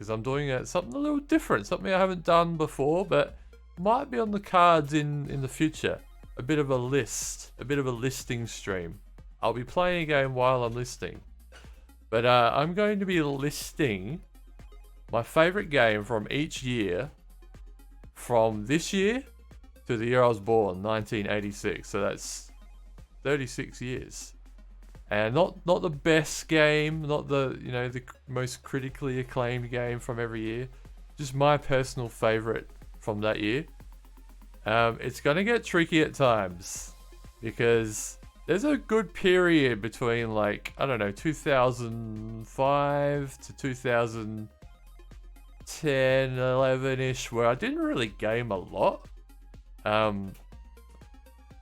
because I'm doing something a little different, something I haven't done before, but might be on the cards in the future. A bit of a listing stream. I'll be playing a game while I'm listing. But I'm going to be listing my favorite game from each year, from this year to the year I was born, 1986. So that's 36 years. And not the best game, not the the most critically acclaimed game from every year, just my personal favorite from that year. It's gonna get tricky at times because there's a good period between, like, I don't know, 2005 to 2010, 11-ish, where I didn't really game a lot.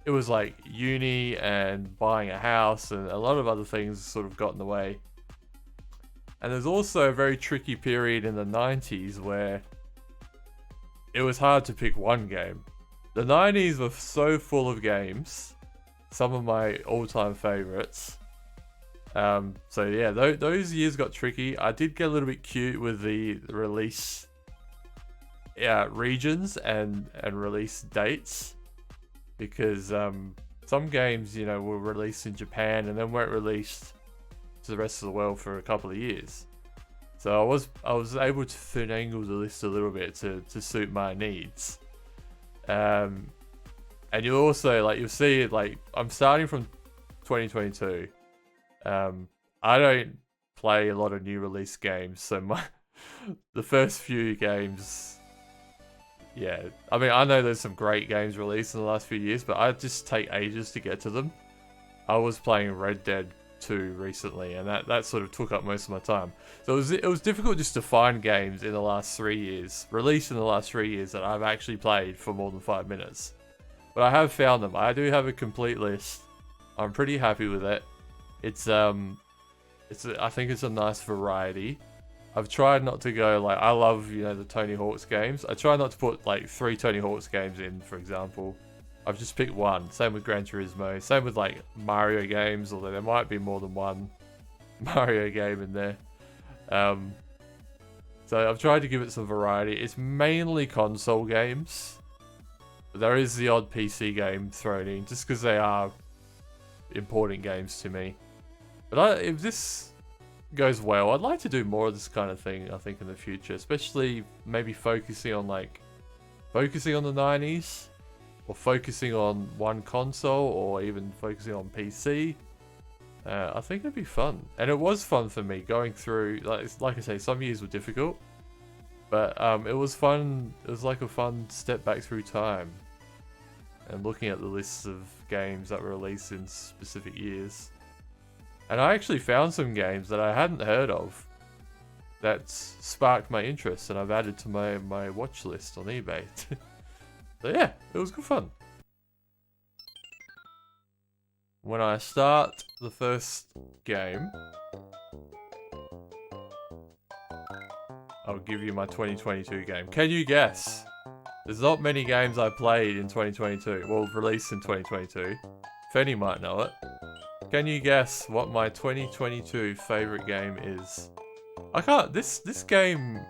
It was like uni and buying a house and a lot of other things sort of got in the way. And there's also a very tricky period in the 90s where it was hard to pick one game. The 90s were so full of games, some of my all-time favorites. So yeah, those years got tricky. I did get a little bit cute with the release regions and release dates, because some games were released in Japan and then weren't released to the rest of the world for a couple of years. So I was able to finagle the list a little bit to suit my needs. And you'll also, you'll see, I'm starting from 2022. I don't play a lot of new release games, so the first few games, yeah, I mean, I know there's some great games released in the last few years, but I just take ages to get to them. I was playing Red Dead 2 recently, and that sort of took up most of my time. So it was difficult just to find games in the last 3 years, released in the last 3 years, that I've actually played for more than 5 minutes. But I have found them. I do have a complete list. I'm pretty happy with it. I think it's a nice variety. I've tried not to go, I love, the Tony Hawk's games. I try not to put 3 Tony Hawk's games in, for example. I've just picked one. Same with Gran Turismo. Same with Mario games, although there might be more than one Mario game in there. So I've tried to give it some variety. It's mainly console games. But there is the odd PC game thrown in, just because they are important games to me. But if this goes well, I'd like to do more of this kind of thing, I think, in the future. Especially maybe focusing on the 90s. Or focusing on one console, or even focusing on PC. I think it'd be fun. And it was fun for me going through, like I say, some years were difficult. But it was fun. It was like a fun step back through time. And looking at the lists of games that were released in specific years. And I actually found some games that I hadn't heard of that sparked my interest, and I've added to my watch list on eBay. So yeah, it was good fun. When I start the first game, I'll give you my 2022 game. Can you guess? There's not many games I played in 2022. Well, released in 2022. Fenny might know it. Can you guess what my 2022 favorite game is? I can't. This game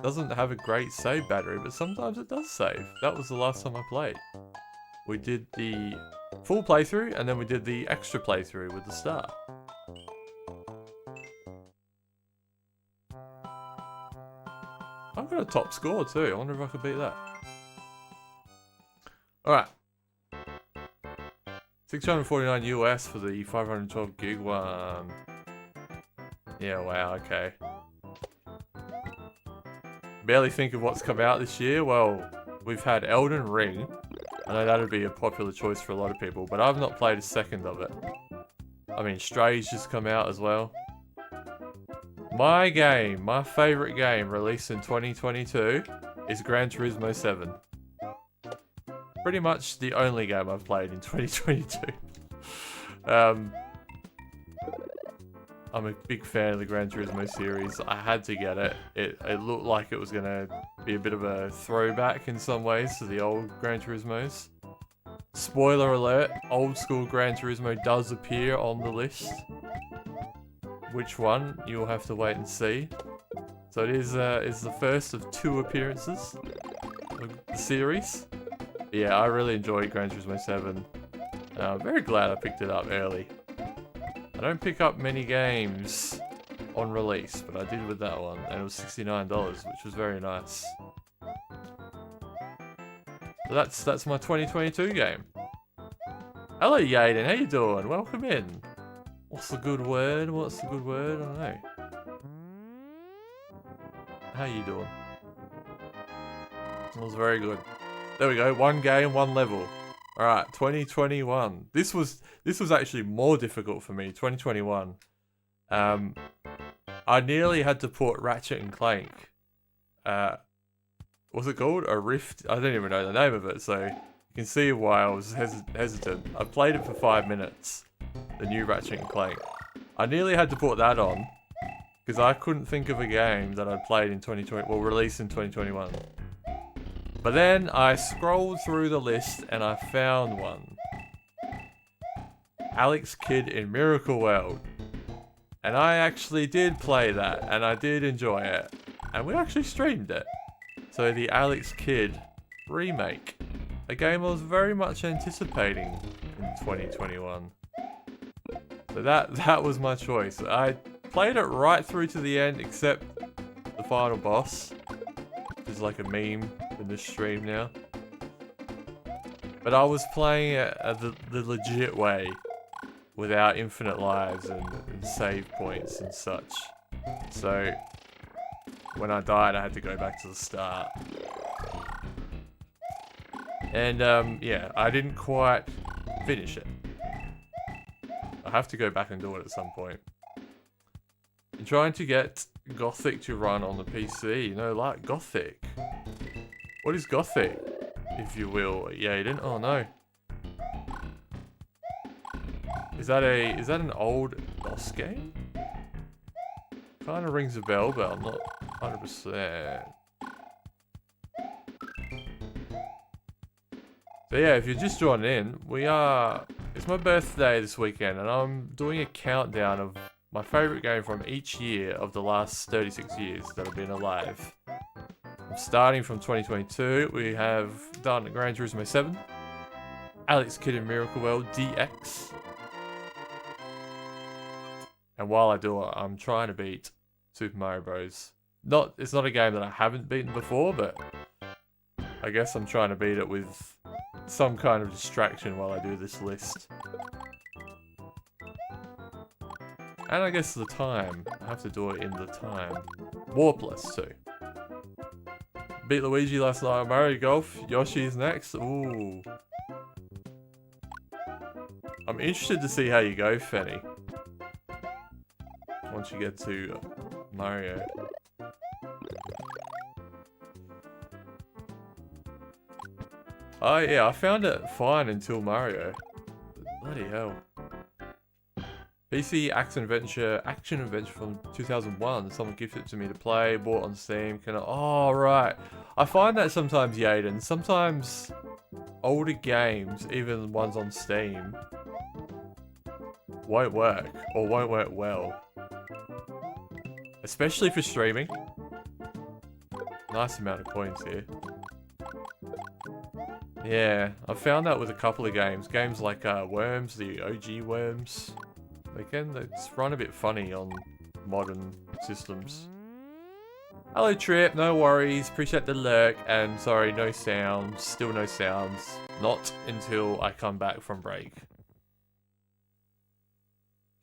doesn't have a great save battery, but sometimes it does save. That was the last time I played. We did the full playthrough, and then we did the extra playthrough with the star. I've got a top score too. I wonder if I could beat that. Alright. 649 US for the 512 gig one. Yeah, wow, okay. Barely think of what's come out this year. Well, we've had Elden Ring. I know that would be a popular choice for a lot of people, but I've not played a second of it. I mean, Stray's just come out as well. My game, my favorite game released in 2022 is Gran Turismo 7. Pretty much the only game I've played in 2022. I'm a big fan of the Gran Turismo series. I had to get it. It looked like it was going to be a bit of a throwback in some ways to the old Gran Turismos. Spoiler alert, old school Gran Turismo does appear on the list. Which one? You'll have to wait and see. So it is the first of 2 appearances of the series. Yeah, I really enjoyed Gran Turismo 7. I'm very glad I picked it up early. I don't pick up many games on release, but I did with that one, and it was $69, which was very nice. So that's my 2022 game. Hello, Yaden. How you doing? Welcome in. What's the good word? What's the good word? I don't know. How you doing? That was very good. There we go. 1 game, 1 level. All right, 2021. This was actually more difficult for me. 2021. I nearly had to put Ratchet and Clank. What's it called? A Rift? I don't even know the name of it, so you can see why I was hesitant. I played it for 5 minutes. The new Ratchet and Clank. I nearly had to put that on because I couldn't think of a game that I'd played in 2020. Well, released in 2021. But then I scrolled through the list and I found one. Alex Kidd in Miracle World. And I actually did play that and I did enjoy it. And we actually streamed it. So the Alex Kidd remake. A game I was very much anticipating in 2021. So that was my choice. I played it right through to the end except the final boss. Which is like a meme in this stream now. But I was playing it the legit way. Without infinite lives and save points and such. So when I died I had to go back to the start. And yeah, I didn't quite finish it. I have to go back and do it at some point. I'm trying to get Gothic to run on the PC. No, like Gothic. What is Gothic, if you will, Yaden? Oh no. Is that an old DOS game? Kind of rings a bell, but I'm not 100%. So yeah, if you're just joining in, it's my birthday this weekend, and I'm doing a countdown of my favourite game from each year of the last 36 years that have been alive. I'm starting from 2022, we have done Gran Turismo 7, Alex Kidd in Miracle World DX, and while I do it, I'm trying to beat Super Mario Bros. It's not a game that I haven't beaten before, but I guess I'm trying to beat it with some kind of distraction while I do this list. And I guess the time. I have to do it in the time. Warpless too. Beat Luigi last night on Mario Golf. Yoshi's next. Ooh. I'm interested to see how you go, Fenny. Once you get to Mario. Oh yeah, I found it fine until Mario. Bloody hell. PC action adventure from 2001. Someone gifted it to me to play, bought on Steam. Oh right. I find that sometimes, Yaden. Sometimes older games, even ones on Steam, won't work or won't work well. Especially for streaming. Nice amount of coins here. Yeah, I've found that with a couple of games. Games like Worms, the OG Worms. They run a bit funny on modern systems. Hello Trip, no worries. Appreciate the lurk. And sorry, no sounds. Still no sounds. Not until I come back from break.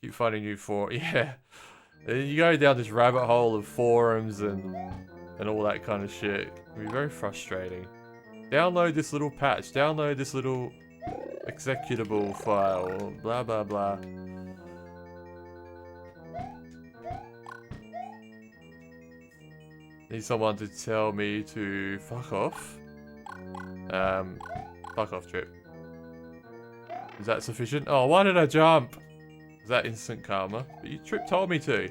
Keep finding new yeah. You go down this rabbit hole of forums and all that kind of shit. It can be very frustrating. Download this little patch. Download this little executable file. Blah blah blah. Need someone to tell me to fuck off. Fuck off, Trip. Is that sufficient? Oh, why did I jump? Is that instant karma? But Trip told me to.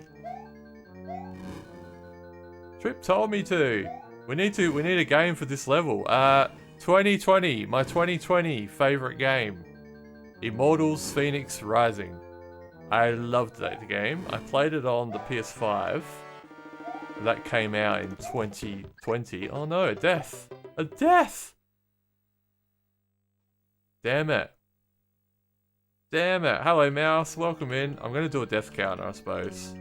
Trip told me to. We need a game for this level. 2020, my 2020 favorite game. Immortals Phoenix Rising. I loved that game. I played it on the PS5. That came out in 2020. Oh no, a death! A death! Damn it. Damn it. Hello, mouse. Welcome in. I'm gonna do a death counter, I suppose.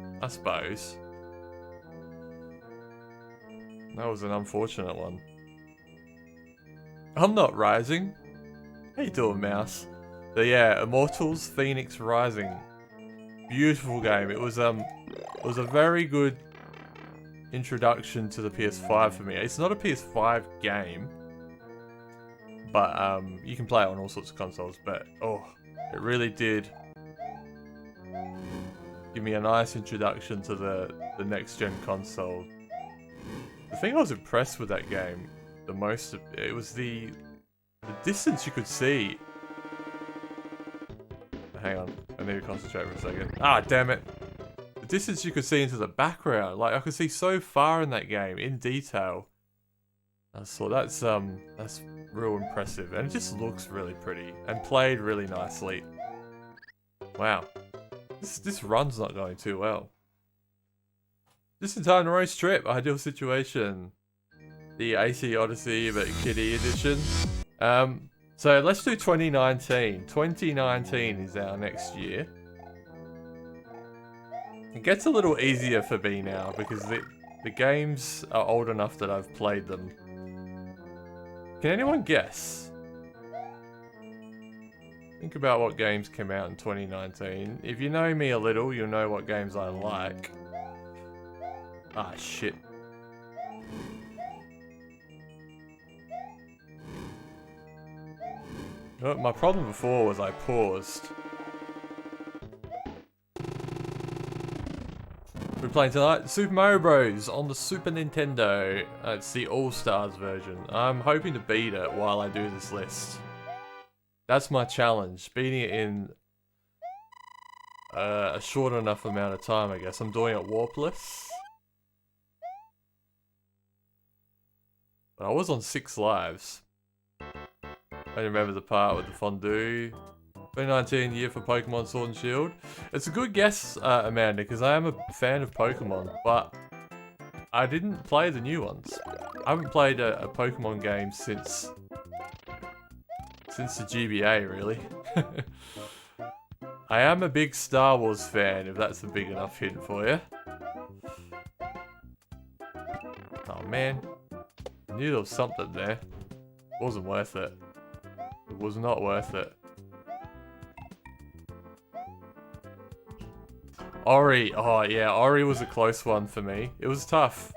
That was an unfortunate one. I'm not rising. How you doing, mouse? So yeah, Immortals Phoenix Rising. Beautiful game. It was a very good introduction to the PS5 for me. It's not a PS5 game, but you can play it on all sorts of consoles. But oh, it really did give me a nice introduction to the next gen console. The thing I was impressed with that game the most, it was the distance you could see. Hang on, I need to concentrate for a second. Ah, damn it. The distance you could see into the background, like I could see so far in that game, in detail. I saw that's real impressive, and it just looks really pretty, and played really nicely. Wow. This run's not going too well. Just in time to roast trip, ideal situation. The AC Odyssey, but Kitty edition. So let's do 2019. 2019 is our next year. It gets a little easier for me now because the games are old enough that I've played them. Can anyone guess? Think about what games came out in 2019. If you know me a little, you'll know what games I like. Ah, shit. My problem before was I paused. We're playing tonight Super Mario Bros. On the Super Nintendo. It's the All-Stars version. I'm hoping to beat it while I do this list. That's my challenge. Beating it in a short enough amount of time, I guess. I'm doing it warpless. But I was on 6 lives. I remember the part with the fondue. 2019 year for Pokemon Sword and Shield. It's a good guess, Amanda, because I am a fan of Pokemon, but I didn't play the new ones. I haven't played a Pokemon game since the GBA, really. I am a big Star Wars fan, if that's a big enough hint for you. Oh man, I knew there was something there. Wasn't worth it. It was not worth it. Ori, oh yeah, Ori was a close one for me. It was tough.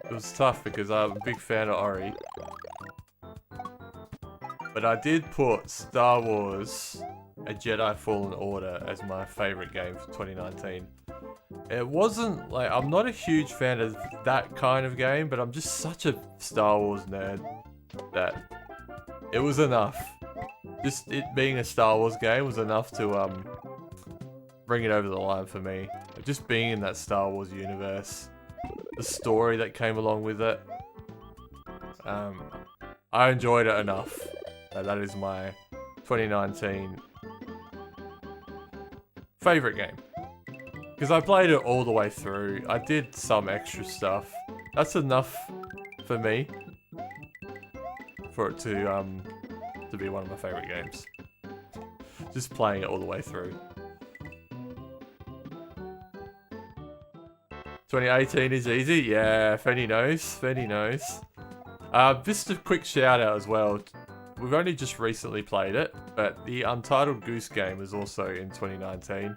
It was tough because I'm a big fan of Ori. But I did put Star Wars, A Jedi Fallen Order as my favourite game for 2019. It wasn't, like, I'm not a huge fan of that kind of game, but I'm just such a Star Wars nerd that it was enough. Just it being a Star Wars game was enough to bring it over the line for me. Just being in that Star Wars universe, the story that came along with it, I enjoyed it enough. That is my 2019 favourite game. Because I played it all the way through. I did some extra stuff. That's enough for me for it to be one of my favourite games. Just playing it all the way through. 2018 is easy? Yeah, Fenny knows. Fenny knows. Just a quick shout out as well. We've only just recently played it, but the Untitled Goose Game was also in 2019.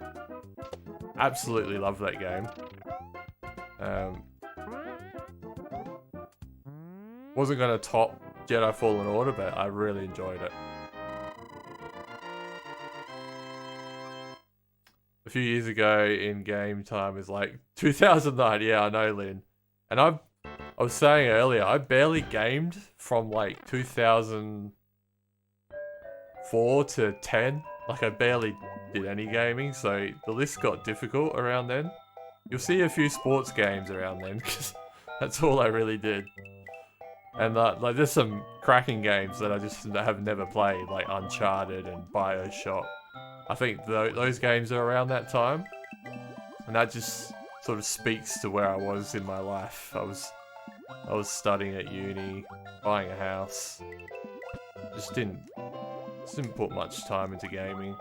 Absolutely love that game. Wasn't going to top Jedi Fallen Order, but I really enjoyed it. A few years ago in game time is like 2009. Yeah, I know, Lynn. And I was saying earlier, I barely gamed from like 2004 to 10. Like I barely did any gaming, so the list got difficult around then. You'll see a few sports games around then, because that's all I really did. And like there's some cracking games that I just have never played, like Uncharted and BioShock. I think those games are around that time. And that just sort of speaks to where I was in my life. I was studying at uni, buying a house. Just didn't put much time into gaming.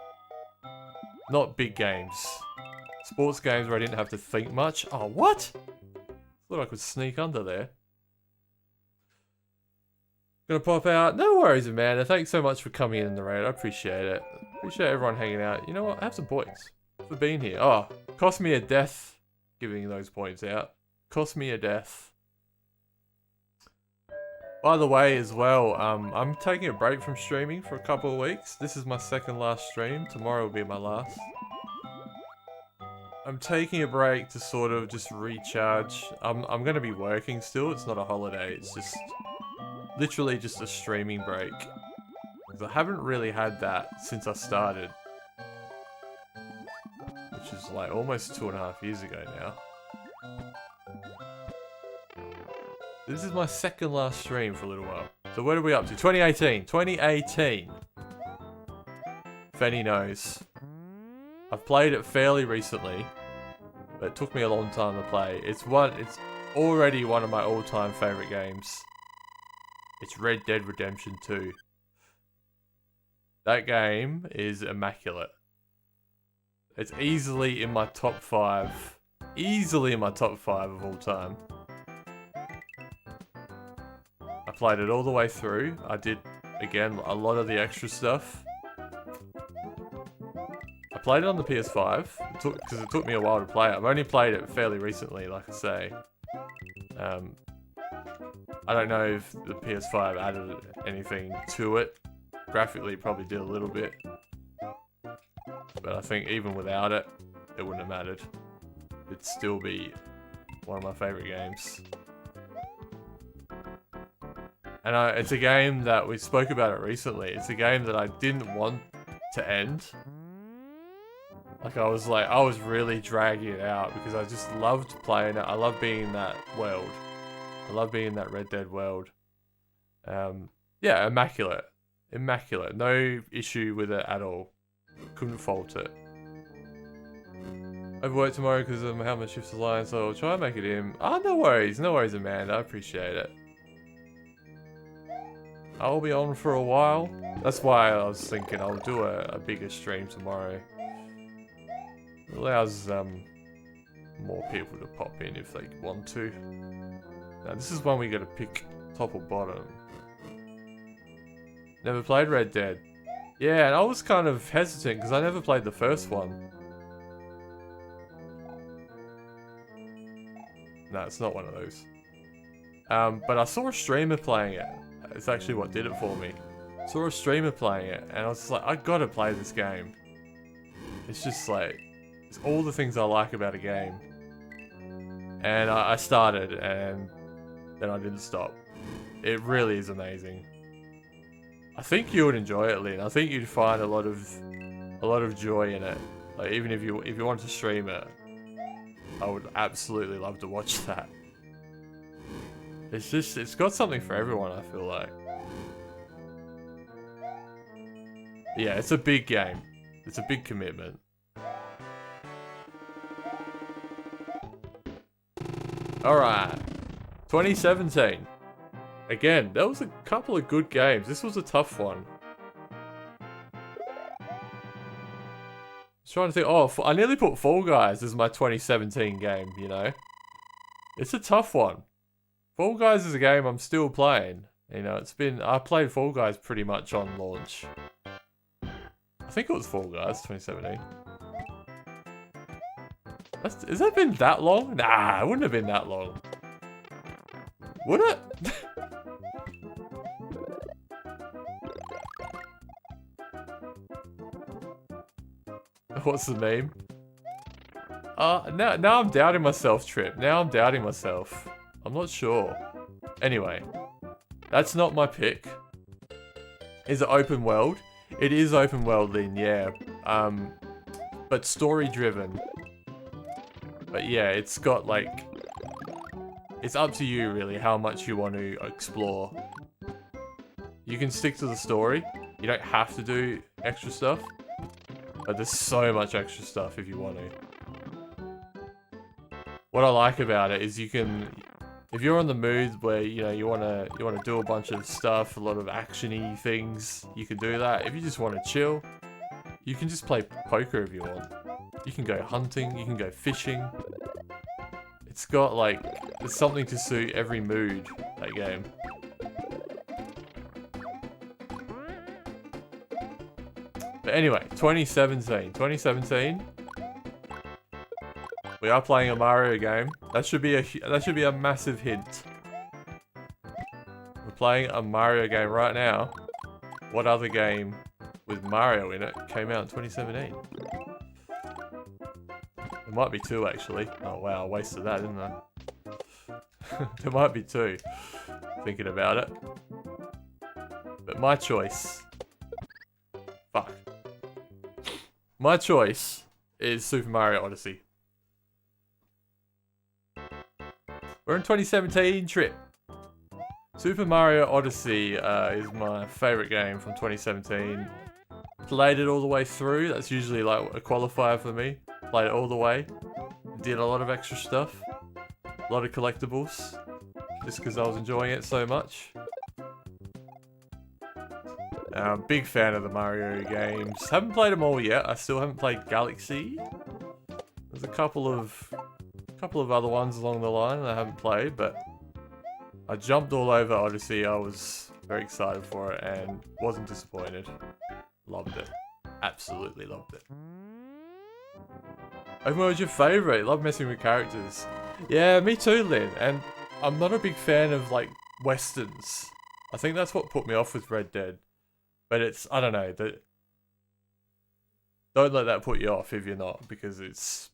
Not big games. Sports games where I didn't have to think much. Oh, what? Thought I could sneak under there. Gonna pop out. No worries, Amanda. Thanks so much for coming in the raid. I appreciate it. Appreciate everyone hanging out. You know what? Have some points for being here. Oh, cost me a death giving those points out. Cost me a death. By the way, as well, I'm taking a break from streaming for a couple of weeks. This is my second last stream. Tomorrow will be my last. I'm taking a break to sort of just recharge. I'm going to be working still. It's not a holiday. It's just literally just a streaming break. Because I haven't really had that since I started. Which is like almost 2.5 years ago now. This is my second last stream for a little while. So what are we up to? 2018. 2018. If any knows. I've played it fairly recently. But it took me a long time to play. It's already one of my all-time favourite games. It's Red Dead Redemption 2. That game is immaculate. It's easily in my top 5. Easily in my top 5 of all time. I played it all the way through. I did, again, a lot of the extra stuff. I played it on the PS5, because it took me a while to play it. I've only played it fairly recently, like I say. I don't know if the PS5 added anything to it. Graphically, it probably did a little bit. But I think even without it, it wouldn't have mattered. It'd still be one of my favourite games. And it's a game that we spoke about it recently. It's a game that I didn't want to end. Like I was really dragging it out because I just loved playing it. I love being in that world. I love being in that Red Dead world. Yeah, immaculate. Immaculate. No issue with it at all. Couldn't fault it. I've worked tomorrow because of how my shifts align, so I'll try and make it in. Ah, no worries. No worries, Amanda. I appreciate it. I'll be on for a while. That's why I was thinking I'll do a bigger stream tomorrow. It allows more people to pop in if they want to. Now this is one we gotta pick top or bottom. Never played Red Dead. Yeah, and I was kind of hesitant because I never played the first one. No, it's not one of those. But I saw a streamer playing it. It's actually what did it for me. Saw a streamer playing it, and I was just like, I gotta play this game. It's just like, it's all the things I like about a game. And I started, and then I didn't stop. It really is amazing. I think you would enjoy it, Lynn. I think you'd find a lot of joy in it. Like even if you wanted to stream it, I would absolutely love to watch that. It's got something for everyone, I feel like. Yeah, it's a big game. It's a big commitment. Alright. 2017. Again, there was a couple of good games. This was a tough one. I was trying to think. Oh, I nearly put Fall Guys as my 2017 game, you know. It's a tough one. Fall Guys is a game I'm still playing. You know, I played Fall Guys pretty much on launch. I think it was Fall Guys 2017. Has that been that long? Nah, it wouldn't have been that long. Would it? What's the meme? Now I'm doubting myself, Trip. Now I'm doubting myself. I'm not sure. Anyway, that's not my pick. Is it open world? It is open world, Lynn, yeah. But story driven. But yeah, it's got like... It's up to you, really, how much you want to explore. You can stick to the story. You don't have to do extra stuff. But there's so much extra stuff if you want to. what I like about it is you can, if you're in the mood where you wanna do a bunch of stuff, a lot of actiony things, you can do that. If you just want to chill, you can just play poker if you want. You can go hunting, you can go fishing. It's got like, there's something to suit every mood, that game. But anyway, 2017. We are playing a Mario game. That should be a massive hint. We're playing a Mario game right now. What other game with Mario in it came out in 2017? There might be two actually. Oh wow, I wasted that, didn't I? There might be two. Thinking about it. But my choice. Fuck. My choice is Super Mario Odyssey. We're in 2017 trip. Super Mario Odyssey is my favourite game from 2017. Played it all the way through. That's usually like a qualifier for me. Played it all the way. Did a lot of extra stuff. A lot of collectibles. Just because I was enjoying it so much. Big fan of the Mario games. Haven't played them all yet. I still haven't played Galaxy. There's a couple of other ones along the line that I haven't played, but I jumped all over Odyssey. I was very excited for it and wasn't disappointed. Loved it. Absolutely loved it. What was your favourite? Love messing with characters. Yeah, me too, Lynn. And I'm not a big fan of like westerns. I think that's what put me off with Red Dead. But it's, I don't know, don't let that put you off if you're not, because it's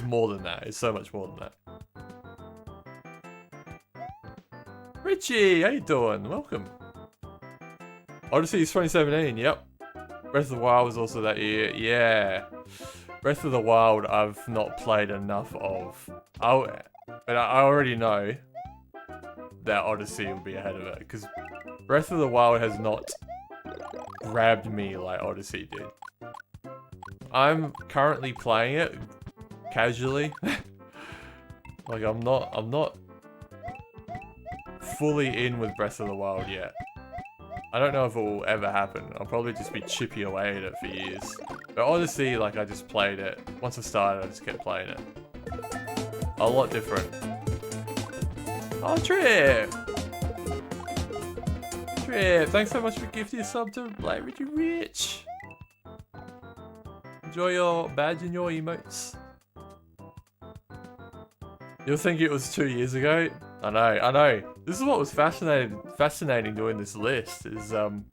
more than that. It's so much more than that. Richie, how you doing? Welcome. Odyssey is 2017, yep. Breath of the Wild was also that year, yeah. Breath of the Wild I've not played enough of. But I already know that Odyssey will be ahead of it, because Breath of the Wild has not grabbed me like Odyssey did. I'm currently playing it casually. Like I'm not fully in with Breath of the Wild yet. I don't know if it will ever happen. I'll probably just be chipping away at it for years. But Odyssey, like I just played it. Once I started, I just kept playing it. A lot different. Oh, Trip! Trip, thanks so much for gifting a sub to Blake Richie Rich. Enjoy your badge and your emotes. You'll think it was 2 years ago? I know. This is what was fascinating doing this list, is it's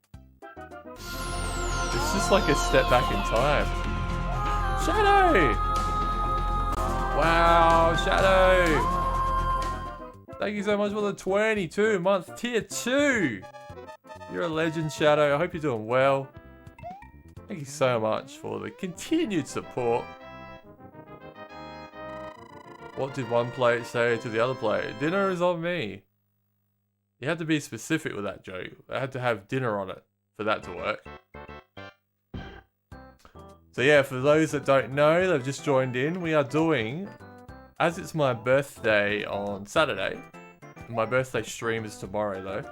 just like a step back in time. Shadow! Wow, Shadow! Thank you so much for the 22-month tier 2! You're a legend, Shadow. I hope you're doing well. Thank you so much for the continued support. What did one player say to the other player? Dinner is on me. You had to be specific with that joke. I had to have dinner on it for that to work. So yeah, for those that don't know, they've just joined in, we are doing, as it's my birthday on Saturday, my birthday stream is tomorrow though,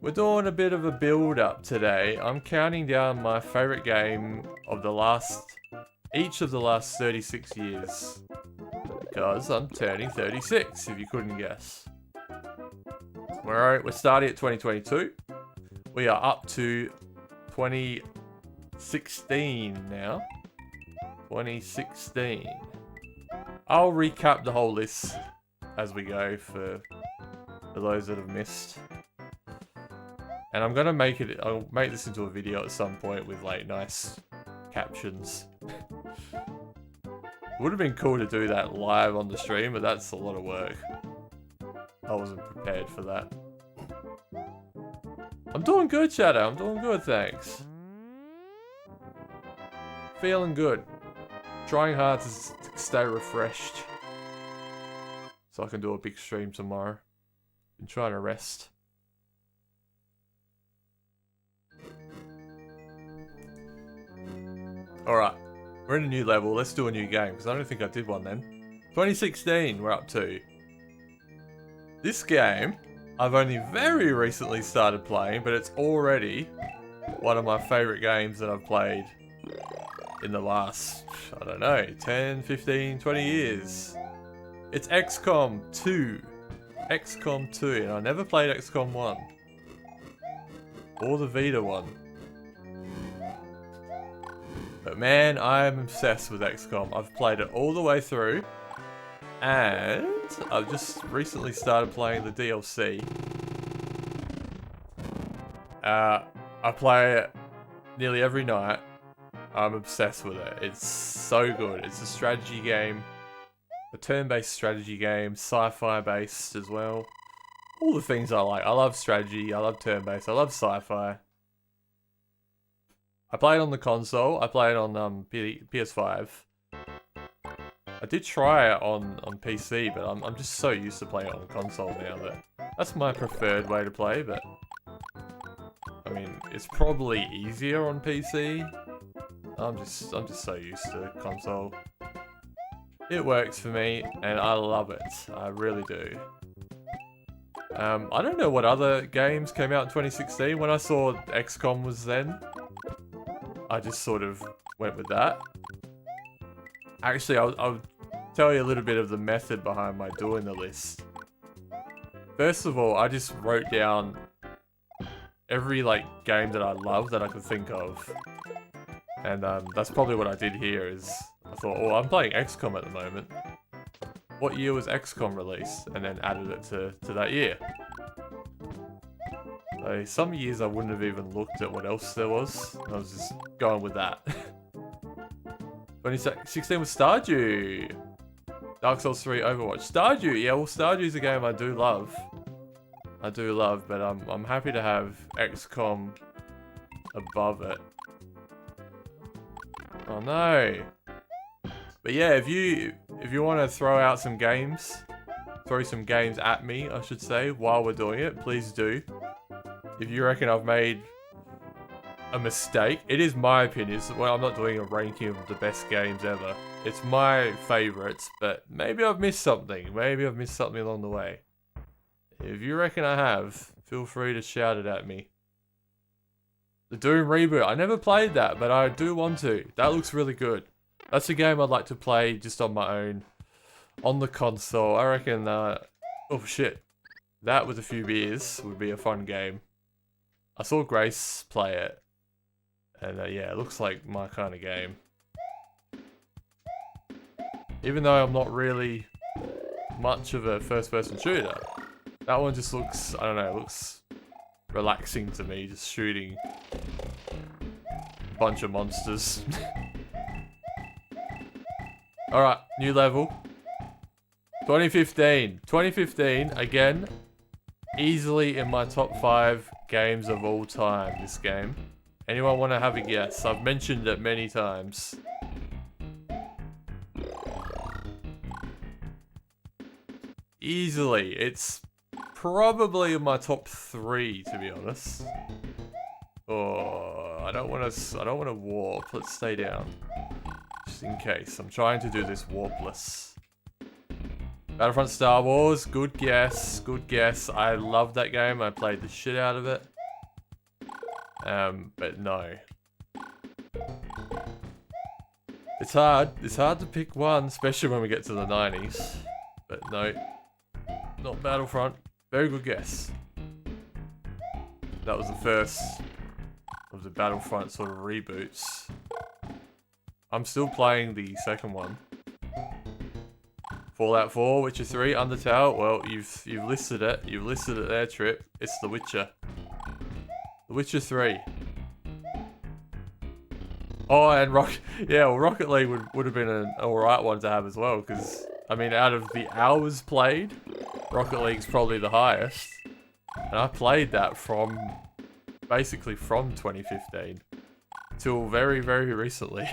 we're doing a bit of a build up today. I'm counting down my favourite game of each of the last 36 years. Because I'm turning 36, if you couldn't guess. We're starting at 2022. We are up to 2016 now. 2016. I'll recap the whole list as we go for those that have missed. And I'm gonna I'll make this into a video at some point with like nice captions. Would have been cool to do that live on the stream, but that's a lot of work. I wasn't prepared for that. I'm doing good, Shadow. I'm doing good, thanks. Feeling good. Trying hard to stay refreshed. So I can do a big stream tomorrow. Been trying to rest. Alright. We're in a new level. Let's do a new game, because I don't think I did one then. 2016, we're up to. This game, I've only very recently started playing, but it's already one of my favourite games that I've played in the last, I don't know, 10, 15, 20 years. It's XCOM 2. XCOM 2, and I never played XCOM 1. Or the Vita one. But man, I am obsessed with XCOM. I've played it all the way through. And I've just recently started playing the DLC. I play it nearly every night. I'm obsessed with it. It's so good. It's a strategy game. A turn-based strategy game. Sci-fi based as well. All the things I like. I love strategy. I love turn-based. I love sci-fi. I play it on the console. I play it on PS5. I did try it on PC, but I'm just so used to playing it on console now that that's my preferred way to play, but I mean, it's probably easier on PC. I'm just so used to console. It works for me, and I love it. I really do. I don't know what other games came out in 2016. When I saw XCOM was then, I just sort of went with that. Actually, I'll tell you a little bit of the method behind my doing the list. First of all, I just wrote down every game that I love that I could think of. And that's probably what I did here is, I thought, oh, I'm playing XCOM at the moment. What year was XCOM released? And then added it to that year. So some years I wouldn't have even looked at what else there was. I was just going with that. 2016 was Stardew. Dark Souls 3, Overwatch. Stardew, yeah, well Stardew's a game I do love. But I'm happy to have XCOM above it. Oh no. But yeah, if you want to throw some games at me, I should say, while we're doing it, please do. If you reckon I've made a mistake, it is my opinion. Well, I'm not doing a ranking of the best games ever. It's my favourites, but maybe I've missed something. Maybe I've missed something along the way. If you reckon I have, feel free to shout it at me. The Doom reboot. I never played that, but I do want to. That looks really good. That's a game I'd like to play just on my own. On the console. I reckon, oh shit. That with a few beers would be a fun game. I saw Grace play it. And yeah, it looks like my kind of game. Even though I'm not really much of a first-person shooter, that one just looks, I don't know, looks relaxing to me, just shooting a bunch of monsters. Alright, new level. 2015. 2015, again, easily in my top 5 games of all time, this game. Anyone want to have a guess? I've mentioned it many times. Easily. It's probably in my top 3, to be honest. Oh, I don't want to warp. Let's stay down. Just in case. I'm trying to do this warpless. Battlefront Star Wars. Good guess. Good guess. I love that game. I played the shit out of it. But no. It's hard. It's hard to pick one, especially when we get to the 90s. But no. Not Battlefront. Very good guess. That was the first of the Battlefront sort of reboots. I'm still playing the second one. Fallout 4, Witcher 3, Undertale. Well, you've listed it. You've listed it there, Trip. It's The Witcher. The Witcher 3. Oh, and Rocket League would have been an alright one to have as well, because, I mean, out of the hours played, Rocket League's probably the highest. And I played that basically from 2015 till very, very recently.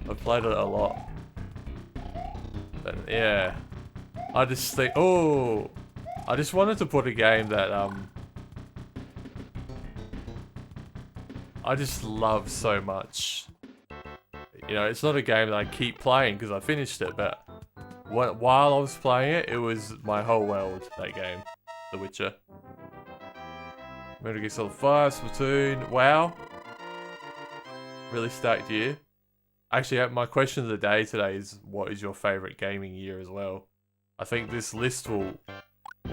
I've played it a lot. But yeah, I just think, I just wanted to put a game that, I just love so much. You know, it's not a game that I keep playing because I finished it, but while I was playing it, it was my whole world, that game. The Witcher. Metal Gear Solid 5, Splatoon, WoW. Really stacked year. Actually, my question of the day today is, what is your favourite gaming year as well? I think this list will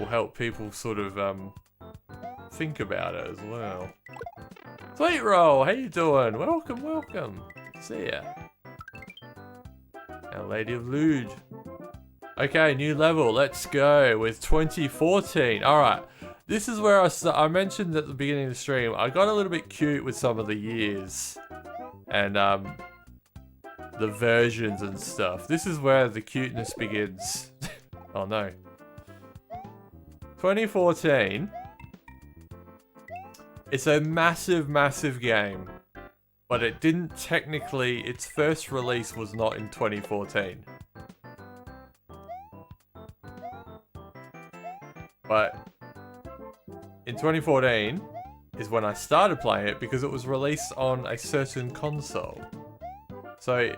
help people sort of think about it as well. Sweet Roll, how you doing? Welcome, welcome. See ya. Our Lady of Lude. Okay, new level. Let's go with 2014. All right. This is where I mentioned at the beginning of the stream, I got a little bit cute with some of the years and the versions and stuff. This is where the cuteness begins. Oh no. 2014. It's a massive, massive game, but it didn't technically, its first release was not in 2014. But in 2014 is when I started playing it because it was released on a certain console. So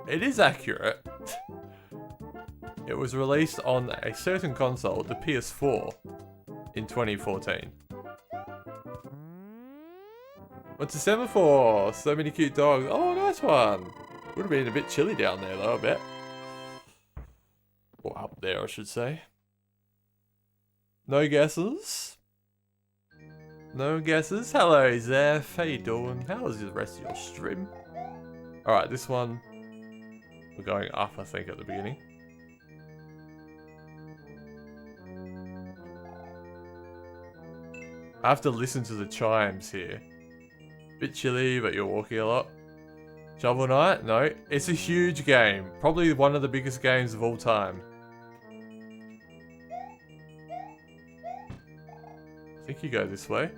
it is accurate. It was released on a certain console, the PS4, in 2014. What's the semaphore? So many cute dogs. Oh, nice one. Would have been a bit chilly down there though, I bet. Or up there, I should say. No guesses? No guesses? Hello, Zeph. How you doing? How was the rest of your stream? Alright, this one. We're going up, I think, at the beginning. I have to listen to the chimes here. Bit chilly, but you're walking a lot. Shovel Knight? No. It's a huge game. Probably one of the biggest games of all time. I think you go this way.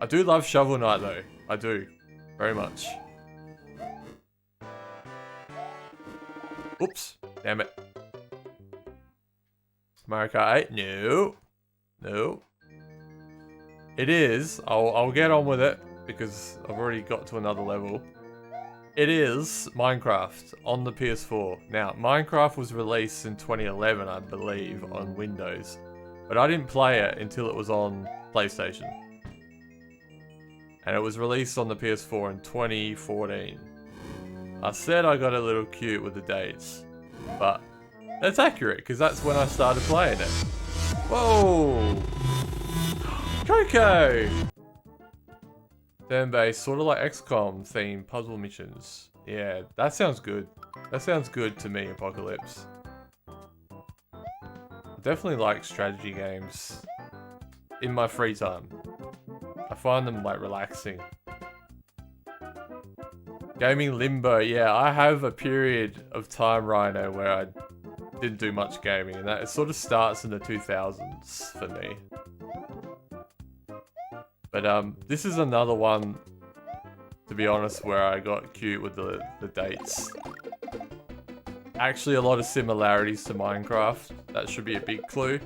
I do love Shovel Knight though. I do. Very much. Oops. Damn it. Mario Kart 8? No. No. It is. I'll get on with it because I've already got to another level. It is Minecraft on the PS4. Now, Minecraft was released in 2011, I believe, on Windows. But I didn't play it until it was on PlayStation. And it was released on the PS4 in 2014. I said I got a little cute with the dates. But that's accurate, because that's when I started playing it. Whoa! Coco! Turn-based, sort of like XCOM themed puzzle missions. Yeah, that sounds good. That sounds good to me, Apocalypse. I definitely like strategy games in my free time. I find them like relaxing. Gaming limbo, yeah, I have a period of time, Rhino, where I didn't do much gaming, and that it sort of starts in the 2000s for me. But this is another one, to be honest, where I got cute with the dates. Actually, a lot of similarities to Minecraft. That should be a big clue.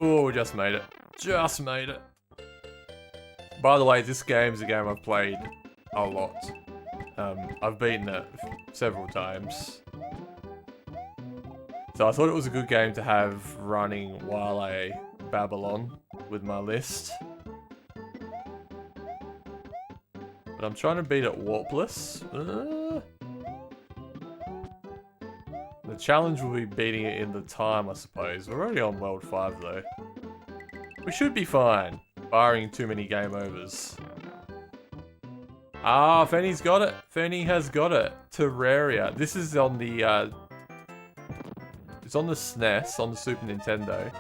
Oh, just made it. Just made it. By the way, this game's a game I've played a lot. I've beaten it several times. So I thought it was a good game to have running while I babble on with my list. But I'm trying to beat it warpless. The challenge will be beating it in the time, I suppose. We're already on World 5 though. We should be fine, barring too many game overs. Ah, Fenny's got it. Fenny has got it. Terraria. This is on the, it's on the SNES, on the Super Nintendo.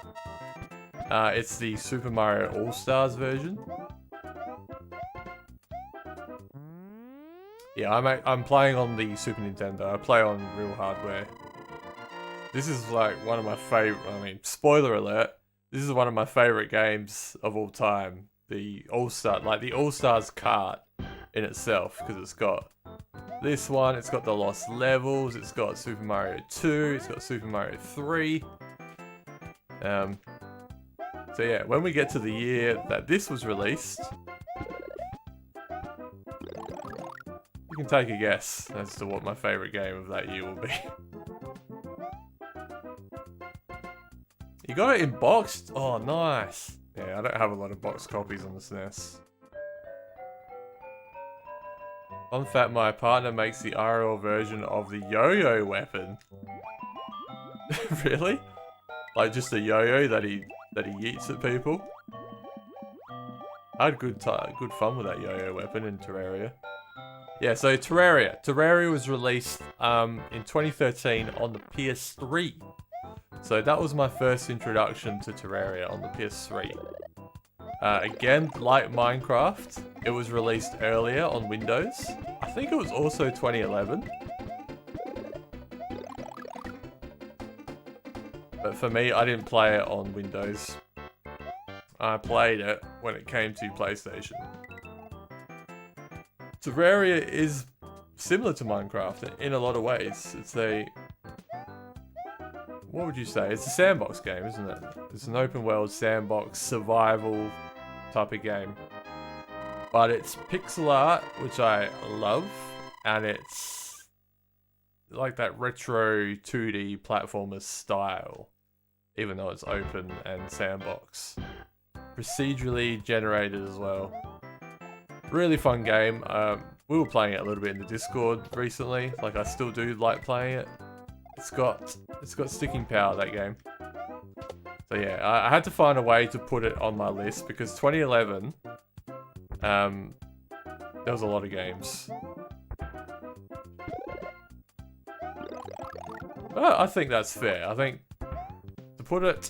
It's the Super Mario All-Stars version. Yeah, I'm playing on the Super Nintendo. I play on real hardware. This is like one of my favorite, I mean, spoiler alert. This is one of my favorite games of all time. The All-Star, like the All-Stars cart in itself, because it's got this one, it's got the Lost Levels, it's got Super Mario 2, it's got Super Mario 3. So yeah, when we get to the year that this was released, you can take a guess as to what my favourite game of that year will be. You got it in boxed? Oh, nice. Yeah, I don't have a lot of boxed copies on the SNES. Fun fact, my partner makes the RL version of the yo-yo weapon. Really? Like just a yo-yo that he yeets at people? I had good fun with that yo-yo weapon in Terraria. Yeah, so Terraria. Terraria was released in 2013 on the PS3. So that was my first introduction to Terraria on the PS3. Again, like Minecraft, it was released earlier on Windows. I think it was also 2011. But for me, I didn't play it on Windows. I played it when it came to PlayStation. Terraria is similar to Minecraft in a lot of ways. It's a... What would you say? It's a sandbox game, isn't it? It's an open world sandbox survival type of game. But it's pixel art, which I love. And it's like that retro 2D platformer style. Even though it's open and sandbox. Procedurally generated as well. Really fun game. We were playing it a little bit in the Discord recently. Like, I still do like playing it. It's got sticking power, that game. So yeah, I had to find a way to put it on my list because 2011, there was a lot of games. But I think that's fair. I think to put it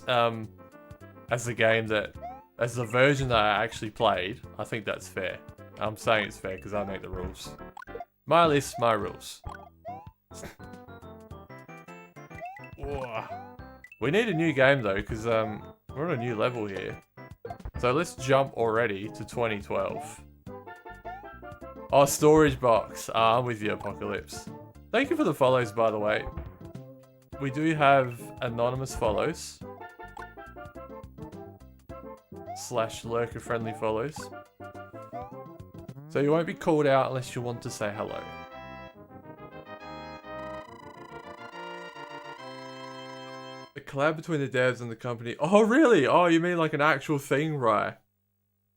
as the game that, as the version that I actually played, I think that's fair. I'm saying it's fair because I make the rules. My list, my rules. Whoa. We need a new game though, because we're on a new level here. So let's jump already to 2012. Oh, storage box. I'm with you, Apocalypse. Thank you for the follows, by the way. We do have anonymous follows. / lurker friendly follows. So you won't be called out unless you want to say hello. A collab between the devs and the company. Oh, really? Oh, you mean like an actual thing, right?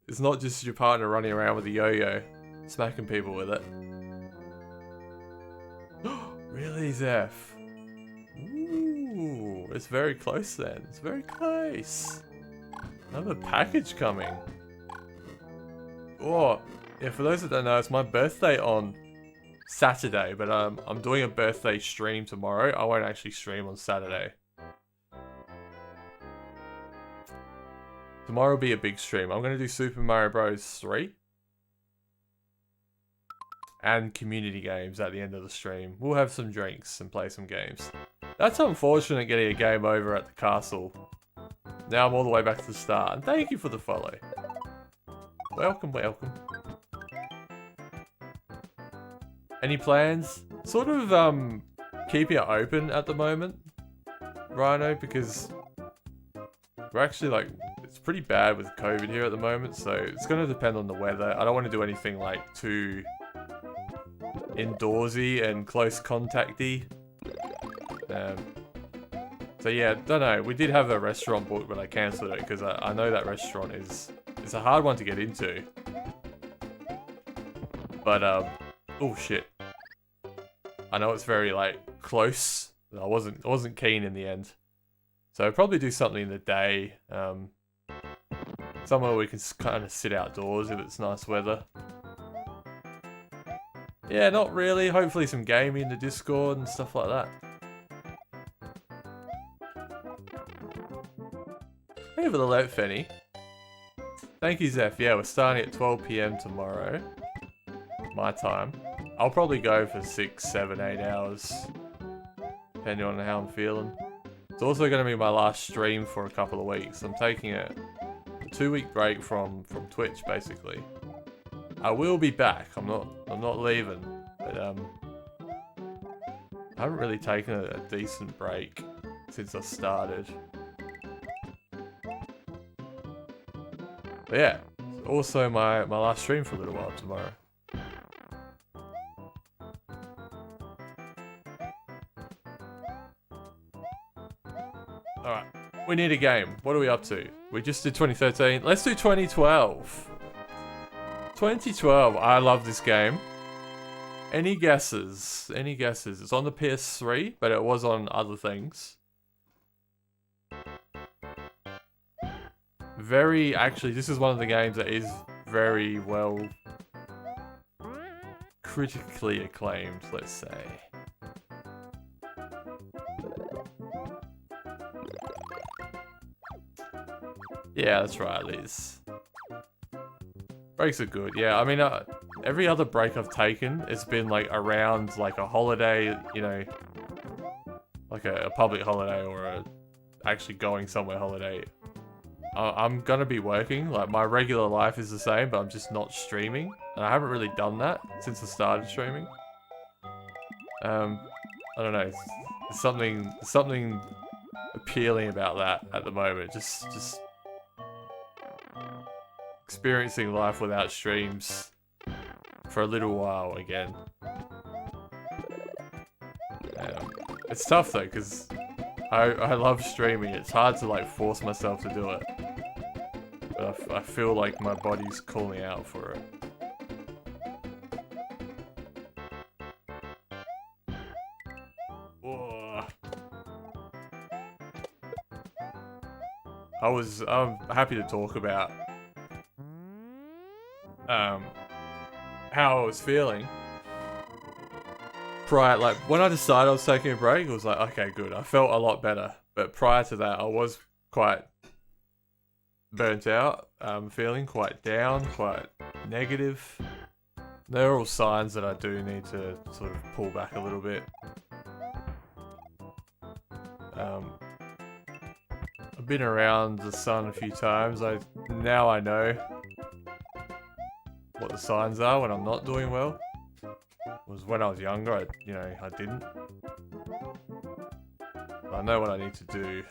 It's not just your partner running around with a yo-yo, smacking people with it. Really, Zeph? Ooh, it's very close then. It's very close. Another package coming. Oh, yeah, for those that don't know, it's my birthday on Saturday, but I'm doing a birthday stream tomorrow. I won't actually stream on Saturday. Tomorrow will be a big stream. I'm going to do Super Mario Bros. 3. And community games at the end of the stream. We'll have some drinks and play some games. That's unfortunate getting a game over at the castle. Now I'm all the way back to the start. And thank you for the follow. Welcome, welcome. Any plans? Sort of keeping it open at the moment, Rhino, because we're actually like, it's pretty bad with COVID here at the moment, so it's going to depend on the weather. I don't want to do anything like too indoorsy and close contacty. So yeah, don't know. We did have a restaurant booked, but I cancelled it because I know that restaurant is, it's a hard one to get into. But oh shit. I know it's very like close. I wasn't keen in the end. So I'll probably do something in the day. Somewhere we can kind of sit outdoors if it's nice weather. Yeah, not really. Hopefully some gaming in the Discord and stuff like that. Thank you for the alert, Fenny. Thank you, Zeph. Yeah, we're starting at 12 PM tomorrow. My time. I'll probably go for 6, 7, 8 hours. Depending on how I'm feeling. It's also going to be my last stream for a couple of weeks. I'm taking a 2-week break from Twitch, basically. I will be back. I'm not leaving. But I haven't really taken a decent break since I started. But yeah, also my last stream for a little while tomorrow. Alright, we need a game. What are we up to? We just did 2013. Let's do 2012. 2012, I love this game. Any guesses? Any guesses? It's on the PS3, but it was on other things. Actually, this is one of the games that is very well critically acclaimed, let's say. Yeah, that's right, Liz. Breaks are good, yeah. I mean, every other break I've taken, it's been like around like a holiday, you know, like a public holiday or a actually going somewhere holiday. I'm gonna be working, like my regular life is the same, but I'm just not streaming. And I haven't really done that since I started streaming. I don't know, there's something appealing about that at the moment. Just experiencing life without streams for a little while again. It's tough though, because I love streaming. It's hard to like force myself to do it. But I feel like my body's calling out for it. Whoa. I'm happy to talk about how I was feeling. Prior, like when I decided I was taking a break, it was like, okay, good. I felt a lot better. But prior to that, I was quite burnt out, feeling quite down, quite negative. They're all signs that I do need to sort of pull back a little bit. I've been around the sun a few times. Now I know what the signs are when I'm not doing well. Was when I was younger, I didn't. I know what I need to do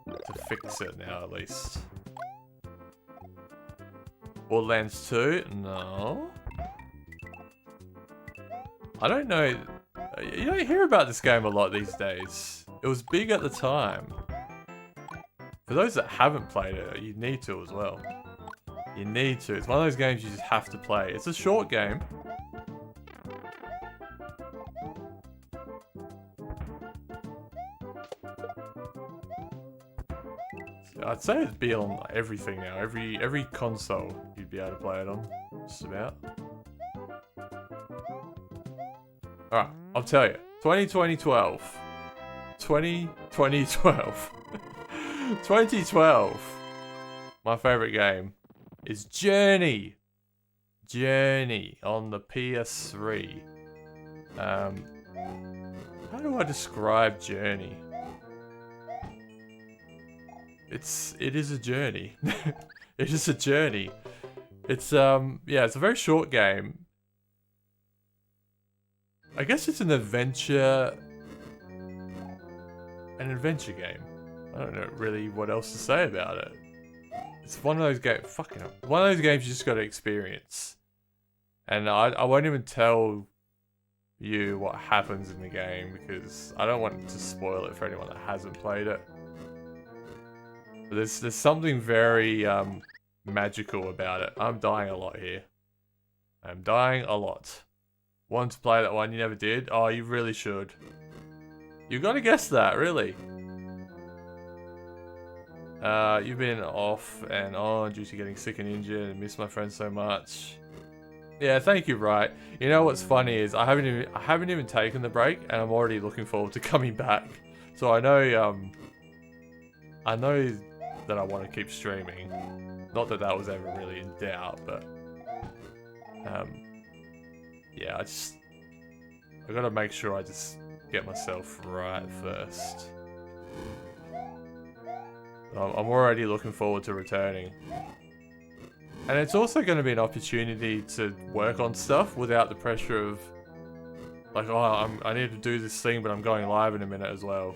to fix it now, at least. Borderlands 2? No. I don't know. You don't hear about this game a lot these days. It was big at the time. For those that haven't played it, you need to as well. You need to. It's one of those games you just have to play. It's a short game. I'd say it'd be on everything now. Every console you'd be able to play it on. Just about. Alright, I'll tell you. 2012. 2012. 2012. My favourite game is Journey. Journey on the PS3. How do I describe Journey? It is a journey. It is a journey. It's yeah, it's a very short game. I guess it's an adventure game. I don't know really what else to say about it. It's one of those games, one of those games you just got to experience. And I won't even tell you what happens in the game because I don't want to spoil it for anyone that hasn't played it. But there's something very magical about it. I'm dying a lot here. I'm dying a lot. Want to play that one you never did? Oh, you really should. You got to guess that, really. You've been off and on due to getting sick and injured and miss my friends so much. Yeah, thank you, right. You know what's funny is I haven't even taken the break and I'm already looking forward to coming back. So I know that I want to keep streaming. Not that that was ever really in doubt, but yeah, I gotta make sure I just get myself right first. I'm already looking forward to returning. And it's also going to be an opportunity to work on stuff without the pressure of like, oh, I need to do this thing, but I'm going live in a minute as well.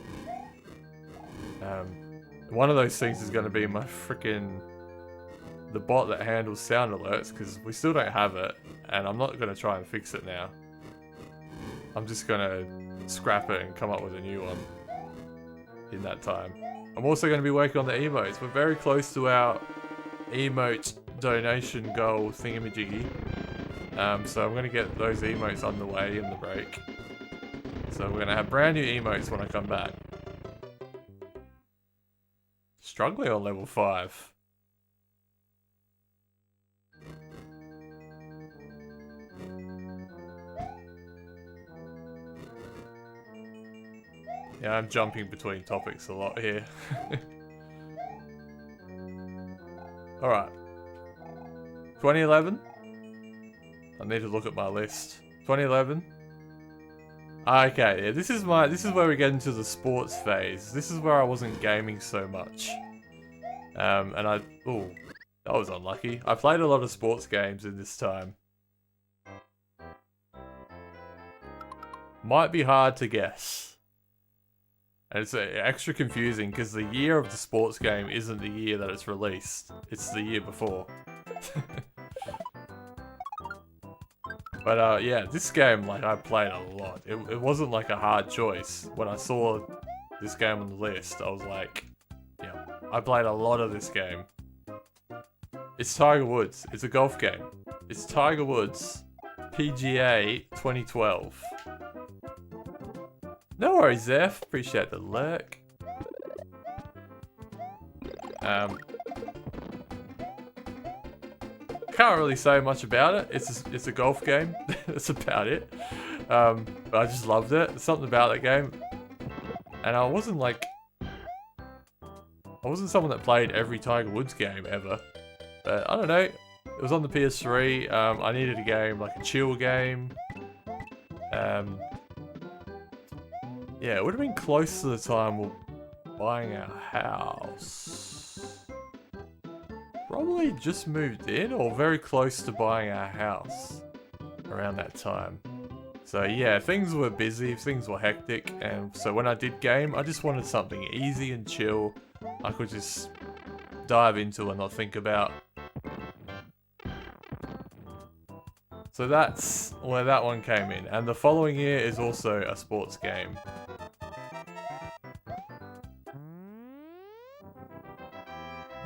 One of those things is going to be my freaking... the bot that handles sound alerts, because we still don't have it, and I'm not going to try and fix it now. I'm just going to scrap it and come up with a new one in that time. I'm also going to be working on the emotes. We're very close to our emote donation goal thingamajiggy. So I'm going to get those emotes underway in the break. So we're going to have brand new emotes when I come back. Struggling on level 5. Yeah, I'm jumping between topics a lot here. Alright. 2011? I need to look at my list. 2011? Okay, yeah, this is where we get into the sports phase. This is where I wasn't gaming so much. Ooh, that was unlucky. I played a lot of sports games in this time. Might be hard to guess. And it's extra confusing because the year of the sports game isn't the year that it's released. It's the year before. But yeah, this game, like, I played a lot. It wasn't like a hard choice. When I saw this game on the list, I was like, yeah, I played a lot of this game. It's Tiger Woods. It's a golf game. It's Tiger Woods PGA 2012. No worries, Zeph. Appreciate the lurk. Can't really say much about it. It's a golf game. That's about it. But I just loved it. There's something about that game. And I wasn't someone that played every Tiger Woods game ever. But I don't know. It was on the PS3. I needed a game, like a chill game. Yeah, it would have been close to the time we're buying our house. Probably just moved in or very close to buying our house around that time. So yeah, things were busy, things were hectic, and so when I did game, I just wanted something easy and chill I could just dive into and not think about. So that's where that one came in, and the following year is also a sports game.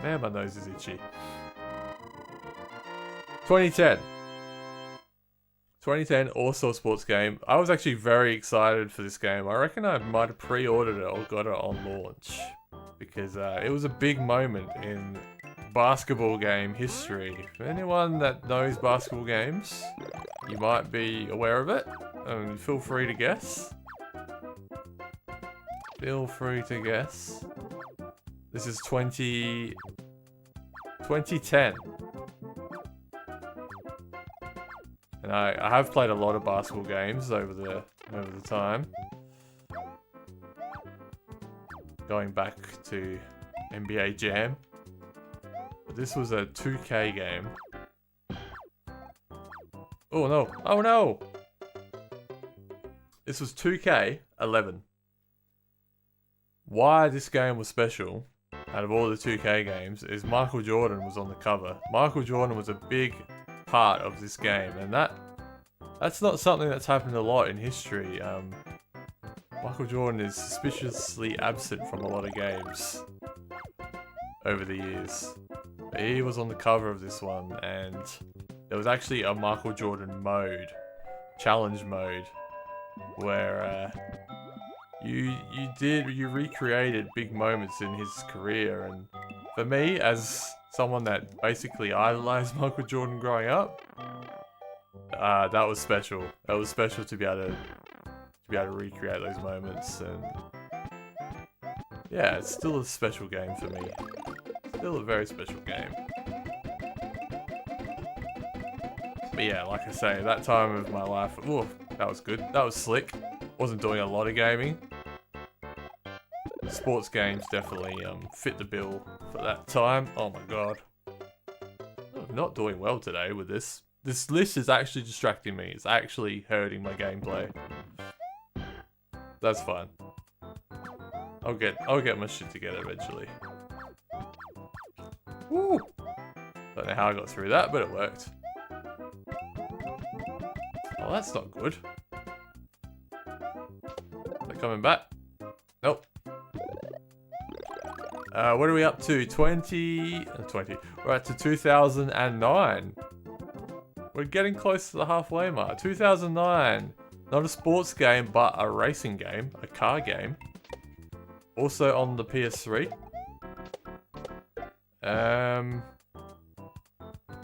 Man, my nose is itchy. 2010. 2010, also a sports game. I was actually very excited for this game. I reckon I might have pre-ordered it or got it on launch. Because it was a big moment in basketball game history. For anyone that knows basketball games, you might be aware of it. Feel free to guess. Feel free to guess. This is 2010. And I have played a lot of basketball games over the time. Going back to NBA Jam. But this was a 2K game. Oh no! Oh no! This was 2K11. Why this game was special, out of all the 2K games, is Michael Jordan was on the cover. Michael Jordan was a big part of this game, and that's not something that's happened a lot in history. Michael Jordan is suspiciously absent from a lot of games over the years. But he was on the cover of this one, and there was actually a Michael Jordan mode, challenge mode, where you recreated big moments in his career. And for me, as someone that basically idolized Michael Jordan growing up, that was special. That was special to be able to recreate those moments. And yeah, it's still a special game for me. Still a very special game. But yeah, like I say, that time of my life, ooh, that was good. That was slick. Wasn't doing a lot of gaming. Sports games definitely fit the bill for that time. Oh my god. I'm not doing well today with this. This list is actually distracting me. It's actually hurting my gameplay. That's fine. I'll get my shit together eventually. Woo! Don't know how I got through that, but it worked. Oh, that's not good. They're coming back. Nope. What are we up to? 20. We're up to 2009. We're getting close to the halfway mark. 2009. Not a sports game, but a racing game. A car game. Also on the PS3.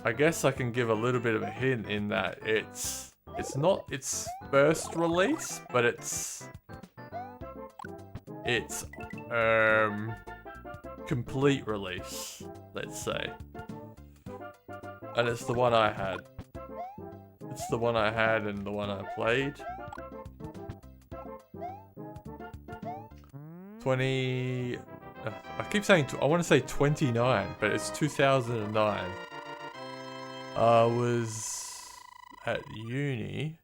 I guess I can give a little bit of a hint in that it's not its first release, but it's complete release, let's say. And it's the one I had. It's the one I had and the one I played. 20... I keep saying... I want to say 29, but it's 2009. I was at uni.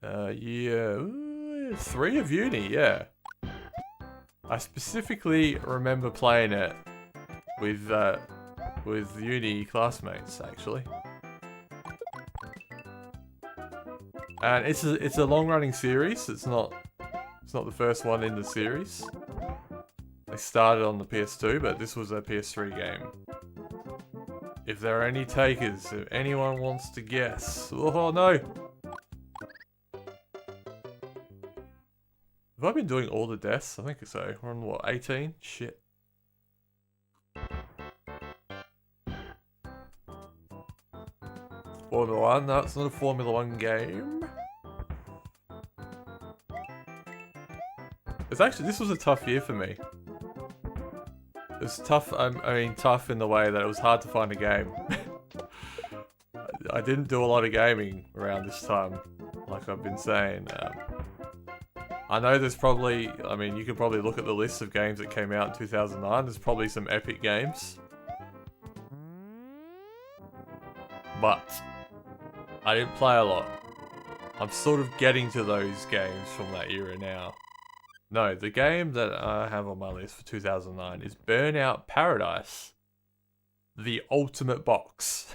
Year 3 of uni, yeah. I specifically remember playing it with uni classmates, actually. And it's a long-running series. It's not the first one in the series. They started on the PS2, but this was a PS3 game. If there are any takers, if anyone wants to guess. Oh no! Have I been doing all the deaths? I think so. We're on what, 18? Shit. Formula 1? No, it's not a Formula 1 game. This was a tough year for me. It was tough, I mean tough in the way that it was hard to find a game. I didn't do a lot of gaming around this time, like I've been saying. I know there's probably, I mean, you can probably look at the list of games that came out in 2009. There's probably some epic games. But I didn't play a lot. I'm sort of getting to those games from that era now. No, the game that I have on my list for 2009 is Burnout Paradise. The Ultimate Box.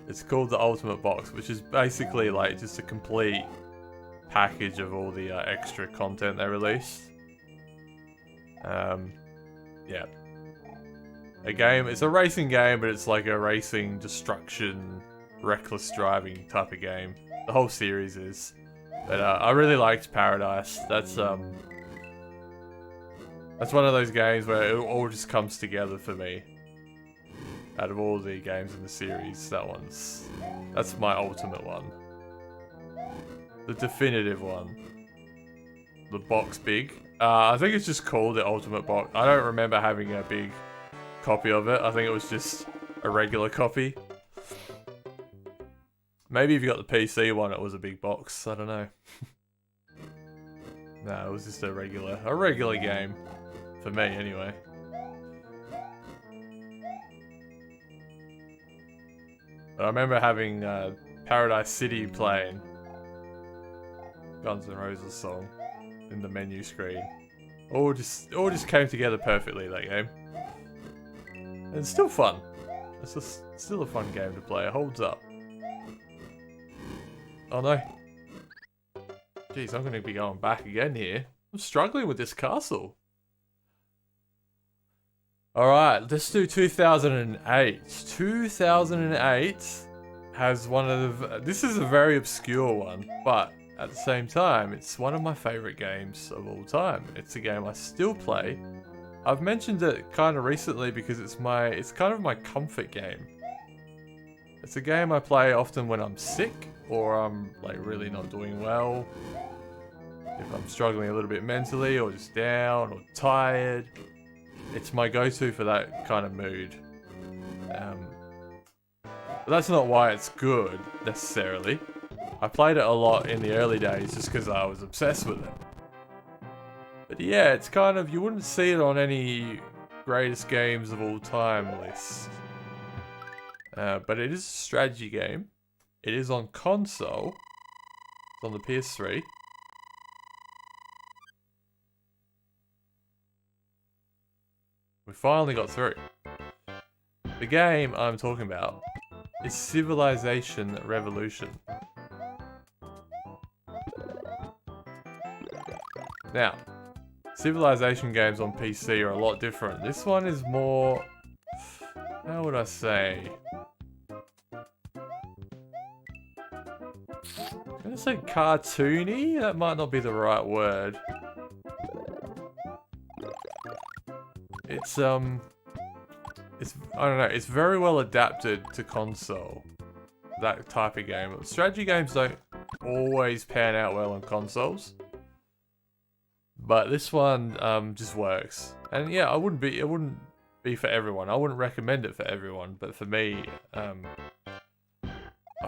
It's called the Ultimate Box, which is basically like just a complete package of all the extra content they released. Yeah. It's a racing game, but it's like a racing, destruction, reckless driving type of game. The whole series is. But I really liked Paradise. That's one of those games where it all just comes together for me. Out of all the games in the series, that's my ultimate one. The definitive one. The box big. I think it's just called the Ultimate Box. I don't remember having a big copy of it. I think it was just a regular copy. Maybe if you got the PC one, it was a big box. I don't know. No, it was just a regular game. For me, anyway. But I remember having Paradise City playing. Guns N' Roses song in the menu screen. All just came together perfectly, that game. And it's still fun. It's just still a fun game to play. It holds up. Oh no. Jeez, I'm going to be going back again here. I'm struggling with this castle. Alright, let's do 2008. 2008 has one of... This is a very obscure one, but at the same time, it's one of my favourite games of all time. It's a game I still play. I've mentioned it kind of recently because it's kind of my comfort game. It's a game I play often when I'm sick, or I'm like really not doing well. If I'm struggling a little bit mentally, or just down, or tired. It's my go-to for that kind of mood. But that's not why it's good, necessarily. I played it a lot in the early days just because I was obsessed with it. But yeah, it's kind of, you wouldn't see it on any greatest games of all time list. But it is a strategy game. It is on console. It's on the PS3. finally got through. The game I'm talking about is Civilization Revolution. Now, Civilization games on PC are a lot different. This one is more... how would I say? I'm gonna say cartoony? That might not be the right word. It's I don't know, it's very well adapted to console. That type of game. Strategy games don't always pan out well on consoles. But this one just works. And yeah, it wouldn't be for everyone. I wouldn't recommend it for everyone, but for me, I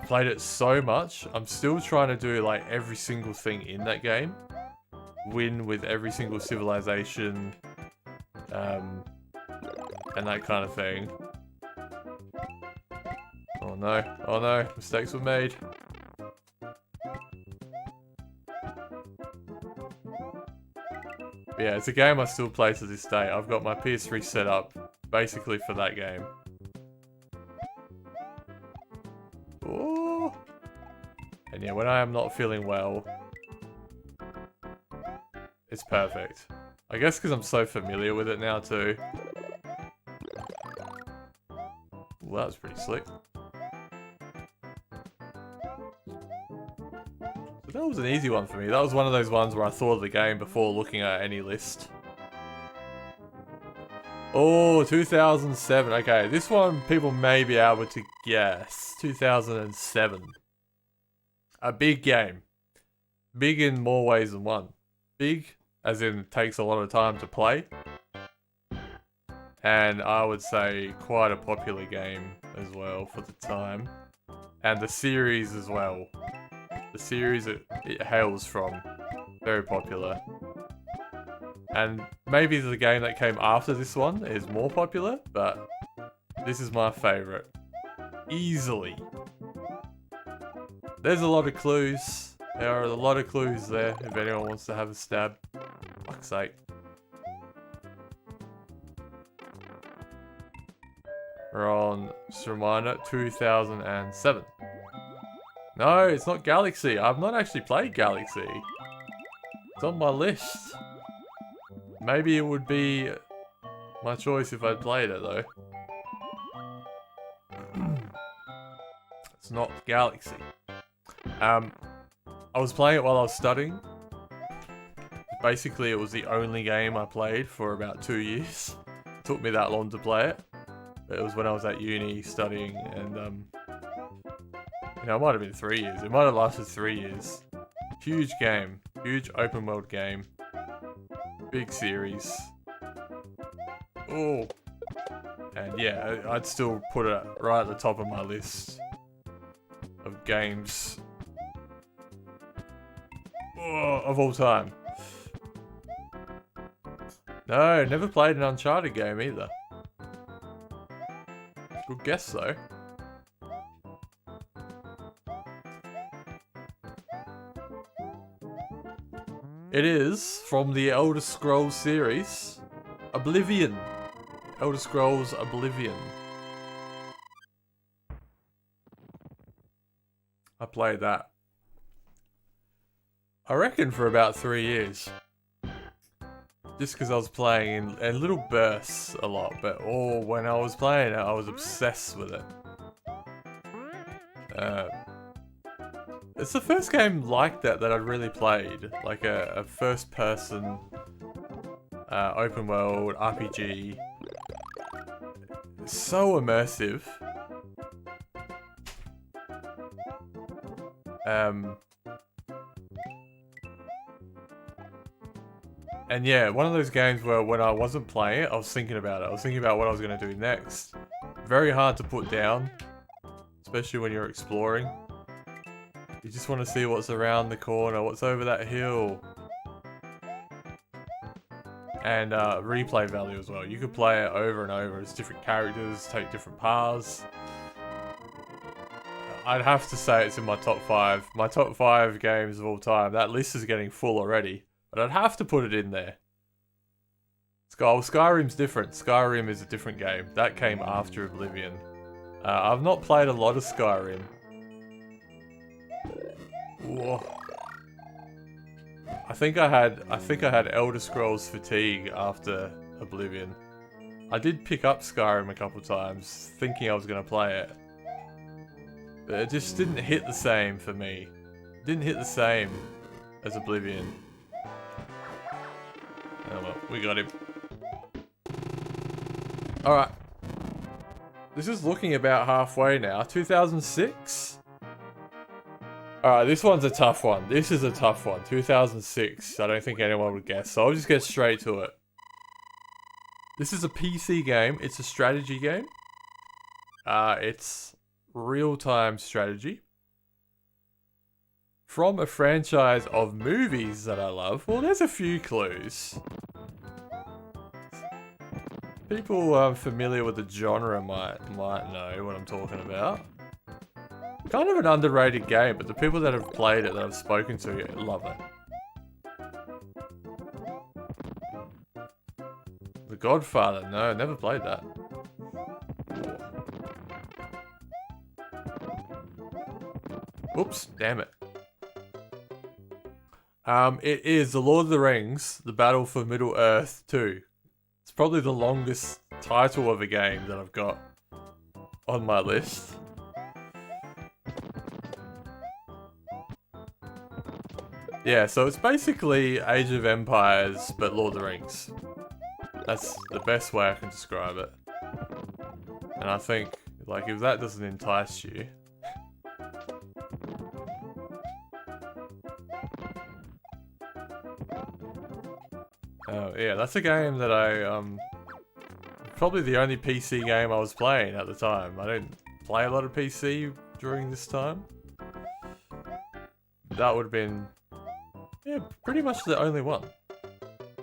played it so much. I'm still trying to do like every single thing in that game. Win with every single civilization. And that kind of thing. Oh no, mistakes were made. But yeah, it's a game I still play to this day. I've got my PS3 set up basically for that game. Ooh. And yeah, when I am not feeling well, it's perfect. I guess because I'm so familiar with it now too. Well, that was pretty slick. So that was an easy one for me. That was one of those ones where I thought of the game before looking at any list. Oh, 2007. Okay, this one people may be able to guess. 2007. A big game. Big in more ways than one. Big, as in takes a lot of time to play. And I would say quite a popular game as well for the time. And the series as well. The series it hails from. Very popular. And maybe the game that came after this one is more popular, but this is my favourite. Easily. There's a lot of clues. There are a lot of clues there if anyone wants to have a stab. Fuck's sake. We're on, just a reminder, 2007. No, it's not Galaxy. I've not actually played Galaxy. It's on my list. Maybe it would be my choice if I'd played it though. It's not Galaxy. I was playing it while I was studying. Basically, it was the only game I played for about 2 years. It took me that long to play it. But it was when I was at uni studying, and you know, it might have been 3 years. It might have lasted 3 years. Huge game, huge open world game, big series. Oh, and yeah, I'd still put it right at the top of my list of games of all time. No, never played an Uncharted game either. Good guess though. It is from the Elder Scrolls series, Oblivion. Elder Scrolls Oblivion. I played that. I reckon for about 3 years. Just because I was playing in little bursts a lot, but when I was playing it, I was obsessed with it. It's the first game like that I'd really played, like a first-person open world RPG. It's so immersive. And yeah, one of those games where when I wasn't playing it, I was thinking about it. I was thinking about what I was going to do next. Very hard to put down, especially when you're exploring. You just want to see what's around the corner, what's over that hill. And replay value as well. You could play it over and over. It's different characters, take different paths. I'd have to say it's in my top 5. My top 5 games of all time. That list is getting full already. But I'd have to put it in there. Skyrim's different. Skyrim is a different game. That came after Oblivion. I've not played a lot of Skyrim. Whoa. I think I had Elder Scrolls fatigue after Oblivion. I did pick up Skyrim a couple times, thinking I was going to play it. But it just didn't hit the same for me. It didn't hit the same as Oblivion. Oh well, we got him. Alright. This is looking about halfway now. 2006? Alright, this one's a tough one. This is a tough one. 2006. I don't think anyone would guess, so I'll just get straight to it. This is a PC game. It's a strategy game. It's real-time strategy. From a franchise of movies that I love. Well, there's a few clues. People familiar with the genre might know what I'm talking about. Kind of an underrated game, but the people that have played it, that I've spoken to, love it. The Godfather, no, never played that. Oops, damn it. It is The Lord of the Rings, The Battle for Middle-earth 2. It's probably the longest title of a game that I've got on my list. Yeah, so it's basically Age of Empires, but Lord of the Rings. That's the best way I can describe it. And I think, like, if that doesn't entice you... Oh, yeah, that's a game that I, probably the only PC game I was playing at the time. I don't play a lot of PC during this time. That would have been, yeah, pretty much the only one.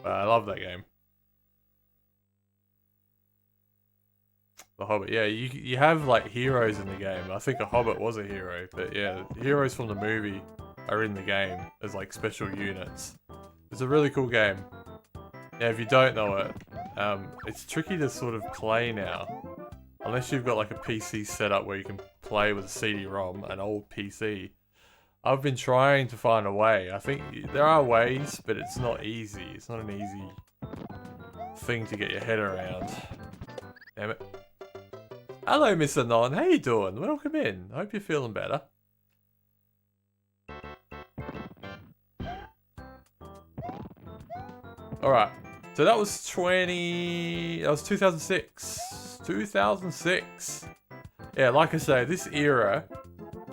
But I love that game. The Hobbit, yeah, you have, like, heroes in the game. I think a Hobbit was a hero, but yeah, heroes from the movie are in the game as, like, special units. It's a really cool game. Yeah, if you don't know it, it's tricky to sort of play now. Unless you've got like a PC setup where you can play with a CD-ROM, an old PC. I've been trying to find a way. I think there are ways, but it's not easy. It's not an easy thing to get your head around. Damn it. Hello, Mr. Non. How you doing? Welcome in. Hope you're feeling better. Alright. So that was 2006. 2006. Yeah, like I say, this era,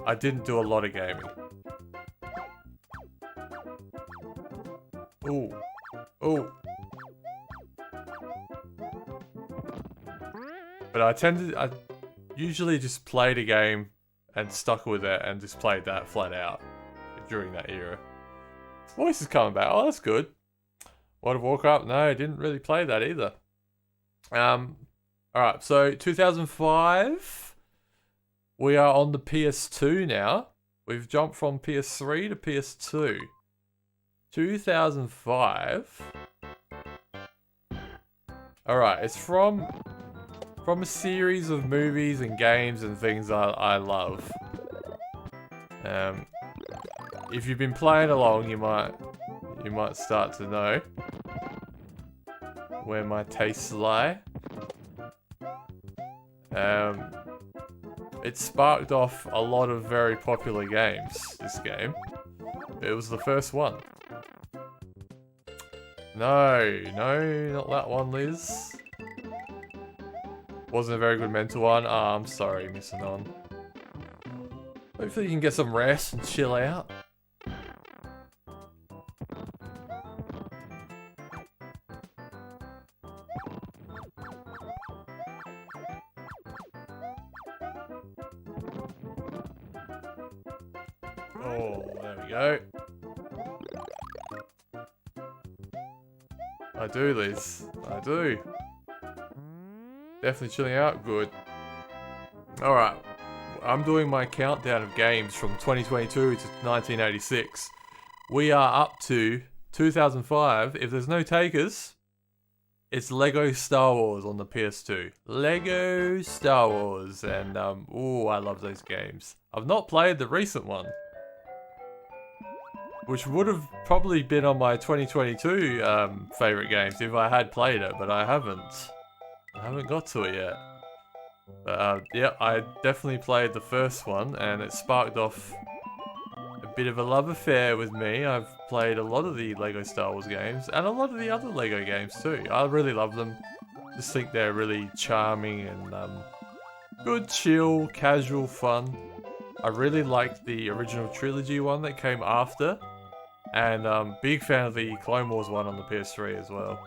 I didn't do a lot of gaming. Ooh. Ooh. But I usually just played a game and stuck with it and just played that flat out during that era. Voice is coming back. Oh, that's good. World of Warcraft? No, I didn't really play that either. Alright, so 2005. We are on the PS2 now. We've jumped from PS3 to PS2. 2005. Alright, it's from a series of movies and games and things I love. If you've been playing along, you might start to know where my tastes lie. It sparked off a lot of very popular games, this game. It was the first one. No, not that one, Liz. Wasn't a very good mental one. Oh, I'm sorry, Miss Anon. Hopefully you can get some rest and chill out. Oh, there we go. I do, Liz. I do. Definitely chilling out. Good. Alright. I'm doing my countdown of games from 2022 to 1986. We are up to 2005. If there's no takers, It's Lego Star Wars on the PS2. Lego Star Wars, and ooh, I love those games. I've not played the recent one, which would have probably been on my 2022 favorite games if I had played it, but I haven't. I haven't got to it yet. But yeah, I definitely played the first one, and it sparked off a bit of a love affair with me. I've played a lot of the Lego Star Wars games, and a lot of the other Lego games too. I really love them. Just think they're really charming and good, chill, casual fun. I really liked the original trilogy one that came after, and big fan of the Clone Wars one on the PS3 as well.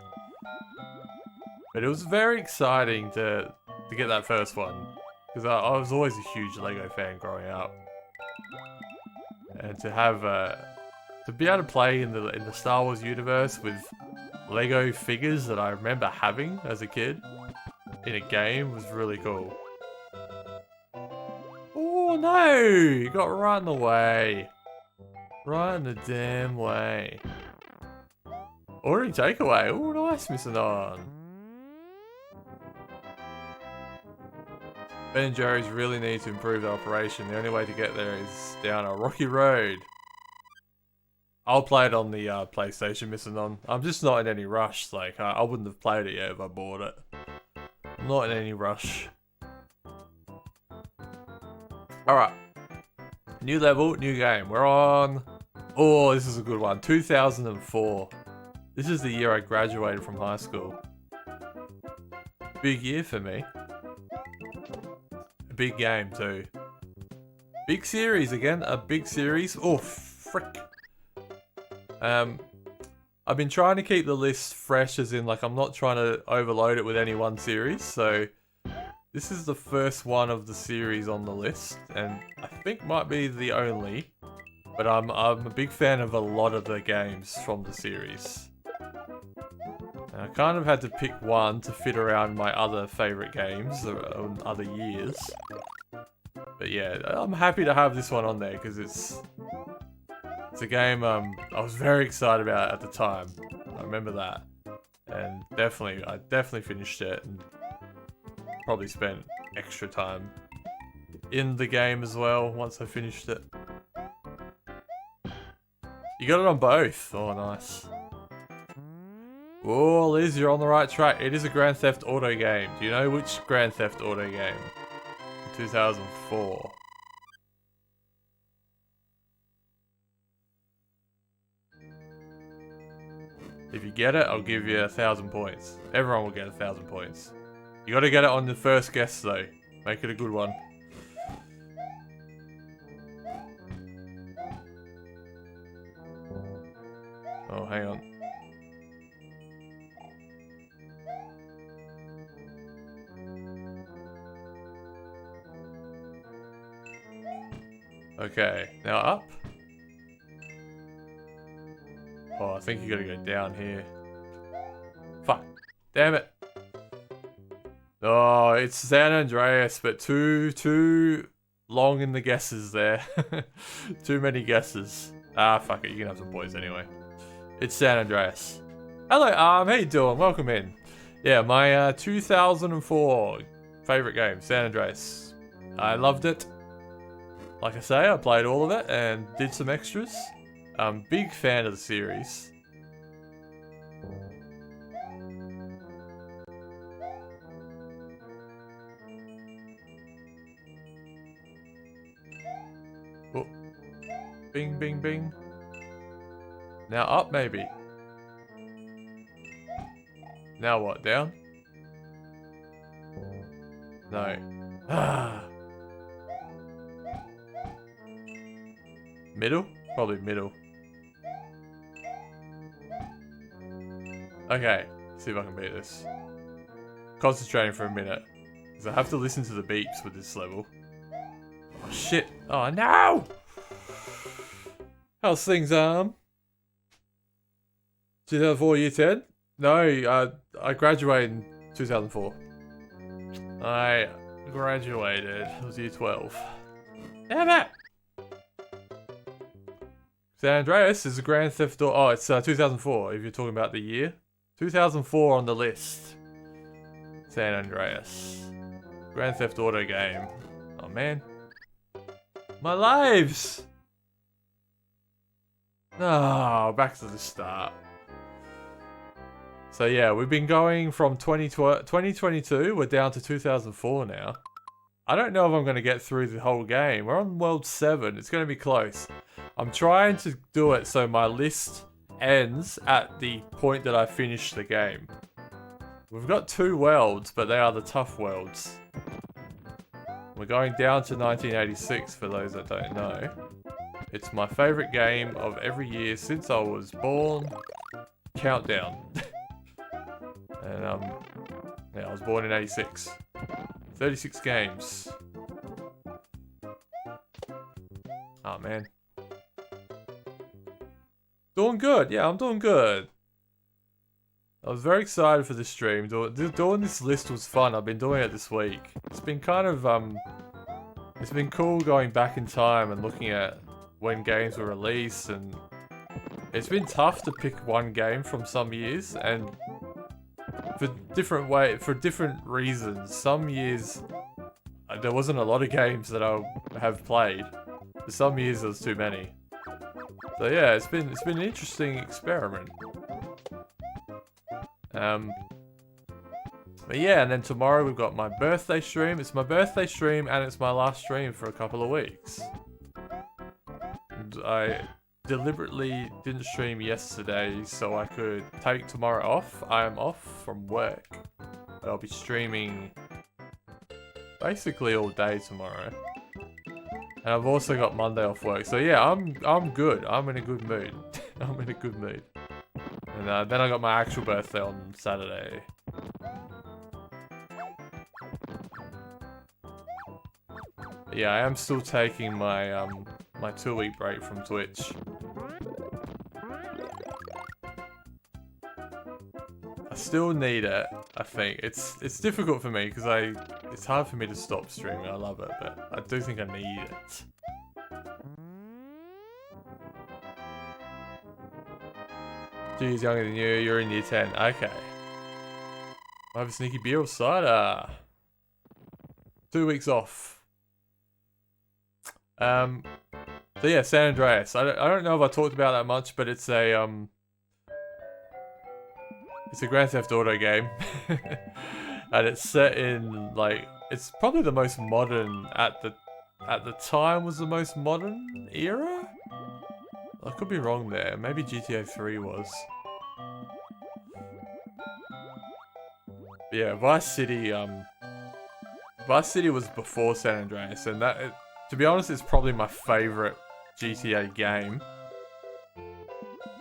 But it was very exciting to get that first one, because I was always a huge Lego fan growing up, and to have to be able to play in the Star Wars universe with Lego figures that I remember having as a kid in a game was really cool. Oh no! You got right in the way. Right in the damn way. Ordering takeaway. Oh nice, missing on. Ben & Jerry's really need to improve their operation. The only way to get there is down a rocky road. I'll play it on the PlayStation, missing on. I'm just not in any rush. Like, I wouldn't have played it yet if I bought it. I'm not in any rush. Alright. New level, new game. We're on... Oh, this is a good one. 2004. This is the year I graduated from high school. Big year for me. A big game too. Big series again. A big series. Oh, frick. I've been trying to keep the list fresh, as in, like, I'm not trying to overload it with any one series, so this is the first one of the series on the list, and I think might be the only, but I'm a big fan of a lot of the games from the series. And I kind of had to pick one to fit around my other favourite games of other years. But yeah, I'm happy to have this one on there, because it's a game I was very excited about at the time. I remember that. And I definitely finished it and probably spent extra time in the game as well once I finished it. You got it on both. Oh, nice. Oh, Liz, you're on the right track. It is a Grand Theft Auto game. Do you know which Grand Theft Auto game? 2004. If you get it, I'll give you 1,000 points. Everyone will get 1,000 points. You gotta get it on the first guess though. Make it a good one. Oh, hang on. Okay, now up. Oh, I think you gotta go down here. Fuck. Damn it. Oh, it's San Andreas, but too long in the guesses there. Too many guesses. Ah, fuck it. You can have some points anyway. It's San Andreas. Hello, how you doing? Welcome in. Yeah, my 2004 favorite game, San Andreas. I loved it. Like I say, I played all of it and did some extras. I'm big fan of the series. Oh. Bing, bing, bing. Now up, maybe. Now what, down? No. Ah. Middle? Probably middle. Okay, see if I can beat this. Concentrating for a minute, because I have to listen to the beeps with this level. Oh shit! Oh no! How's things, 2004 year 10? No, I graduated in 2004. I graduated, it was year 12. Damn it! San Andreas is a Grand Theft Auto. Oh, it's 2004, if you're talking about the year. 2004 on the list. San Andreas. Grand Theft Auto game. Oh man. My lives! Ah, back to the start. So yeah, we've been going from 2022, we're down to 2004 now. I don't know if I'm going to get through the whole game. We're on World 7, it's going to be close. I'm trying to do it so my list ends at the point that I finish the game. We've got 2 worlds, but they are the tough worlds. We're going down to 1986 for those that don't know. It's my favourite game of every year since I was born. Countdown. And yeah, I was born in 86. 36 games. Oh man. Doing good, yeah, I'm doing good. I was very excited for this stream. Doing this list was fun. I've been doing it this week. It's been kind of, it's been cool going back in time and looking at when games were released, and it's been tough to pick one game from some years, and for different reasons. Some years there wasn't a lot of games that I have played. For some years there was too many. So yeah, it's been an interesting experiment. But yeah, and then tomorrow we've got my birthday stream. It's my birthday stream and it's my last stream for a couple of weeks. And I deliberately didn't stream yesterday so I could take tomorrow off. I am off from work. But I'll be streaming basically all day tomorrow. And I've also got Monday off work. So yeah, I'm good. I'm in a good mood. I'm in a good mood. And then I got my actual birthday on Saturday. But yeah, I am still taking my my 2-week break from Twitch. I still need it. I think it's difficult for me because it's hard for me to stop streaming. I love it, but I do think I need it. Geez, younger than you. You're in year 10. Okay. I have a sneaky beer or cider. 2 weeks off. So yeah, San Andreas. I don't know if I talked about that much, but it's a Grand Theft Auto game, and it's set in like it's probably the most modern at the time was the most modern era. I could be wrong there. Maybe GTA 3 was. But yeah, Vice City was before San Andreas, and to be honest, it's probably my favorite GTA game.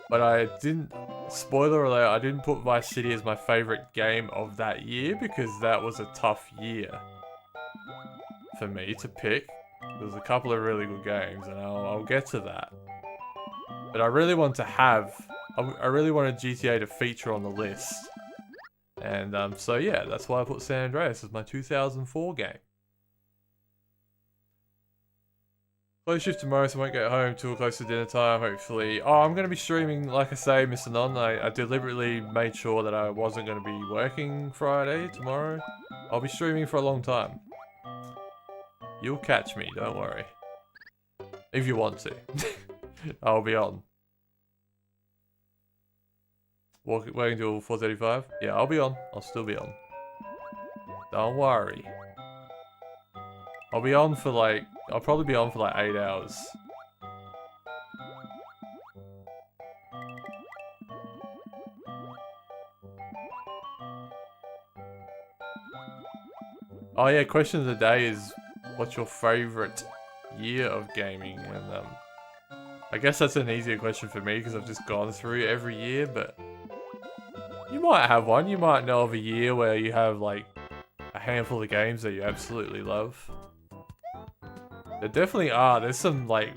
But I didn't, spoiler alert, I didn't put Vice City as my favorite game of that year because that was a tough year for me to pick. There was a couple of really good games, and I'll get to that. But I really want to I really wanted GTA to feature on the list. And so yeah, that's why I put San Andreas as my 2004 game. Close shift tomorrow, so I won't get home till close to dinner time, hopefully. Oh, I'm going to be streaming, like I say, Mr. Non. I deliberately made sure that I wasn't going to be working Friday, tomorrow. I'll be streaming for a long time. You'll catch me, don't worry. If you want to. I'll be on. Working till 4:35? Yeah, I'll be on. I'll still be on. Don't worry. I'll be on for like... I'll probably be on for like 8 hours. Oh yeah, question of the day is, what's your favourite year of gaming? And I guess that's an easier question for me because I've just gone through every year, but you might have one. You might know of a year where you have like a handful of games that you absolutely love. There definitely are. There's some like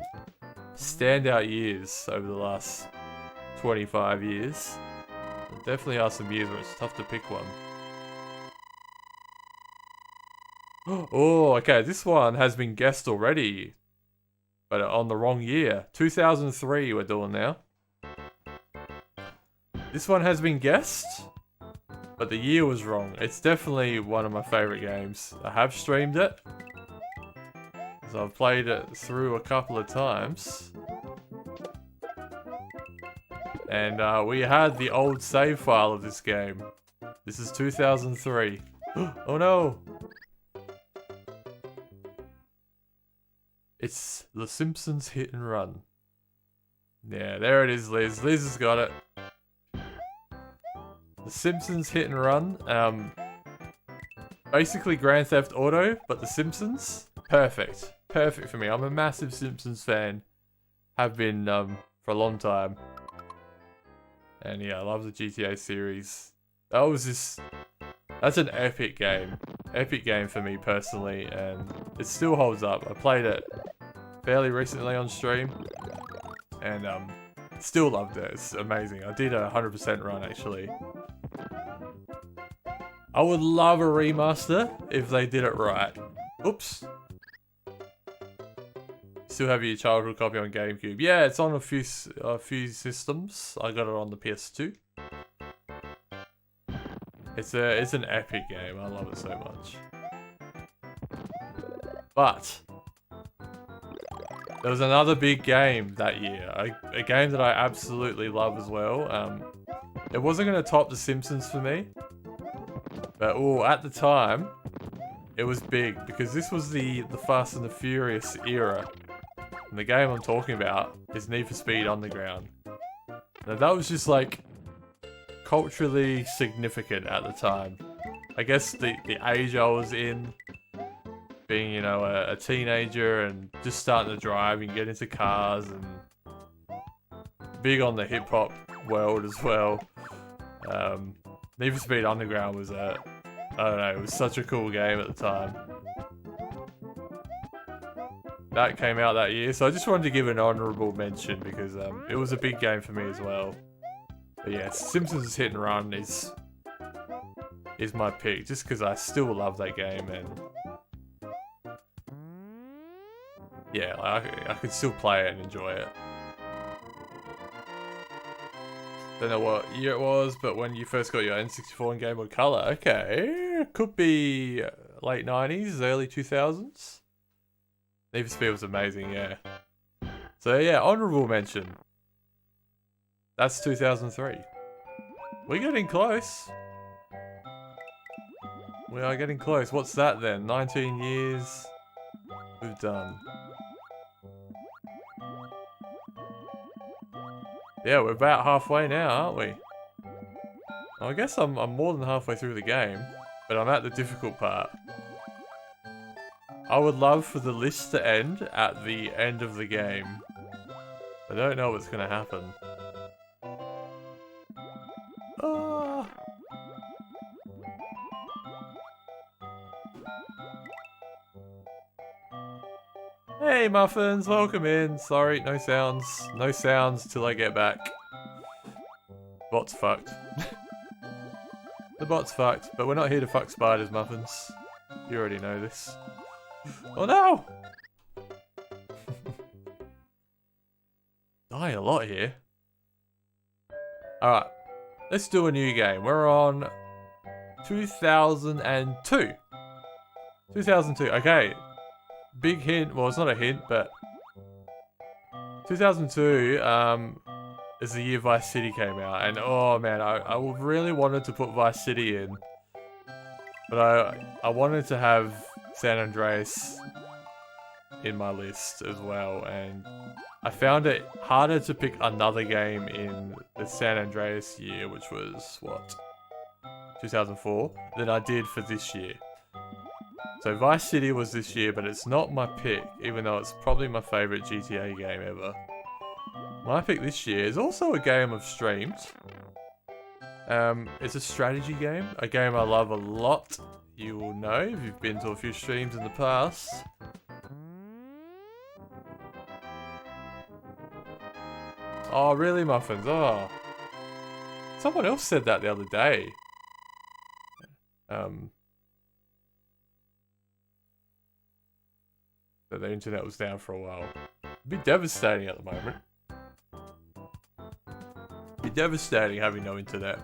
standout years over the last 25 years. There definitely are some years where it's tough to pick one. Oh, okay. This one has been guessed already, but on the wrong year. 2003 we're doing now. This one has been guessed, but the year was wrong. It's definitely one of my favorite games. I have streamed it, so I've played it through a couple of times. And we had the old save file of this game. This is 2003. Oh no! It's The Simpsons Hit and Run. Yeah, there it is, Liz. Liz has got it. The Simpsons Hit and Run. Basically Grand Theft Auto, but The Simpsons. Perfect. Perfect for me. I'm a massive Simpsons fan. Have been for a long time. And yeah, I love the GTA series. That's an epic game. Epic game for me personally, and it still holds up. I played it fairly recently on stream, and still loved it. It's amazing. I did a 100% run actually. I would love a remaster if they did it right. Oops. Still have your childhood copy on GameCube. Yeah, it's on a few systems. I got it on the PS2. It's an epic game. I love it so much. But there was another big game that year. A game that I absolutely love as well. It wasn't going to top The Simpsons for me. But at the time, it was big because this was the Fast and the Furious era. And the game I'm talking about is Need for Speed Underground. Now that was just like culturally significant at the time. I guess the age I was in, being, you know, a teenager and just starting to drive and get into cars, and big on the hip hop world as well. Need for Speed Underground was I don't know, it was such a cool game at the time. That came out that year, so I just wanted to give an honourable mention because it was a big game for me as well. But yeah, Simpsons Hit and Run is my pick, just because I still love that game, and yeah, I could still play it and enjoy it. Don't know what year it was, but when you first got your N64 and Game Boy Color, okay, could be late 90s, early 2000s. Need for Speed was amazing, yeah. So yeah, honourable mention. That's 2003. We're getting close. We are getting close. What's that then? 19 years we've done. Yeah, we're about halfway now, aren't we? Well, I guess I'm more than halfway through the game, but I'm at the difficult part. I would love for the list to end at the end of the game. I don't know what's gonna happen. Ah. Hey Muffins, welcome in. Sorry, no sounds. No sounds till I get back. Bot's fucked. The bot's fucked, but we're not here to fuck spiders, Muffins. You already know this. Oh no! Die a lot here. Alright, let's do a new game. We're on 2002. 2002, okay. Big hint, well it's not a hint, but 2002 is the year Vice City came out, and oh man, I really wanted to put Vice City in, but I wanted to have San Andreas in my list as well, and I found it harder to pick another game in the San Andreas year, which was what, 2004, than I did for this year. So Vice City was this year, but it's not my pick, even though it's probably my favourite GTA game ever. My pick this year is also a game I've streamed. It's a strategy game, a game I love a lot. You will know if you've been to a few streams in the past. Oh, really, Muffins? Oh. Someone else said that the other day. That the internet was down for a while. It'd be devastating at the moment. Be devastating having no internet.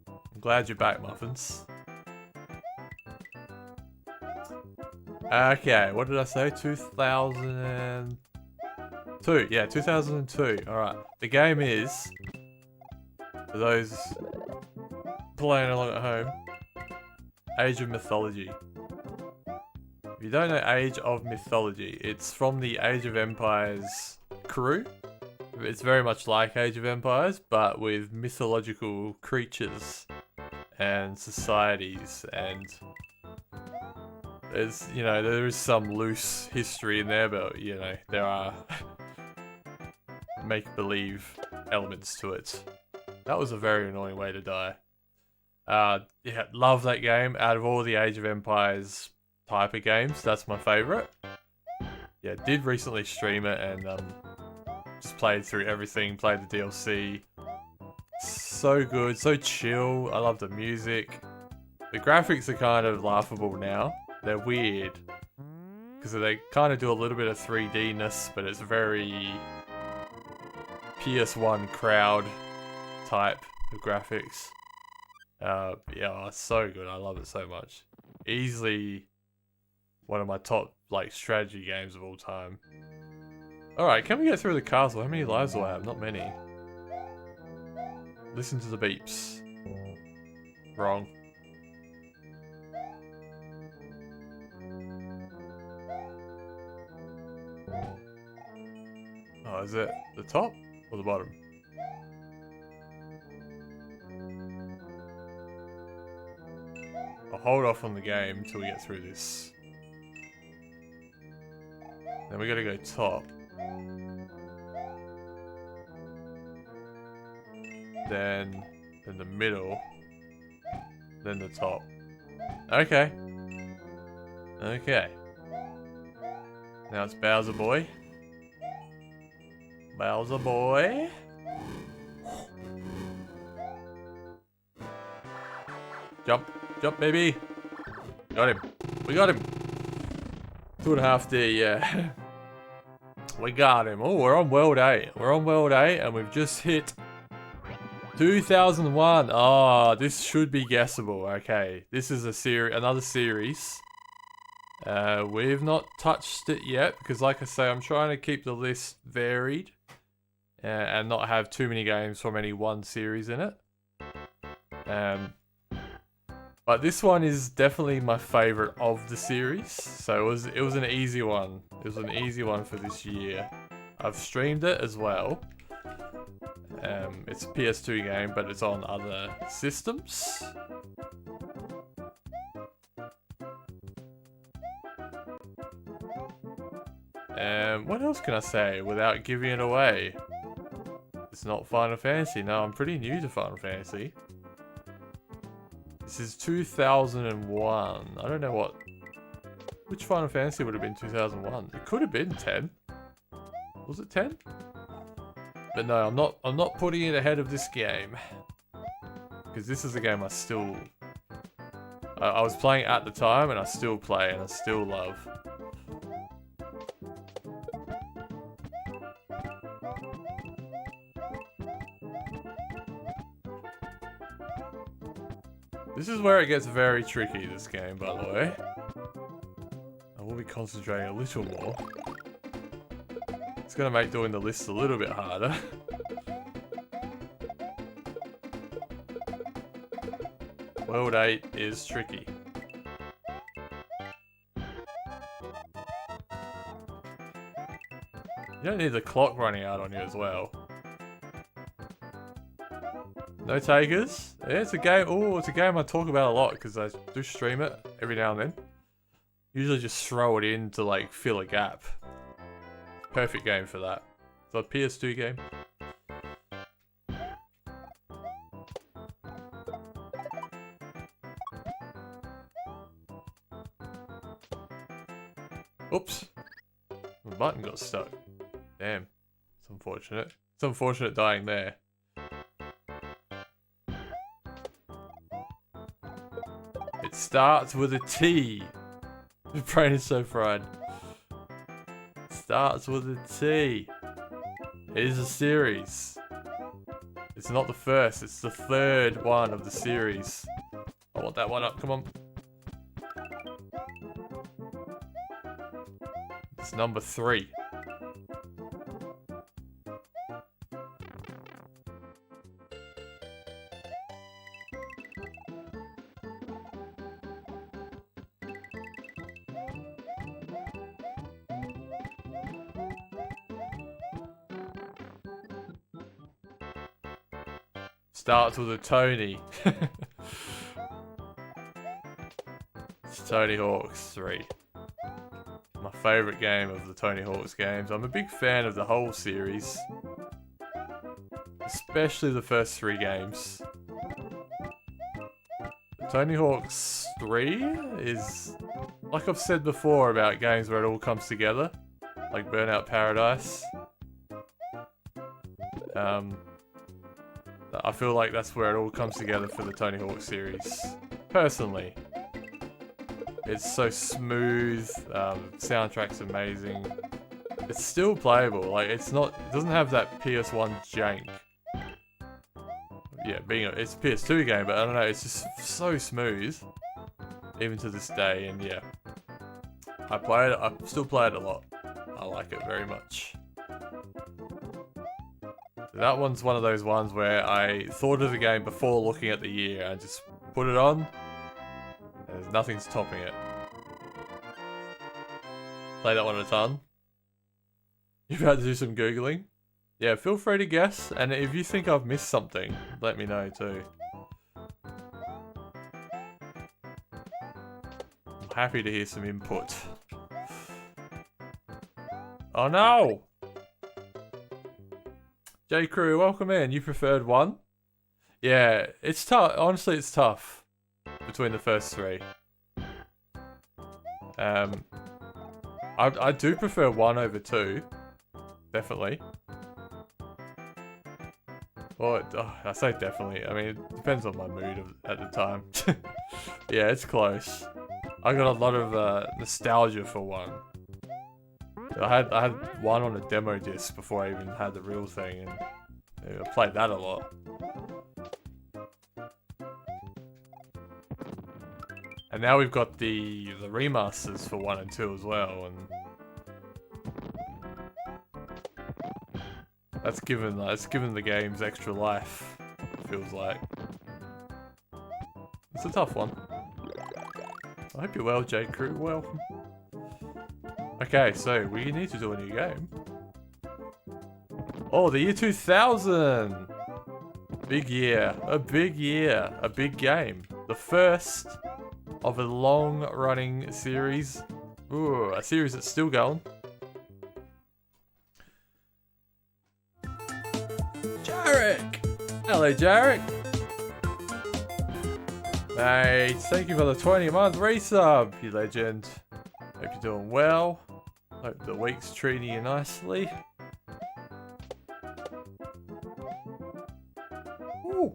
I'm glad you're back, Muffins. Okay, what did I say? 2002. Yeah, 2002. Alright. The game is, for those playing along at home, Age of Mythology. If you don't know Age of Mythology, it's from the Age of Empires crew. It's very much like Age of Empires, but with mythological creatures and societies, and there's, you know, there is some loose history in there, but, you know, there are make-believe elements to it. That was a very annoying way to die. Yeah, love that game. Out of all the Age of Empires type of games, that's my favourite. Yeah, did recently stream it and just played through everything, played the DLC. So good, so chill. I love the music. The graphics are kind of laughable now. They're weird, because they kind of do a little bit of 3D-ness, but it's very PS1 crowd type of graphics. Yeah, it's so good. I love it so much. Easily one of my top, like, strategy games of all time. Alright, can we get through the castle? How many lives do I have? Not many. Listen to the beeps. Wrong. Oh, is it the top or the bottom? I'll hold off on the game until we get through this. Then we gotta go top. Then the middle. Then the top. Okay. Okay. Now it's Bowser Boy. Bowser Boy. Jump. Jump, baby. Got him. We got him. 2.5D, yeah. We got him. Oh, we're on World 8. We're on World 8 and we've just hit 2001. Oh, this should be guessable. Okay. This is another series. We've not touched it yet because, like I say, I'm trying to keep the list varied and not have too many games from any one series in it. But this one is definitely my favorite of the series, so it was an easy one. It was an easy one for this year. I've streamed it as well. It's a PS2 game, but it's on other systems. What else can I say without giving it away? It's not Final Fantasy. No, I'm pretty new to Final Fantasy. This is 2001. I don't know which Final Fantasy would have been 2001. It could have been 10. Was it 10? But no, I'm not putting it ahead of this game, because this is a game I still I was playing at the time, and I still play and I still love. This is where it gets very tricky, this game, by the way. I will be concentrating a little more. It's going to make doing the list a little bit harder. World 8 is tricky. You don't need the clock running out on you as well. No takers? Yeah, it's a game. Oh, it's a game I talk about a lot because I do stream it every now and then. Usually just throw it in to like fill a gap. Perfect game for that. It's a PS2 game. Oops. The button got stuck. Damn. It's unfortunate. It's unfortunate dying there. It starts with a T. My brain is so fried. Starts with a T. It is a series. It's not the first, it's the third one of the series. I want that one up, come on. It's number 3. Starts with a Tony. It's Tony Hawk's 3. My favourite game of the Tony Hawk's games. I'm a big fan of the whole series. Especially the first 3 games. Tony Hawk's 3 is, like I've said before about games where it all comes together. Like Burnout Paradise. I feel like that's where it all comes together for the Tony Hawk series. Personally. It's so smooth, soundtrack's amazing. It's still playable, like it doesn't have that PS1 jank. Yeah, it's a PS2 game, but I don't know, it's just so smooth. Even to this day, and yeah. I still play it a lot. I like it very much. That one's one of those ones where I thought of the game before looking at the year and just put it on. And there's nothing's topping it. Play that one a ton. You've had to do some Googling. Yeah, feel free to guess. And if you think I've missed something, let me know too. I'm happy to hear some input. Oh no! J Crew, welcome in. You preferred 1? Yeah, it's tough. Honestly, it's tough between the first 3. I do prefer 1 over 2, definitely. Well, I say definitely. I mean, it depends on my mood at the time. Yeah, it's close. I got a lot of nostalgia for 1. I had 1 on a demo disc before I even had the real thing, and I played that a lot. And now we've got the remasters for 1 and 2 as well, and that's given the games extra life. It feels like it's a tough one. I hope you're well, J Crew. Well. Okay, so we need to do a new game. Oh, the year 2000! Big year, a big game. The first of a long-running series. Ooh, a series that's still going. Jarek! Hello, Jarek! Mate, thank you for the 20-month resub, you legend. Hope you're doing well. Hope the week's treating you nicely. Ooh.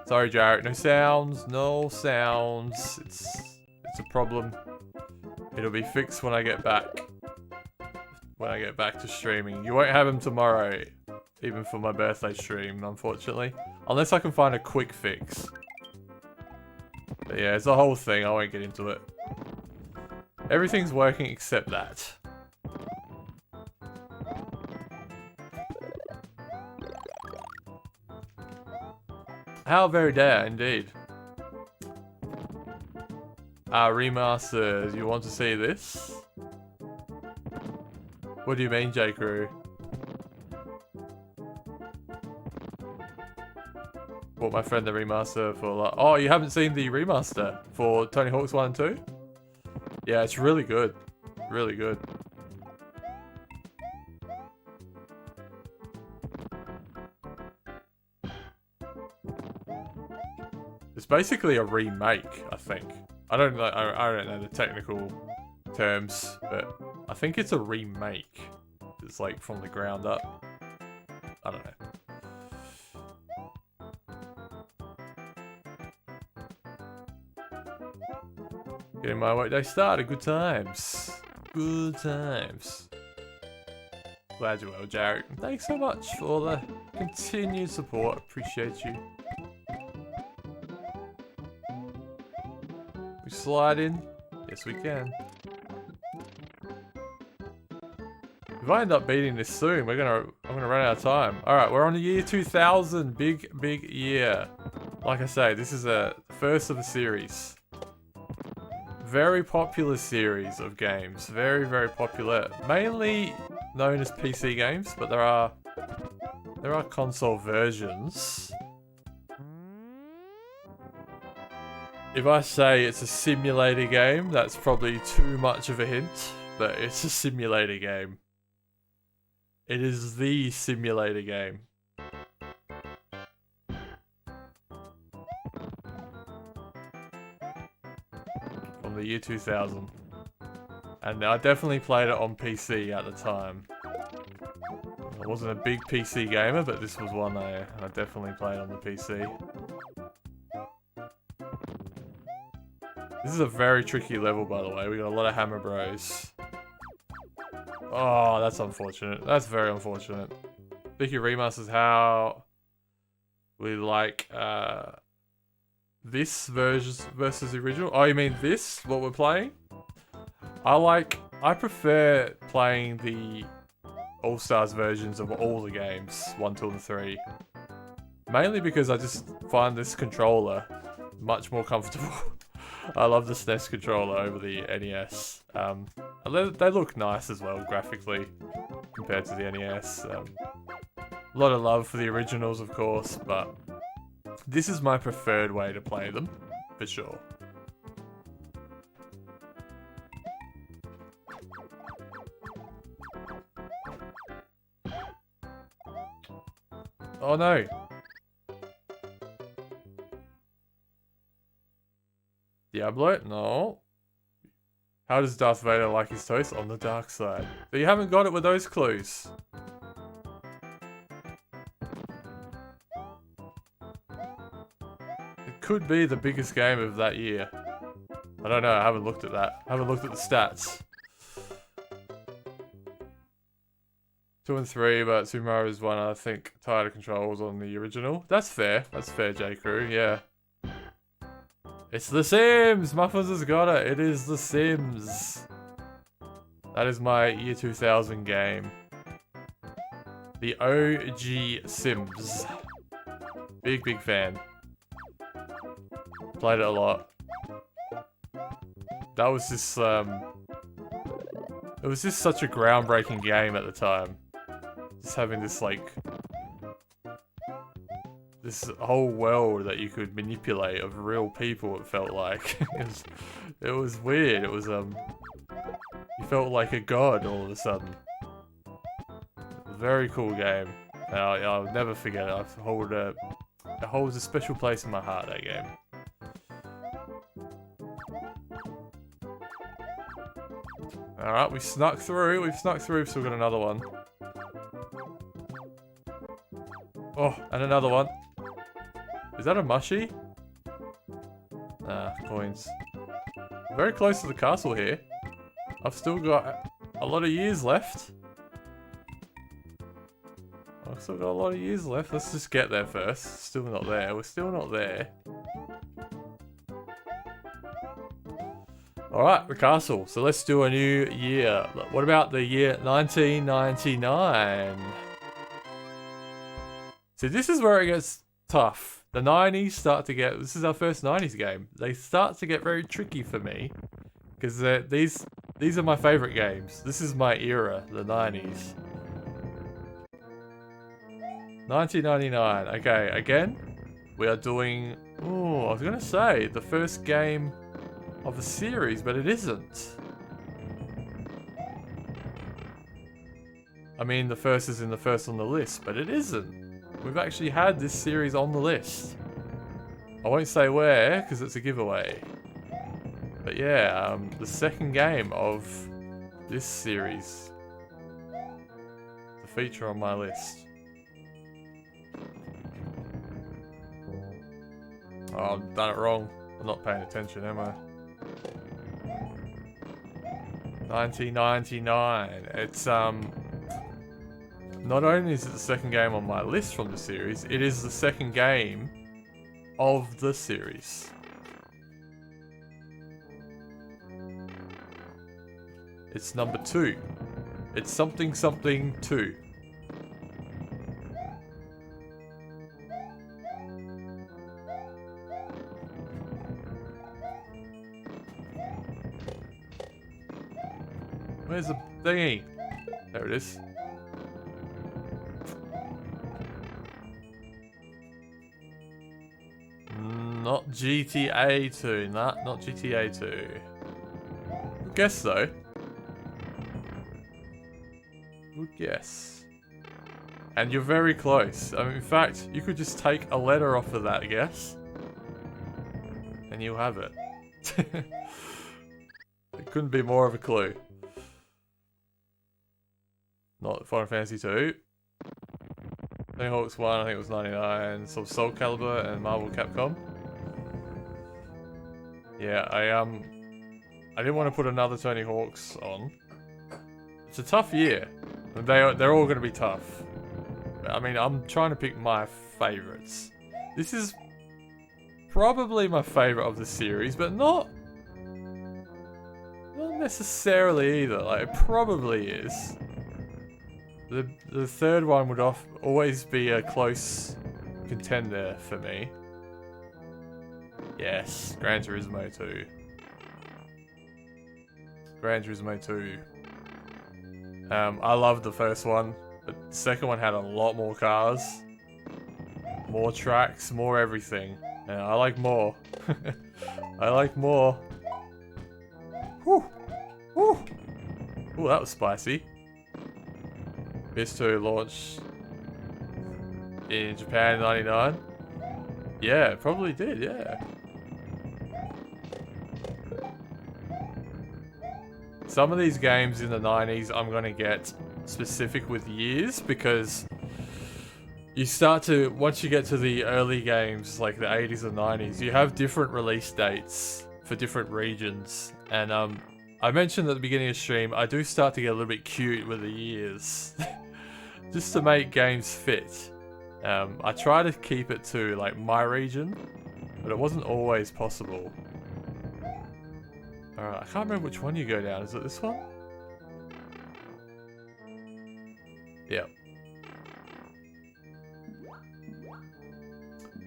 Sorry, Jarrett. No sounds. No sounds. It's a problem. It'll be fixed when I get back. When I get back to streaming. You won't have them tomorrow, even for my birthday stream, unfortunately. Unless I can find a quick fix. But yeah, it's a whole thing. I won't get into it. Everything's working except that. How very dare, indeed. Remasters. You want to see this? What do you mean, J Crew? Bought my friend the remaster for like... Oh, you haven't seen the remaster for Tony Hawk's 1 and 2? Yeah, it's really good. Really good. It's basically a remake, I think. I don't know the technical terms, but I think it's a remake. It's like from the ground up. I don't know. Getting my workday started. Good times. Good times. Glad you will, Jared. Thanks so much for all the continued support. Appreciate you. We slide in? Yes, we can. If I end up beating this soon, I'm gonna run out of time. Alright, we're on the year 2000. Big year. Like I say, this is the first of the series. Very popular series of games. Very popular. Mainly known as PC games, but there are console versions. If I say it's a simulator game, that's probably too much of a hint, but it's a simulator game. It is the simulator game. From the year 2000. And I definitely played it on PC at the time. I wasn't a big PC gamer, but this was one I definitely played on the PC. This is a very tricky level, by the way. We got a lot of hammer bros. Oh, that's unfortunate. That's very unfortunate. Vicky Remasters, how we like this versus the original. Oh, you mean this? What we're playing? I prefer playing the All-Stars versions of all the games, 1, 2, and 3. Mainly because I just find this controller much more comfortable. I love the SNES controller over the NES. They look nice as well, graphically, compared to the NES. A lot of love for the originals, of course, but this is my preferred way to play them, for sure. Oh no! Diablo? No. How does Darth Vader like his toast? On the dark side. But you haven't got it with those clues. It could be the biggest game of that year. I don't know, I haven't looked at that. I haven't looked at the stats. 2 and 3, but Super Mario's one I think tighter controls on the original. That's fair, J. Crew, yeah. It's The Sims! Muffins has got it. It is The Sims. That is my year 2000 game. The OG Sims. Big fan. Played it a lot. That was just, it was just such a groundbreaking game at the time. Just having this, like, this whole world that you could manipulate of real people, it felt like. it was weird. It was, you felt like a god all of a sudden. Very cool game. I'll never forget it. It holds a special place in my heart, that game. Alright, we snuck through. We've still got another one. Oh, and another one. Is that a mushy? Ah, coins. Very close to the castle here. I've still got a lot of years left. Let's just get there first. Still not there. We're still not there. Alright, the castle. So let's do a new year. What about the year 1999? So this is where it gets tough. The 90s start to get... This is our first 90s game. They start to get very tricky for me. Because these are my favourite games. This is my era, the 90s. 1999. Okay, again, we are doing... Oh, I was going to say, the first game of the series, but it isn't. I mean, the first is in the first on the list, but it isn't. We've actually had this series on the list. I won't say where, because it's a giveaway. But yeah, the second game of this series. The feature on my list. Oh, I've done it wrong. I'm not paying attention, am I? 1999. It's, not only is it the second game on my list from the series, it is the second game of the series. It's number 2. It's something something 2. Where's the thingy? There it is. Not GTA 2. Not GTA 2. Good guess though. Good guess. And you're very close. I mean, in fact, you could just take a letter off of that guess. And you'll have it. It couldn't be more of a clue. Not Final Fantasy 2. Tony Hawk's 1, I think it was 99. So Soul Calibur and Marvel Capcom. Yeah, I didn't want to put another Tony Hawk's on. It's a tough year. They're all going to be tough. I mean, I'm trying to pick my favorites. This is probably my favorite of the series, but not necessarily either. Like, it probably is. The third one would always be a close contender for me. Yes, Gran Turismo 2. Gran Turismo 2. I loved the first one, but the second one had a lot more cars, more tracks, more everything. And I like more. I like more. Whew. Whew. Ooh, that was spicy. PS2 launched in Japan in 99. Yeah, it probably did, yeah. Some of these games in the 90s I'm going to get specific with years because you start to, once you get to the early games like the 80s and 90s, you have different release dates for different regions. And I mentioned at the beginning of the stream, I do start to get a little bit cute with the years. Just to make games fit. I try to keep it to like my region, but it wasn't always possible. Alright, I can't remember which one you go down. Is it this one? Yep.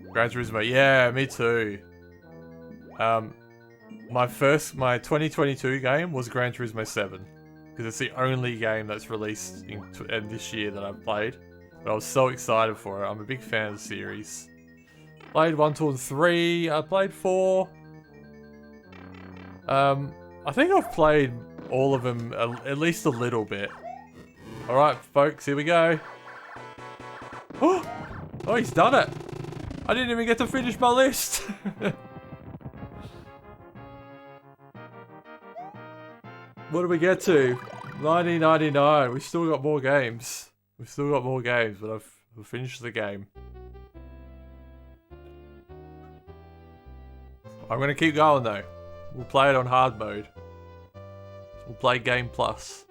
Gran Turismo, yeah, me too. My 2022 game was Gran Turismo 7. Because it's the only game that's released in this year that I've played. But I was so excited for it. I'm a big fan of the series. Played 1, 2, and 3. I played 4. I think I've played all of them at least a little bit. Alright, folks, here we go. Oh, he's done it. I didn't even get to finish my list. What do we get to? 1999. We've still got more games. We've still got more games, but I've finished the game. I'm gonna keep going though. We'll play it on hard mode. We'll play Game Plus.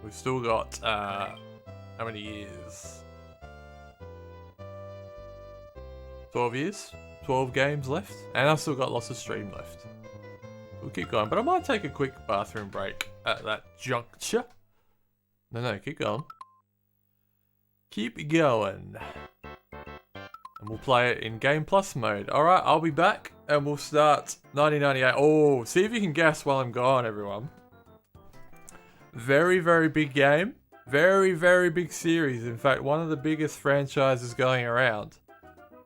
We've still got how many years? 12 years? 12 games left? And I've still got lots of stream left. We'll keep going, but I might take a quick bathroom break at that juncture. No, keep going. Keep going. And we'll play it in Game Plus mode. Alright, I'll be back and we'll start 1998. Oh, see if you can guess while I'm gone, everyone. Very, very big game. Very, very big series. In fact, one of the biggest franchises going around.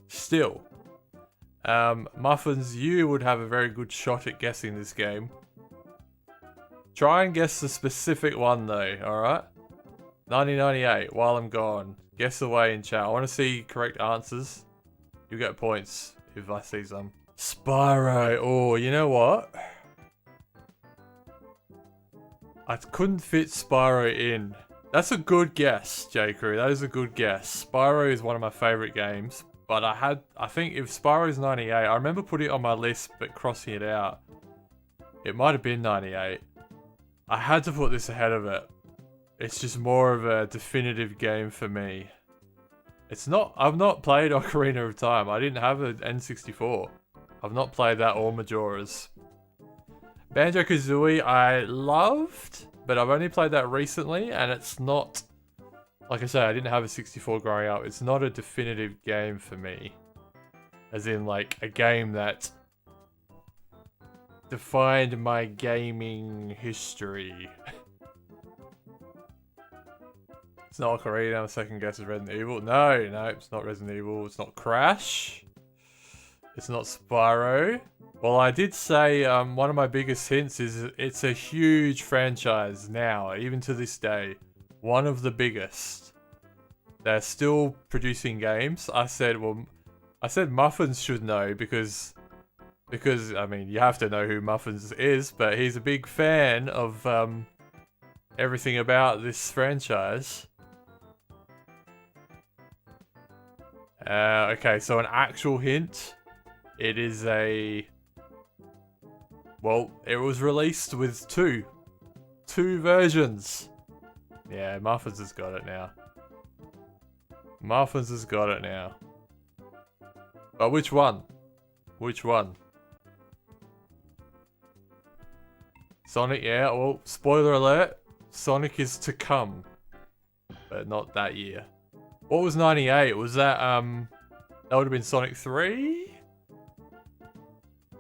Still. Muffins, you would have a very good shot at guessing this game. Try and guess the specific one though, alright? 1998, while I'm gone. Guess away in chat. I want to see correct answers. You get points if I see some. Spyro. Oh, you know what? I couldn't fit Spyro in. That's a good guess, J-Crew. That is a good guess. Spyro is one of my favourite games. But I think if Spyro's 98, I remember putting it on my list but crossing it out. It might have been 98. I had to put this ahead of it. it's just more of a definitive game for me. It's not. I've not played Ocarina of Time. I didn't have an N64. I've not played that or Majora's. Banjo-Kazooie I loved, but I've only played that recently, and it's not. Like I say, I didn't have a 64 growing up. It's not a definitive game for me. As in, like, a game that defined my gaming history. It's not Ocarina. My second guess is Resident Evil. No, it's not Resident Evil. It's not Crash. It's not Spyro. Well, I did say one of my biggest hints is it's a huge franchise now, even to this day. One of the biggest. They're still producing games. I said Muffins should know because I mean, you have to know who Muffins is, but he's a big fan of everything about this franchise. Okay, so an actual hint. It is well, it was released with two versions. Yeah, Muffins has got it now. Muffins has got it now. But which one? Which one? Sonic, yeah, well, spoiler alert. Sonic is to come. But not that year. What was 98? Was that, that would have been Sonic 3?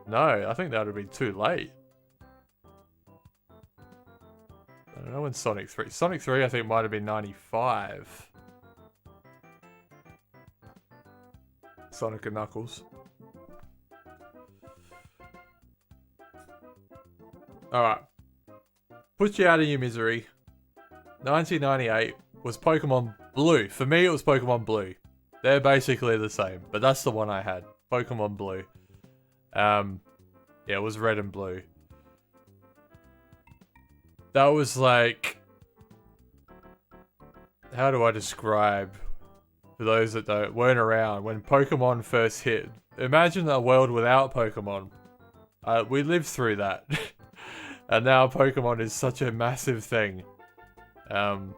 No, I think that would have been too late. I don't know when Sonic 3... Sonic 3 I think might have been 95. Sonic and Knuckles. Alright. Put you out of your misery. 1998 was Pokemon Blue. For me, it was Pokemon Blue. They're basically the same, but that's the one I had. Pokemon Blue. Yeah, it was red and blue. That was like... How do I describe... For those that weren't around, when Pokemon first hit. Imagine a world without Pokemon. We lived through that. And now Pokemon is such a massive thing. Pokemon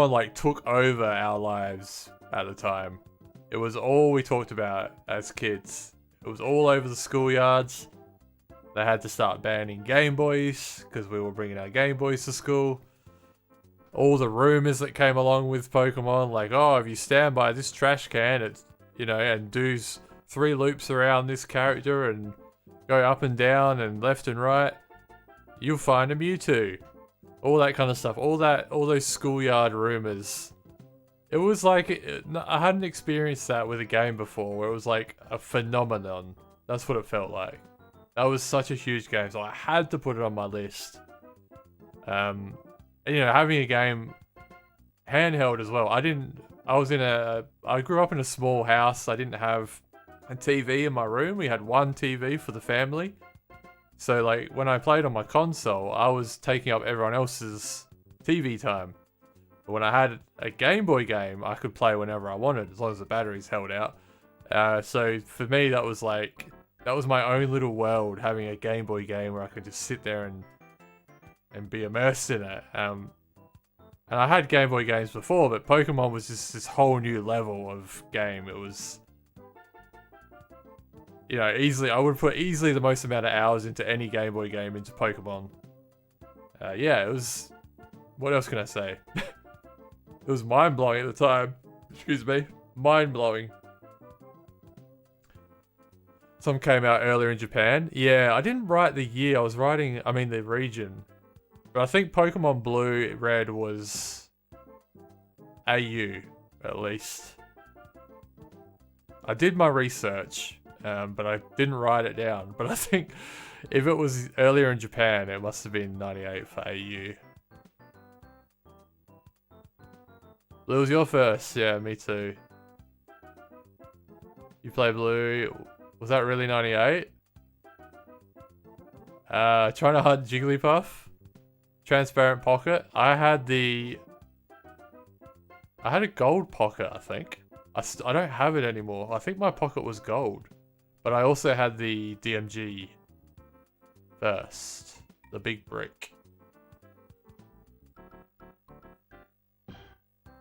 like took over our lives at the time. It was all we talked about as kids. It was all over the schoolyards. They had to start banning Game Boys because we were bringing our Game Boys to school. All the rumors that came along with Pokemon, like, oh, if you stand by this trash can, it's, you know, and do 3 loops around this character and go up and down and left and right, you'll find a Mewtwo. All that kind of stuff. All those schoolyard rumors. It was like, I hadn't experienced that with a game before, where it was like a phenomenon. That's what it felt like. That was such a huge game, so I had to put it on my list. You know, having a game handheld as well. I grew up in a small house. I didn't have a TV in my room. We had one TV for the family. So like when I played on my console, I was taking up everyone else's TV time. But when I had a Game Boy game, I could play whenever I wanted, as long as the batteries held out. So for me, that was my own little world, having a Game Boy game where I could just sit there and be immersed in it. And I had Game Boy games before, but Pokemon was just this whole new level of game. It was, you know, I would put easily the most amount of hours into any Game Boy game into Pokemon. Yeah, it was, what else can I say? It was mind-blowing at the time. Excuse me. Mind-blowing. Some came out earlier in Japan. Yeah, I didn't write the year. I was writing, the region. But I think Pokemon Blue Red was AU, at least. I did my research, but I didn't write it down. But I think if it was earlier in Japan, it must have been 98 for AU. Blue was your first. Yeah, me too. You play Blue. Was that really 98? Trying to hunt Jigglypuff. Transparent Pocket. I had a gold pocket, I think. I don't have it anymore. I think my pocket was gold. But I also had the DMG first. The big brick.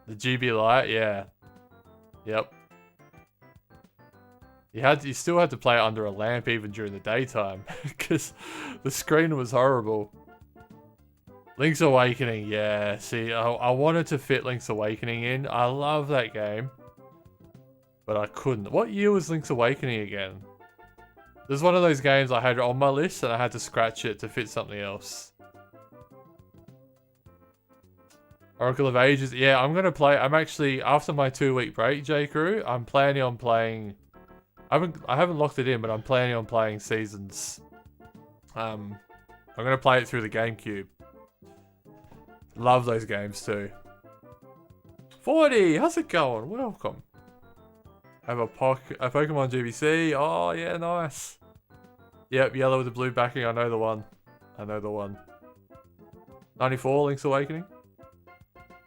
The GB Lite, yeah. Yep. You still had to play it under a lamp even during the daytime because the screen was horrible. Link's Awakening, yeah. See, I wanted to fit Link's Awakening in. I love that game, but I couldn't. What year was Link's Awakening again? There's one of those games I had on my list and I had to scratch it to fit something else. Oracle of Ages, yeah. I'm actually after my 2-week break, J Crew. I'm planning on playing. I haven't locked it in, but I'm planning on playing Seasons. I'm gonna play it through the GameCube. Love those games too. 40, how's it going? Welcome. Have a Pokemon GBC. Oh yeah, nice. Yep, yellow with the blue backing. I know the one. 94, Link's Awakening.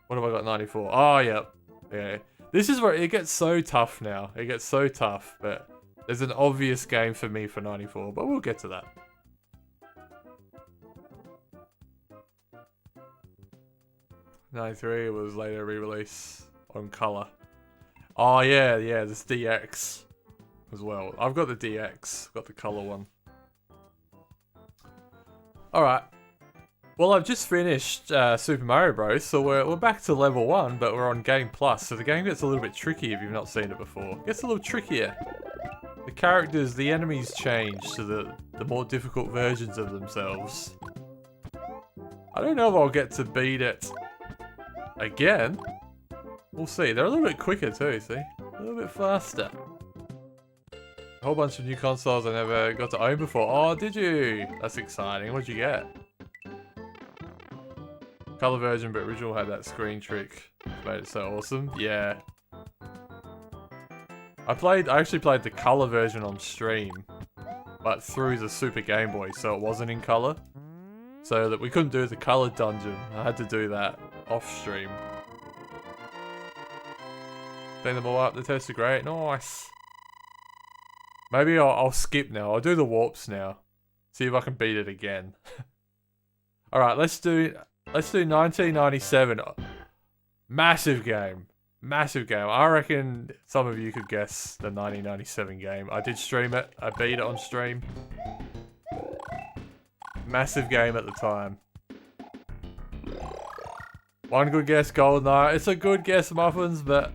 What have I got? 94. Oh yep. Yeah. This is where it gets so tough now. It gets so tough, but there's an obvious game for me for 94, but we'll get to that. '93 was later re-release on color. Oh yeah, this DX as well. I've got the DX, got the color one. All right. Well, I've just finished Super Mario Bros. So we're back to level 1, but we're on Game Plus. So the game gets a little bit tricky if you've not seen it before. It gets a little trickier. The characters, the enemies change to the more difficult versions of themselves. I don't know if I'll get to beat it again. We'll see. They're a little bit quicker too, see? A little bit faster. A whole bunch of new consoles I never got to own before. Oh, did you? That's exciting. What'd you get? Color version, but original had that screen trick. Made it so awesome. Yeah. I actually played the color version on stream, but through the Super Game Boy, so it wasn't in color. So that we couldn't do the color dungeon. I had to do that off stream. Clean them all up. The tests are great. Nice. Maybe I'll skip now. I'll do the warps now. See if I can beat it again. All right, let's do 1997. Massive game. Massive game. I reckon some of you could guess the 1997 game. I did stream it. I beat it on stream. Massive game at the time. One good guess, GoldenEye. It's a good guess, Muffins, but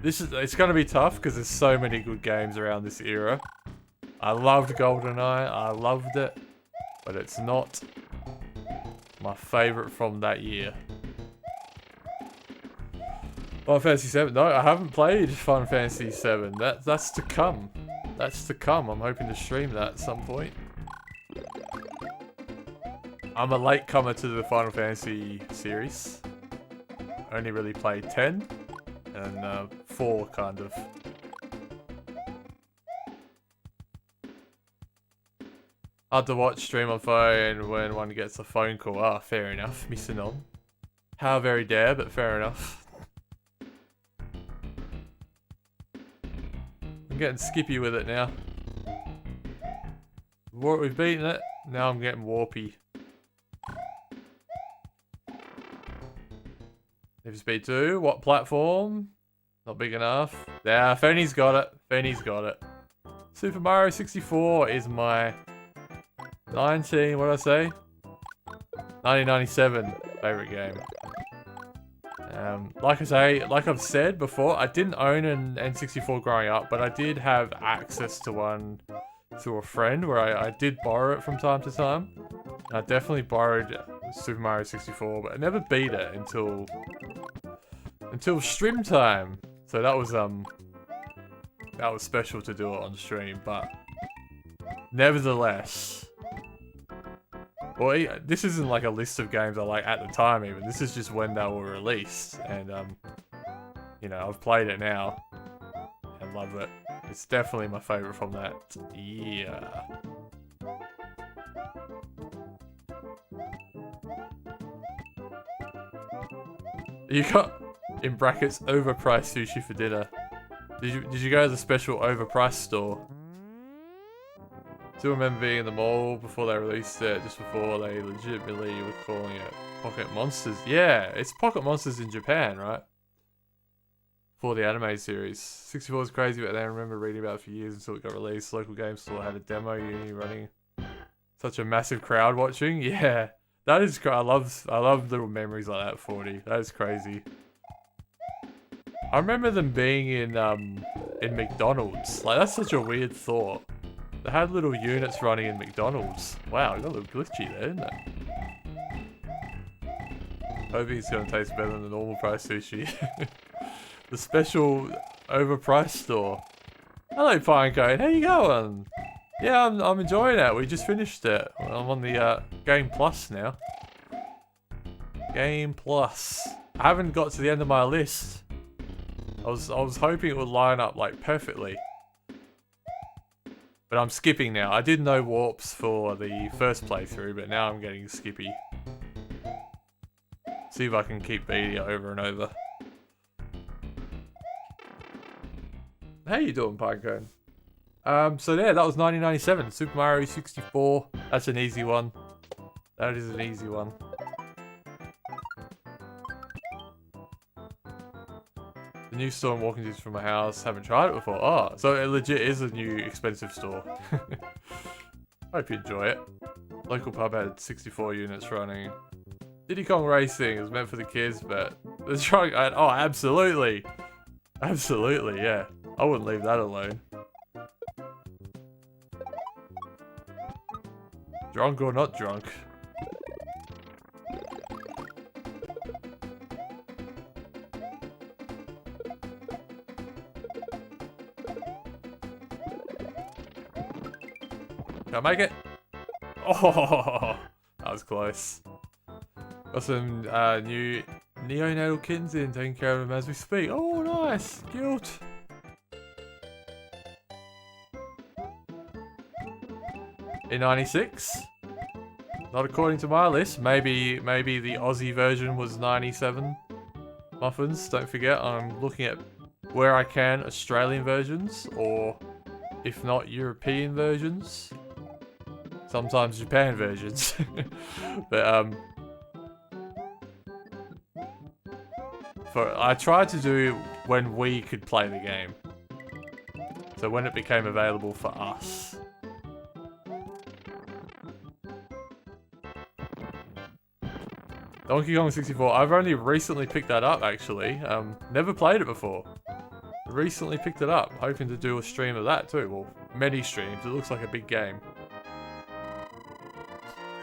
it's going to be tough because there's so many good games around this era. I loved GoldenEye. I loved it, but it's not my favourite from that year. Final Fantasy 7. No, I haven't played Final Fantasy 7. That's to come. That's to come. I'm hoping to stream that at some point. I'm a latecomer to the Final Fantasy series. Only really played 10 and 4 kind of. Hard to watch stream on phone when one gets a phone call. Ah, fair enough. Missing on. How very dare, but fair enough. I'm getting skippy with it now. We've beaten it. Now I'm getting warpy. Need for Speed 2. What platform? Not big enough. Yeah, Fenny's got it. Fenny's got it. Super Mario 64 is my 1997 favorite game. Like I've said before, I didn't own an N64 growing up, but I did have access to one through a friend where I did borrow it from time to time. And I definitely borrowed Super Mario 64, but I never beat it until stream time. So that was special to do it on stream, but nevertheless. Well, this isn't like a list of games I like at the time even. This is just when they were released. And, you know, I've played it now. And love it. It's definitely my favourite from that year. You got, in brackets, overpriced sushi for dinner. Did you go to the special overpriced store? Still remember being in the mall before they released it, just before they legitimately were calling it Pocket Monsters. Yeah, it's Pocket Monsters in Japan, right? For the anime series. 64 was crazy, but then I remember reading about it for years until it got released. Local game store had a demo uni running. Such a massive crowd watching. Yeah, that is. I love little memories like that. 40. That is crazy. I remember them being in McDonald's. Like, that's such a weird thought. They had little units running in McDonald's. Wow, it got a little glitchy there, didn't it? Hoping it's gonna taste better than the normal price sushi. The special overpriced store. Hello, Pinecone. How you going? Yeah, I'm enjoying it. We just finished it. I'm on the Game Plus now. Game Plus. I haven't got to the end of my list. I was hoping it would line up like perfectly. But I'm skipping now. I did know warps for the first playthrough, but now I'm getting skippy. See if I can keep beating it over and over. How you doing, Pinecone? So yeah, that was 1997. Super Mario 64. That's an easy one. That is an easy one. The new store I'm walking to from my house. Haven't tried it before. Oh, so it legit is a new expensive store. Hope you enjoy it. Local pub had 64 units running. Diddy Kong Racing is meant for the kids, but the truck. Oh, absolutely, absolutely, yeah. I wouldn't leave that alone. Drunk or not drunk. Can I make it? Oh, that was close. Got some new neonatal kittens in, taking care of them as we speak. Oh, nice. Guilt. In 96? Not according to my list. Maybe the Aussie version was 97 muffins. Don't forget, I'm looking at where I can Australian versions, or if not European versions. Sometimes Japan versions. But I tried to do when we could play the game. So when it became available for us. Donkey Kong 64. I've only recently picked that up, actually. Never played it before. Recently picked it up. Hoping to do a stream of that too. Well, many streams. It looks like a big game.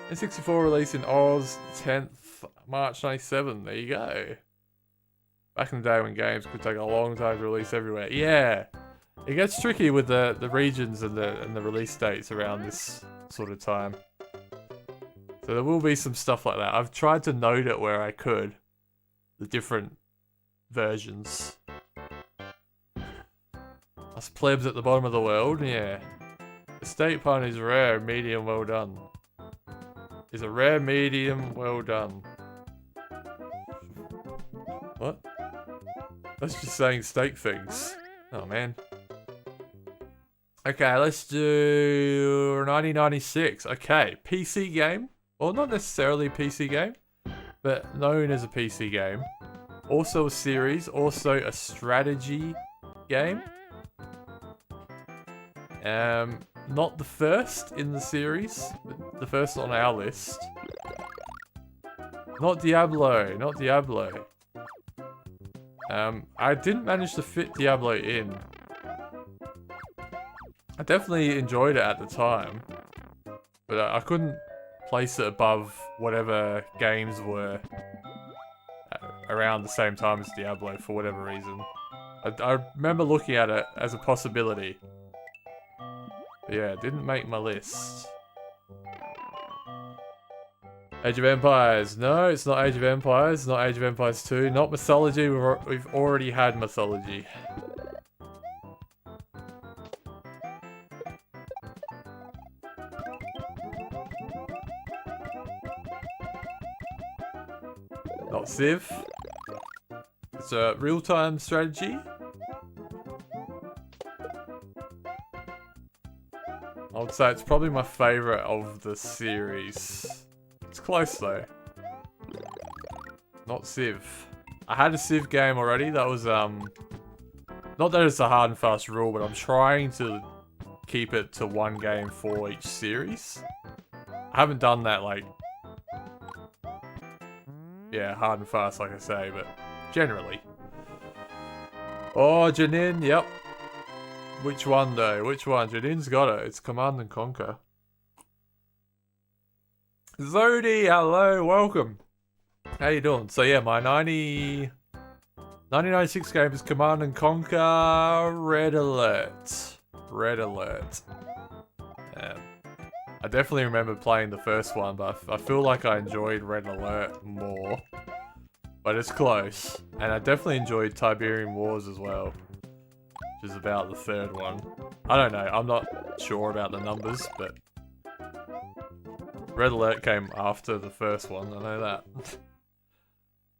N64 released in Oz 10th March 97. There you go. Back in the day when games could take a long time to release everywhere. Yeah. It gets tricky with the regions and the release dates around this sort of time. So there will be some stuff like that. I've tried to note it where I could. The different versions. Us plebs at the bottom of the world, yeah. The steak pun is rare, medium, well done. Is a rare, medium, well done. What? That's just saying steak things. Oh man. Okay, let's do 1996. Okay, PC game. Well, not necessarily a PC game, but known as a PC game. Also a series, also a strategy game. Not the first in the series, but the first on our list. Not Diablo, not Diablo. I didn't manage to fit Diablo in. I definitely enjoyed it at the time, but I couldn't place it above whatever games were around the same time as Diablo for whatever reason. I remember looking at it as a possibility. But yeah, it didn't make my list. Age of Empires. No, it's not Age of Empires. Not Age of Empires 2. Not Mythology. We've already had Mythology. Not Civ. It's a real-time strategy. would say it's probably my favorite of the series. It's close though. Not Civ. I had a Civ game already. That was not that it's a hard and fast rule, but I'm trying to keep it to one game for each series. I haven't done that like, yeah, hard and fast like I say, but generally. Oh, Janine, yep. Which one though? Which one? Janine's got it. It's Command and Conquer. Zodi, hello, welcome. How you doing? So yeah, my 1996 game is Command and Conquer Red Alert. Red Alert. I definitely remember playing the first one, but I feel like I enjoyed Red Alert more. But it's close. And I definitely enjoyed Tiberian Wars as well, which is about the third one. I don't know, I'm not sure about the numbers, but Red Alert came after the first one, I know that.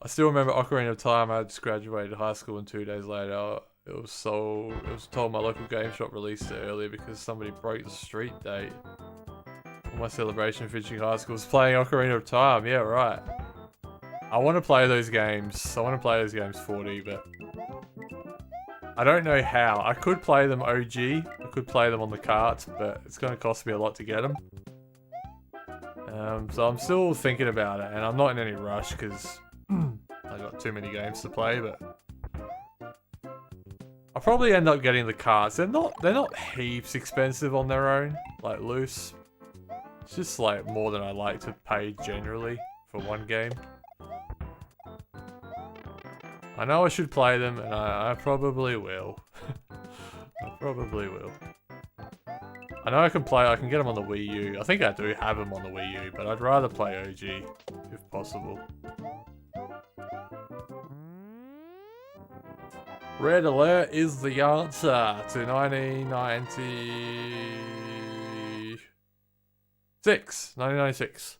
I still remember Ocarina of Time. I just graduated high school and 2 days later, it was told my local game shop released it earlier because somebody broke the street date. On my celebration of finishing high school was playing Ocarina of Time. Yeah, right. I want to play those games. I want to play those games 40, but I don't know how. I could play them OG. I could play them on the carts, but it's going to cost me a lot to get them. So I'm still thinking about it, and I'm not in any rush because I got too many games to play, but I'll probably end up getting the carts. They're not heaps expensive on their own, like loose. It's just like more than I like to pay generally for one game. I know I should play them, and I probably will. I probably will. I know I can get them on the Wii U. I think I do have them on the Wii U, but I'd rather play OG, if possible. Red Alert is the answer to 1996.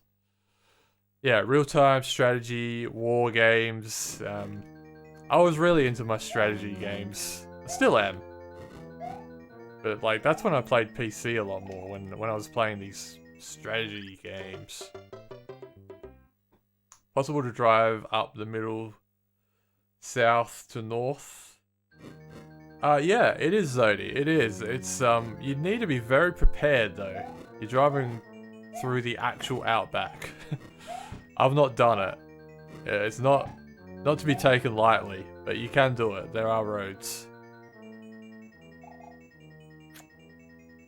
Yeah, real-time strategy, war games. I was really into my strategy games. I still am. But like, that's when I played PC a lot more, when I was playing these strategy games. Possible to drive up the middle, south to north. Yeah, it is, Zodi. It is. It's you need to be very prepared though. You're driving through the actual outback. I've not done it. It's not to be taken lightly, but you can do it. There are roads.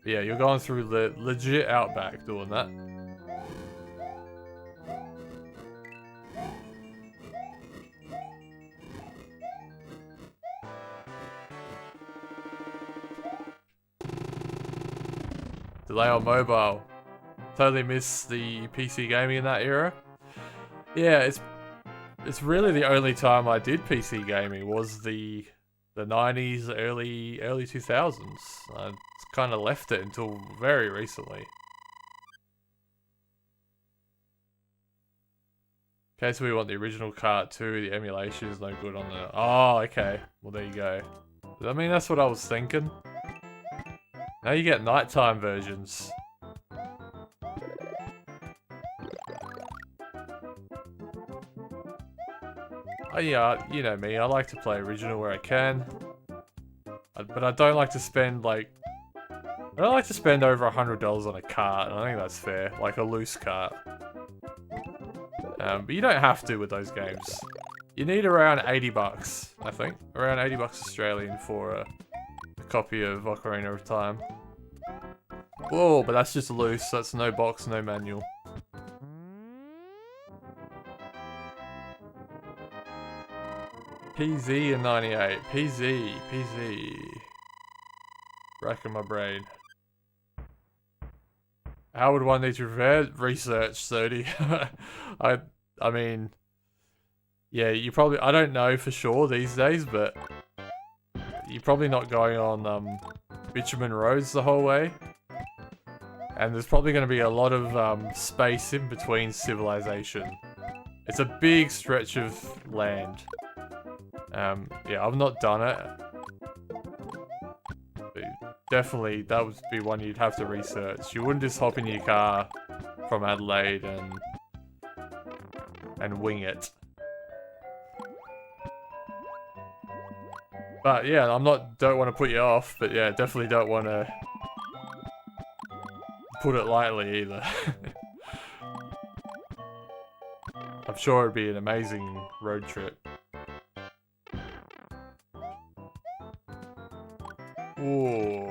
But yeah, you're going through the legit outback doing that. Delay on mobile. Totally miss the PC gaming in that era. Yeah, it's really the only time I did PC gaming was the 90s, early 2000s. I kind of left it until very recently. Okay, so we want the original cart too. The emulation is no good on the... Oh, okay. Well, there you go. I mean, that's what I was thinking. Now you get nighttime versions. Oh, yeah, you know me. I like to play original where I can. But I don't like to spend, like... I don't like to spend over $100 on a cart, and I think that's fair. Like a loose cart. But you don't have to with those games. You need around 80 bucks, I think. Around 80 bucks Australian for a copy of Ocarina of Time. Whoa, but that's just loose. That's no box, no manual. PZ in 98. PZ. Racking my brain. How would one need to prepare? Research, 30. I mean, yeah, you probably, I don't know for sure these days, but you're probably not going on bitumen roads the whole way. And there's probably going to be a lot of space in between civilization. It's a big stretch of land. Yeah, I've not done it. But definitely, that would be one you'd have to research. You wouldn't just hop in your car from Adelaide and wing it. But yeah, don't want to put you off, but yeah, definitely don't want to put it lightly either. I'm sure it'd be an amazing road trip. Ooh.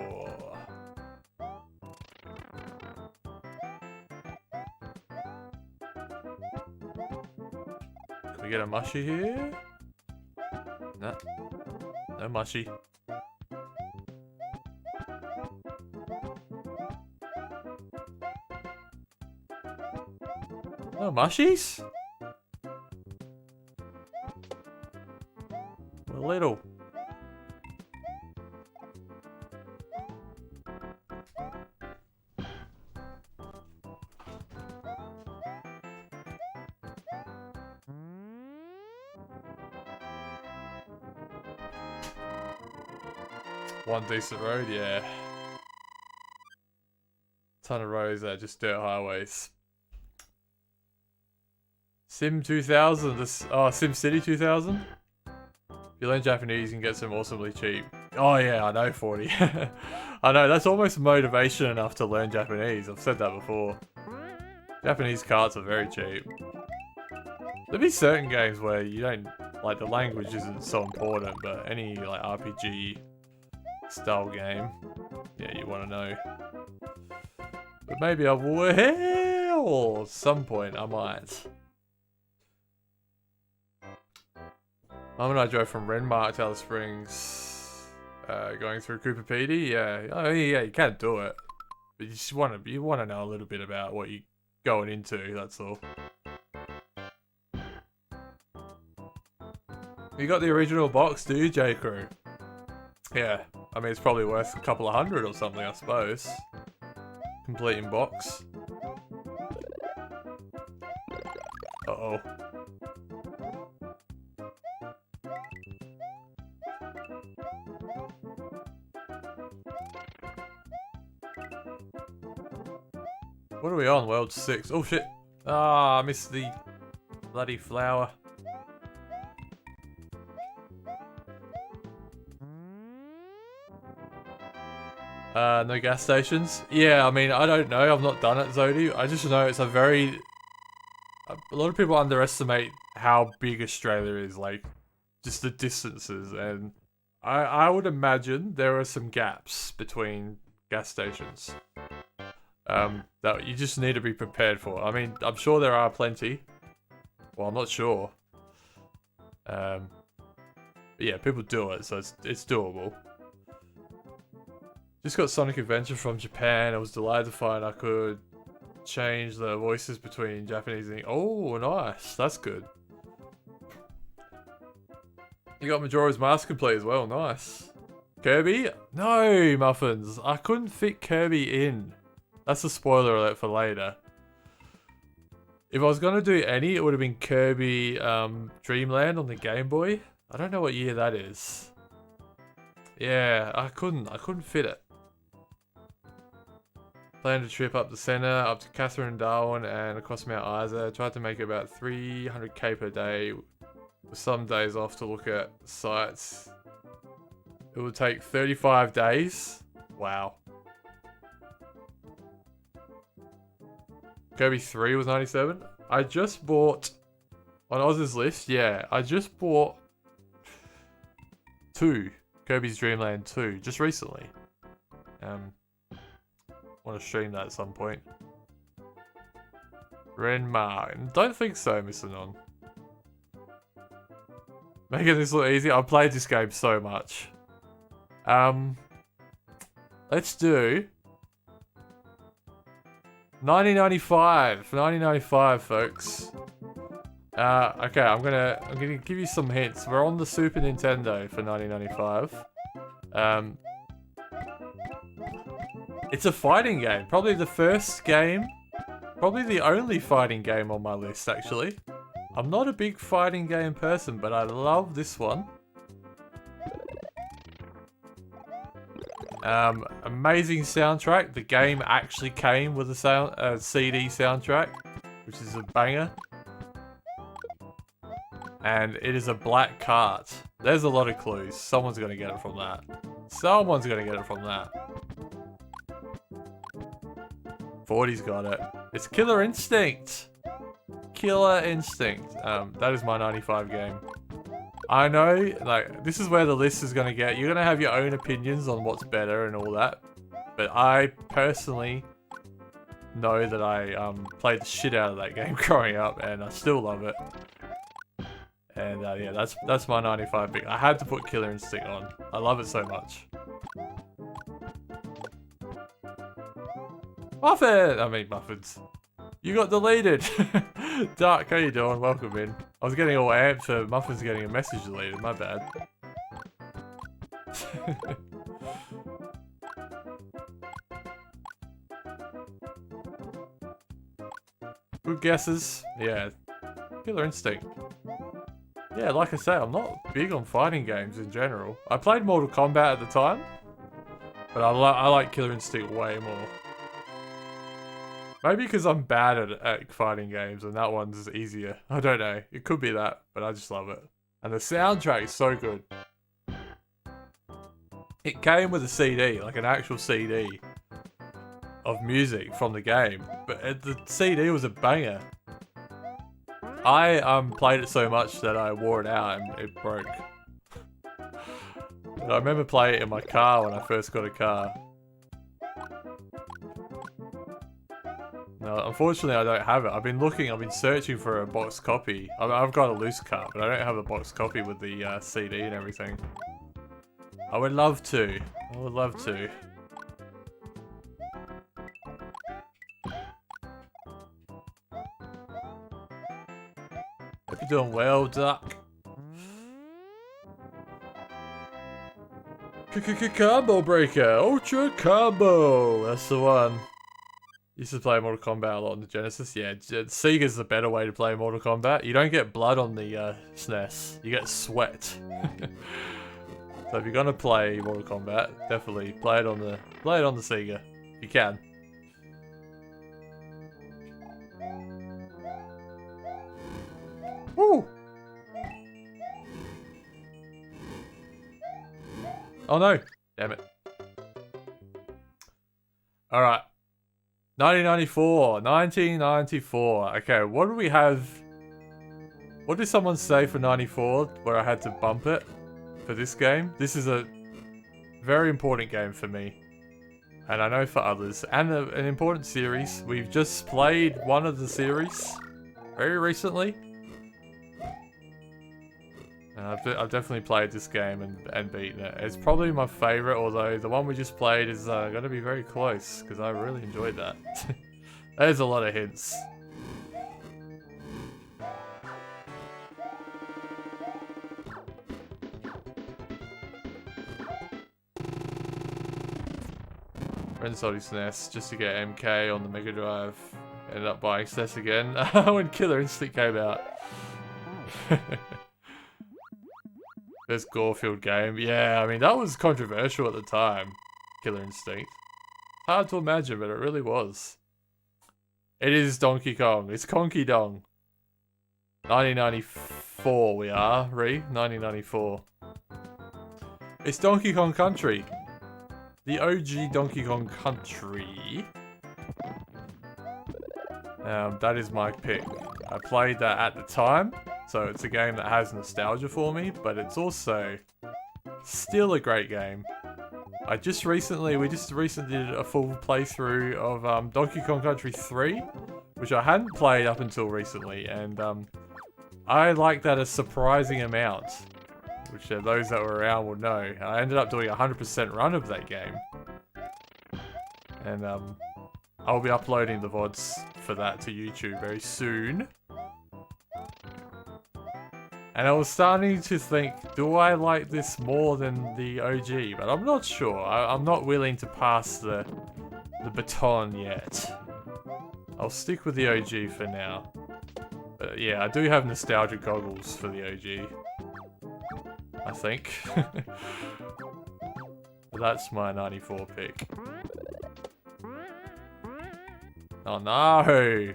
Can we get a mushy here? No. No mushy. No mushies? A little. One decent road, yeah. Ton of roads that are just dirt highways. Sim 2000, Sim City 2000? If you learn Japanese, you can get some awesomely cheap. Oh yeah, I know, 40. I know, that's almost motivation enough to learn Japanese. I've said that before. Japanese carts are very cheap. There'll be certain games where you don't, like, the language isn't so important, but any, like, RPG style game, yeah, you want to know. But maybe I will, at some point I might. Mum and I drove from Renmark to Alice Springs, going through Cooper Pedy. Yeah, oh yeah, you can't do it, but you just want to know a little bit about what you're going into. That's all. You got the original box, do you, J Crew? Yeah, I mean it's probably worth a couple of $100 or something, I suppose. Complete in box. Uh-oh. What are we on? World 6. Oh shit. Ah, I missed the bloody flower. No gas stations? Yeah, I mean, I don't know. I've not done it, Zodi. I just know it's a lot of people underestimate how big Australia is, like, just the distances. And I would imagine there are some gaps between gas stations. That you just need to be prepared for. I mean, I'm sure there are plenty. Well, I'm not sure. But yeah, people do it, so it's doable. Just got Sonic Adventure from Japan. I was delighted to find I could change the voices between Japanese and... Oh, nice. That's good. You got Majora's Mask complete as well. Nice. Kirby? No, Muffins. I couldn't fit Kirby in. That's a spoiler alert for later. If I was going to do any, it would have been Kirby Dreamland on the Game Boy. I don't know what year that is. Yeah, I couldn't fit it. Planned a trip up the centre, up to Catherine and Darwin and across Mount Isa. Tried to make it about 300k per day, with some days off to look at sites. It would take 35 days. Wow. Kirby 3 was 97. I just bought, on Oz's list, yeah, I just bought 2. Kirby's Dream Land 2, just recently. Want to stream that at some point. Renmark. Don't think so, Mr. Non. Making this look easy. I've played this game so much. Let's do 1995. 1995, folks. Okay, I'm gonna give you some hints. We're on the Super Nintendo for 1995. It's a fighting game. Probably the first game. Probably the only fighting game on my list, actually. I'm not a big fighting game person, but I love this one. Amazing soundtrack. The game actually came with a CD soundtrack, which is a banger. And it is a black cart. There's a lot of clues. Someone's gonna get it from that. Someone's gonna get it from that. 40's got it. It's Killer Instinct. Killer Instinct. That is my 95 game. I know, like, this is where the list is gonna get. You're gonna have your own opinions on what's better and all that. But I personally know that I played the shit out of that game growing up, and I still love it. And yeah, that's my 95 pick. I had to put Killer Instinct on. I love it so much. Muffins. You got deleted. Dark, how you doing? Welcome in. I was getting all amped for Muffins getting a message deleted. My bad. Good guesses. Yeah. Killer Instinct. Yeah, like I say, I'm not big on fighting games in general. I played Mortal Kombat at the time, but I like Killer Instinct way more. Maybe because I'm bad at fighting games and that one's easier. I don't know. It could be that, but I just love it. And the soundtrack is so good. It came with a CD, like an actual CD of music from the game, but the CD was a banger. I played it so much that I wore it out and it broke. But I remember playing it in my car when I first got a car. No, unfortunately I don't have it. I've been searching for a box copy. I've got a loose cut, but I don't have a box copy with the CD and everything. I would love to. I would love to. Hope you're doing well, Duck. Combo Breaker! Ultra Combo! That's the one. Used to play Mortal Kombat a lot on the Genesis. Yeah, Sega's the better way to play Mortal Kombat. You don't get blood on the SNES. You get sweat. So if you're gonna play Mortal Kombat, definitely play it on the Sega. If you can. Woo! Oh no! Damn it. Alright. 1994. Okay, what do we have? What did someone say for 94 where I had to bump it for this game? This is a very important game for me. And I know for others. And an important series. We've just played one of the series very recently. And I've definitely played this game and beaten it. It's probably my favourite, although the one we just played is going to be very close, because I really enjoyed that. There's a lot of hints. Friends sold his SNES just to get MK on the Mega Drive. Ended up buying SNES again when Killer Instinct came out. Best Gorefield game. Yeah, I mean, that was controversial at the time. Killer Instinct. Hard to imagine, but it really was. It is Donkey Kong. It's Conky Dong. 1994 we are, 1994. It's Donkey Kong Country. The OG Donkey Kong Country. That is my pick. I played that at the time. So it's a game that has nostalgia for me, but it's also still a great game. We just recently did a full playthrough of Donkey Kong Country 3, which I hadn't played up until recently, and I liked that a surprising amount, which those that were around will know. I ended up doing a 100% run of that game, and I'll be uploading the VODs for that to YouTube very soon. And I was starting to think, do I like this more than the OG? But I'm not sure. I'm not willing to pass the baton yet. I'll stick with the OG for now. But yeah, I do have nostalgic goggles for the OG. I think. So that's my 94 pick. Oh no!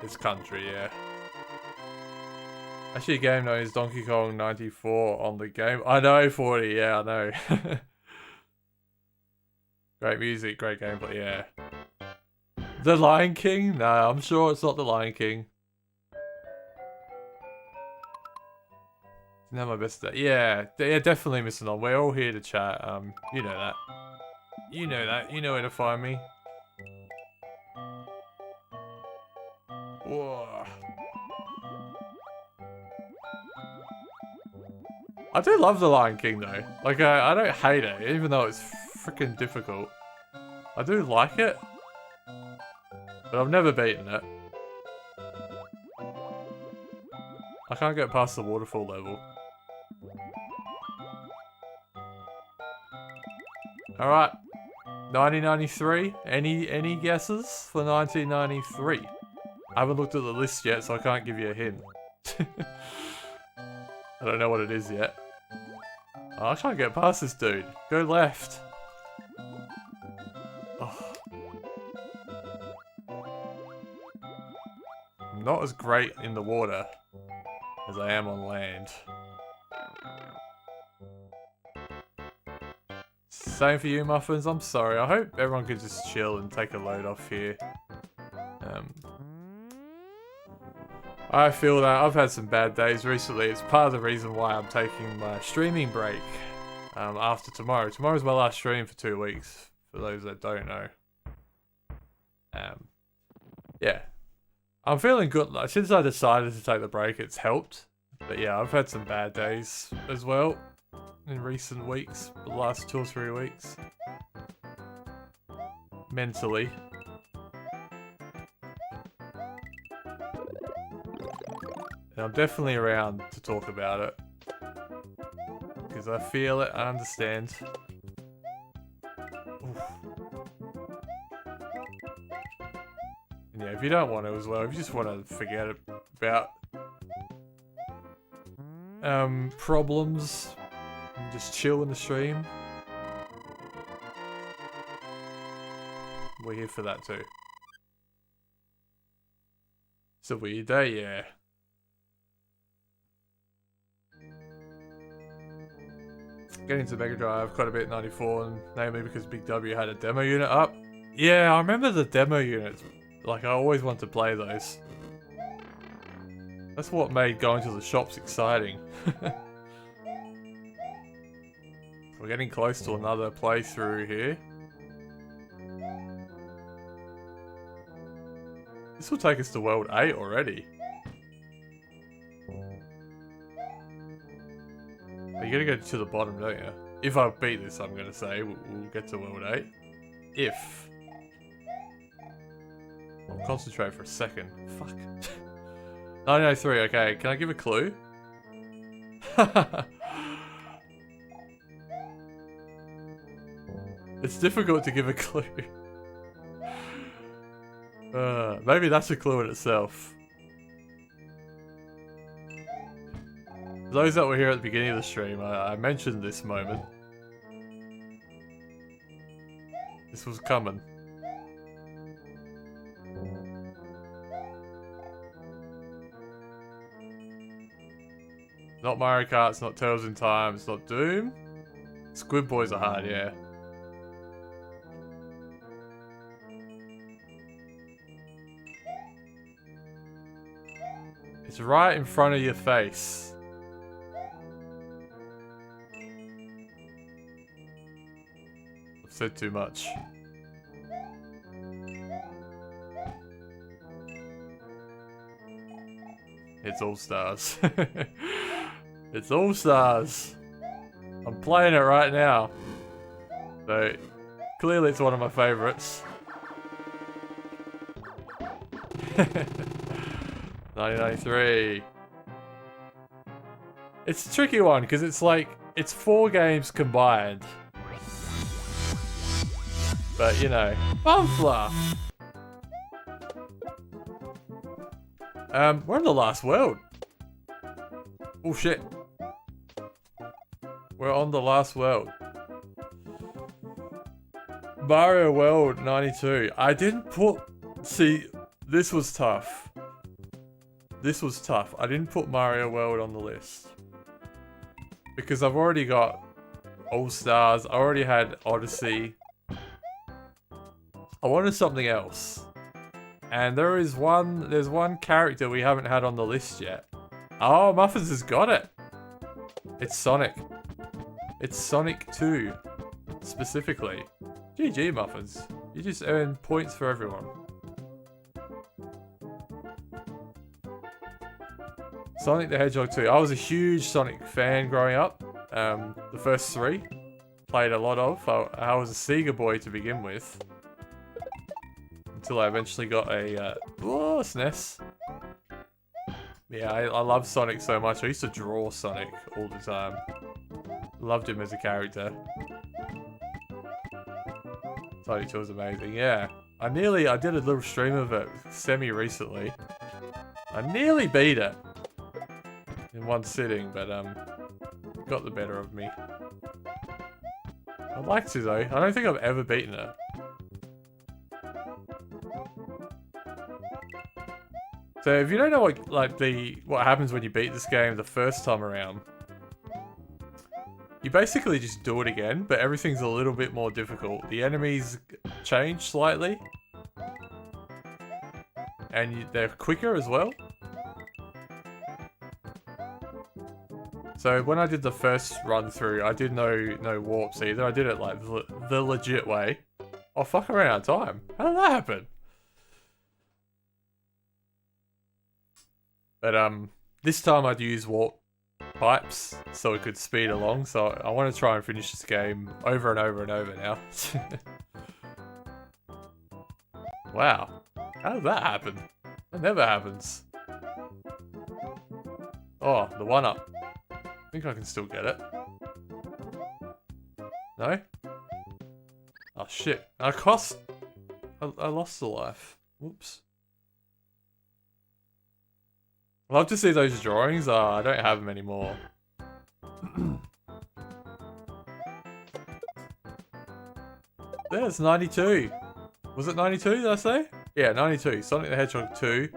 It's country, yeah. Actually, a game known as Donkey Kong 94 on the game. I know, 40, yeah, I know. Great music, great gameplay, yeah. The Lion King? No, I'm sure it's not The Lion King. Not my best day. Yeah, definitely missing on. We're all here to chat. You know that. You know that. You know where to find me. Whoa. I do love The Lion King though. Like, I don't hate it, even though it's freaking difficult. I do like it, but I've never beaten it. I can't get past the waterfall level. Alright. 1993. Any guesses for 1993? I haven't looked at the list yet, so I can't give you a hint. I don't know what it is yet. Oh, I can't get past this dude. Go left. Oh. I'm not as great in the water as I am on land. Same for you, Muffins. I'm sorry. I hope everyone could just chill and take a load off here. I feel that I've had some bad days recently. It's part of the reason why I'm taking my streaming break after tomorrow. Tomorrow's my last stream for 2 weeks, for those that don't know. Yeah. I'm feeling good. Since I decided to take the break, it's helped. But yeah, I've had some bad days as well in recent weeks, the last 2 or 3 weeks. Mentally. And I'm definitely around to talk about it. Because I feel it, I understand. Oof. And yeah, if you don't want to as well, if you just want to forget about problems and just chill in the stream, we're here for that too. It's a weird day, yeah. Getting to Mega Drive quite a bit in 94, and namely because Big W had a demo unit up. Yeah, I remember the demo units. Like, I always wanted to play those. That's what made going to the shops exciting. We're getting close to another playthrough here. This will take us to World 8 already. You gotta go to the bottom, don't you? If I beat this, I'm gonna say, we'll get to World 8. If. I'll concentrate for a second. Fuck. 1903, okay. Can I give a clue? It's difficult to give a clue. Maybe that's a clue in itself. Those that were here at the beginning of the stream, I mentioned this moment. This was coming. Not Mario Kart, it's not Tales in Time, it's not Doom. Squid Boys are hard, yeah. It's right in front of your face. I've said too much. It's All Stars. It's All Stars. I'm playing it right now. So, clearly it's one of my favorites. 1993. It's a tricky one because it's like, it's 4 games combined. But you know, Bumfler! We're in the last world. Oh shit. We're on the last world. Mario World 92. I didn't put... See, this was tough. This was tough. I didn't put Mario World on the list. Because I've already got All Stars. I already had Odyssey. I wanted something else. And there's one character we haven't had on the list yet. Oh, Muffins has got it. It's Sonic. It's Sonic 2, specifically. GG, Muffins. You just earn points for everyone. Sonic the Hedgehog 2. I was a huge Sonic fan growing up. The first three. Played a lot of. I was a Sega boy to begin with. Until I eventually got a SNES. Yeah, I love Sonic so much. I used to draw Sonic all the time. Loved him as a character. Sonic 2 was amazing, yeah. I did a little stream of it semi-recently. I nearly beat it. In one sitting, but got the better of me. I'd like to though. I don't think I've ever beaten it. So if you don't know what happens when you beat this game the first time around, you basically just do it again, but everything's a little bit more difficult. The enemies change slightly, and they're quicker as well. So when I did the first run through, I did no warps either. I did it like the legit way. Oh fuck, I ran out of time. How did that happen? But this time I'd use warp pipes so it could speed along. So I want to try and finish this game over and over and over now. Wow, how did that happen? That never happens. Oh, the 1-up. I think I can still get it. No? Oh shit! I lost a life. Whoops. I'd love to see those drawings. I don't have them anymore. There's 92. Was it 92, did I say? Yeah, 92. Sonic the Hedgehog 2.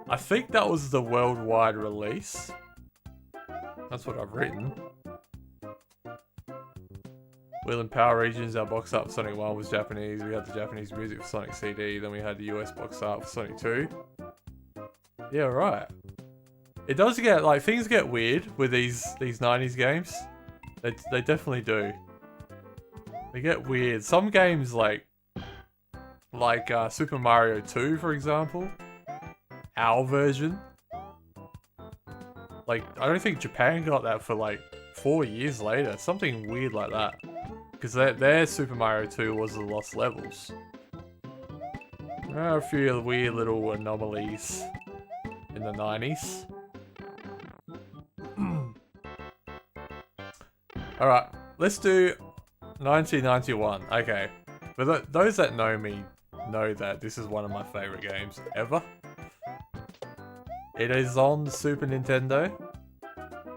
I think that was the worldwide release. That's what I've written. Wheel and Power Regions, our box art for Sonic 1 was Japanese. We had the Japanese music for Sonic CD. Then we had the US box art for Sonic 2. Yeah, right. It does get, like, things get weird with these 90s games. They definitely do. They get weird. Some games, like Super Mario 2, for example. Our version. Like, I don't think Japan got that for, like, 4 years later. Something weird like that. Because their Super Mario 2 was the Lost Levels. There are a few weird little anomalies in the 90s. Alright, let's do 1991. Okay. But those that know me know that this is one of my favorite games ever. It is on the Super Nintendo.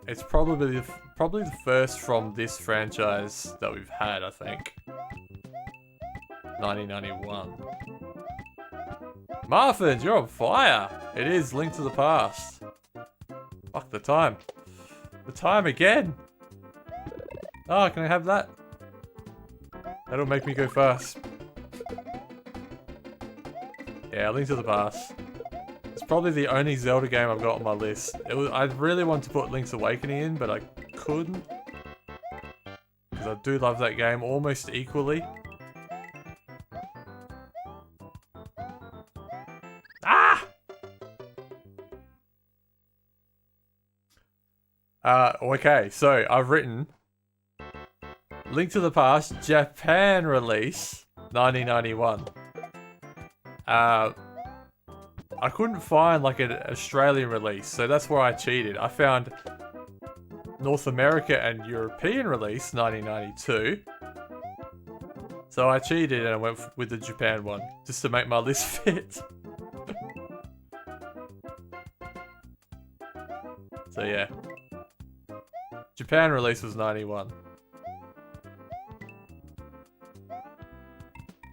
It's probably the first from this franchise that we've had, I think. 1991. Muffins, you're on fire! It is Link to the Past. Fuck the time. The time again! Oh, can I have that? That'll make me go fast. Yeah, Link to the Past. It's probably the only Zelda game I've got on my list. I really wanted to put Link's Awakening in, but I couldn't. Because I do love that game almost equally. Ah! Okay, so I've written Link to the Past, Japan release, 1991. I couldn't find like an Australian release, so that's where I cheated. I found North America and European release, 1992. So I cheated and I went with the Japan one, just to make my list fit. So yeah. Japan release was 91.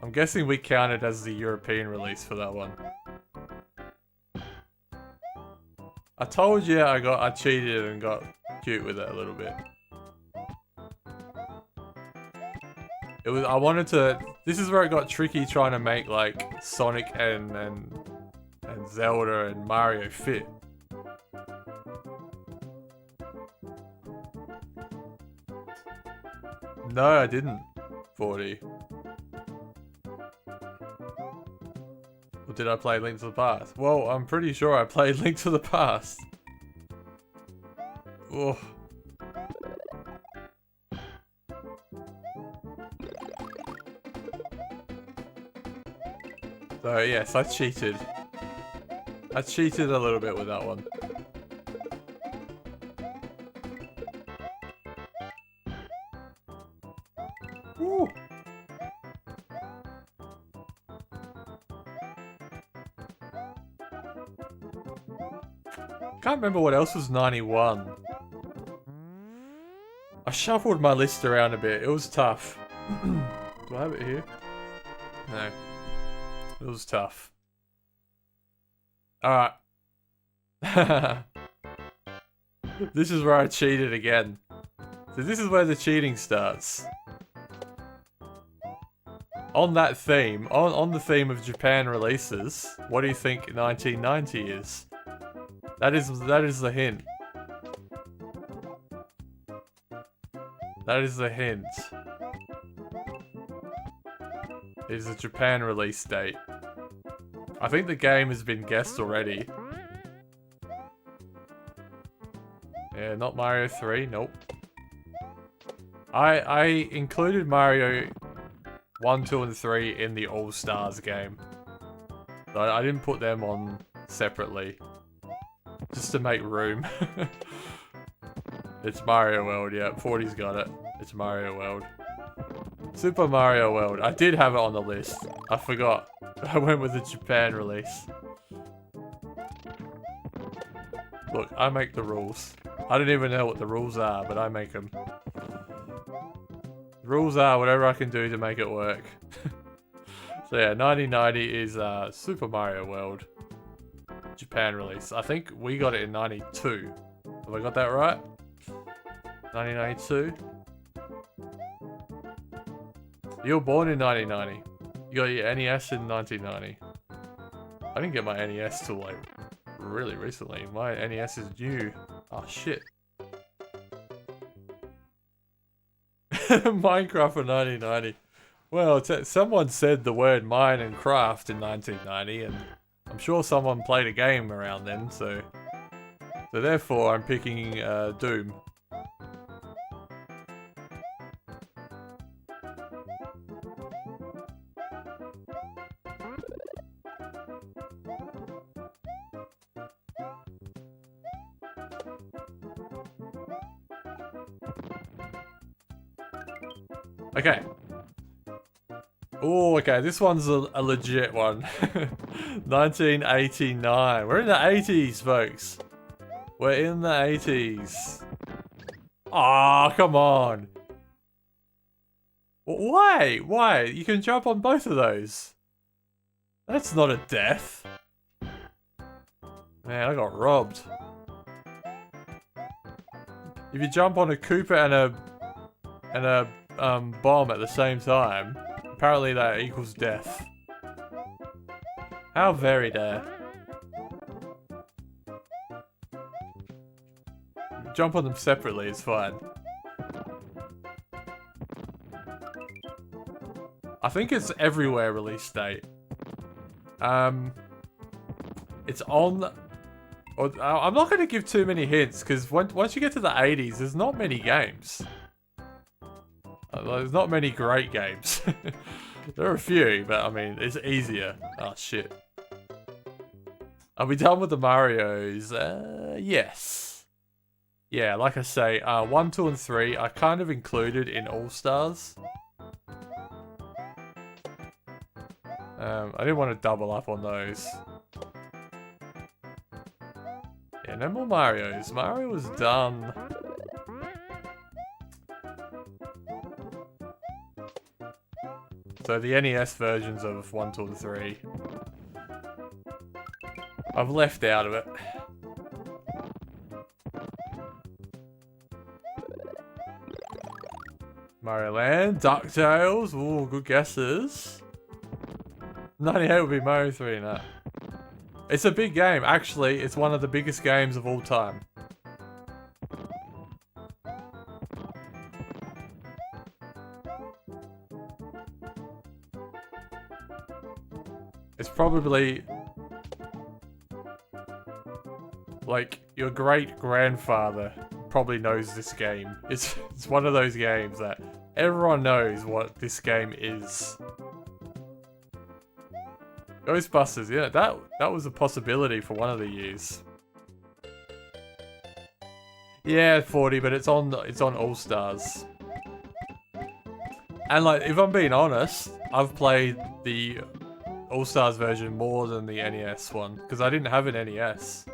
I'm guessing we counted as the European release for that one. I told you I cheated and got cute with it a little bit. I wanted to, this is where it got tricky trying to make like Sonic and Zelda and Mario fit. No, I didn't. 40. Or did I play Link to the Past? Well, I'm pretty sure I played Link to the Past. Oh. So yes, I cheated. I cheated a little bit with that one. Woo. Can't remember what else was 91. I shuffled my list around a bit. It was tough. Do I have it here? No. It was tough. Alright. This is where I cheated again. So this is where the cheating starts. On that theme, on the theme of Japan releases, what do you think 1990 is? That is the hint. That is the hint. It is a Japan release date. I think the game has been guessed already. Yeah, not Mario 3, nope. I included Mario 1, 2, and 3 in the All-Stars game. So I didn't put them on separately. Just to make room. It's Mario World, yeah. 40's got it. It's Mario World. Super Mario World. I did have it on the list. I forgot. I went with the Japan release. Look, I make the rules. I don't even know what the rules are, but I make them. The rules are whatever I can do to make it work. So yeah, 1990 is Super Mario World. Japan release. I think we got it in 92. Have I got that right? 1992? You were born in 1990. You got your NES in 1990. I didn't get my NES till like really recently. My NES is new. Oh shit. Minecraft for 1990. Well, someone said the word mine and craft in 1990 and I'm sure someone played a game around then, so therefore I'm picking Doom. Okay. Oh, okay, this one's a legit one. 1989. We're in the 80s, folks. We're in the 80s. Ah, come on. Why? Why? You can jump on both of those. That's not a death. Man, I got robbed. If you jump on a Koopa and a bomb at the same time, apparently that equals death. How very dare. Jump on them separately, it's fine. I think it's everywhere release date. It's on... I'm not going to give too many hints, because once you get to the 80s, there's not many games. There's not many great games. There are a few, but I mean, it's easier. Oh, shit. Are we done with the Marios? Yes. Yeah, like I say, 1, 2, and 3 are kind of included in All-Stars. I didn't want to double up on those. Yeah, No more Marios. Mario was done. So the NES versions of 1, 2, 3, I've left out of it. Mario Land, DuckTales, ooh, good guesses. 98 would be Mario 3, no. It's a big game, actually, it's one of the biggest games of all time. It's probably like your great-grandfather probably knows this game. It's one of those games that everyone knows what this game is. Ghostbusters, yeah, that was a possibility for one of the years. Yeah, 40, but it's on All Stars. And like, if I'm being honest, I've played the All Stars version more than the NES one because I didn't have an NES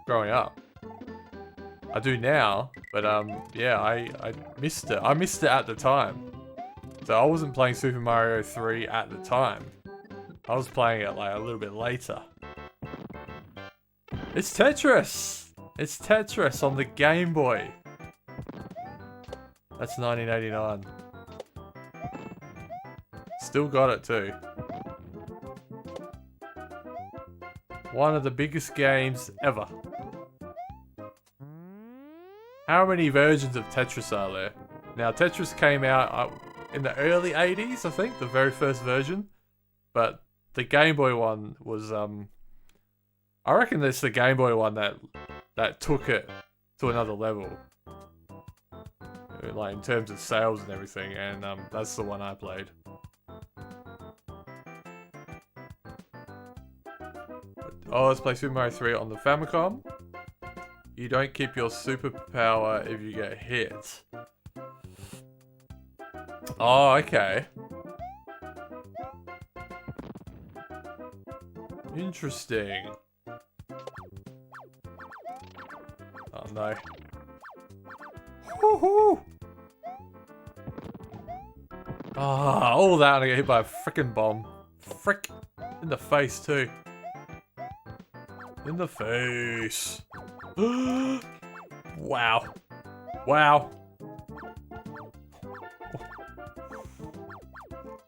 growing up. I do now, but yeah, I missed it. I missed it at the time, so I wasn't playing Super Mario 3 at the time. I was playing it like a little bit later. It's Tetris. It's Tetris on the Game Boy. That's 1989. Still got it too. One of the biggest games ever. How many versions of Tetris are there? Now, Tetris came out in the early 80s, I think, the very first version. But the Game Boy one was, I reckon it's the Game Boy one that took it to another level. Like, in terms of sales and everything, and that's the one I played. Oh, let's play Super Mario 3 on the Famicom. You don't keep your superpower if you get hit. Oh, okay. Interesting. Oh no. Woohoo! Ah, all that and I get hit by a frickin' bomb. Frick! In the face too. In the face. Wow. Wow.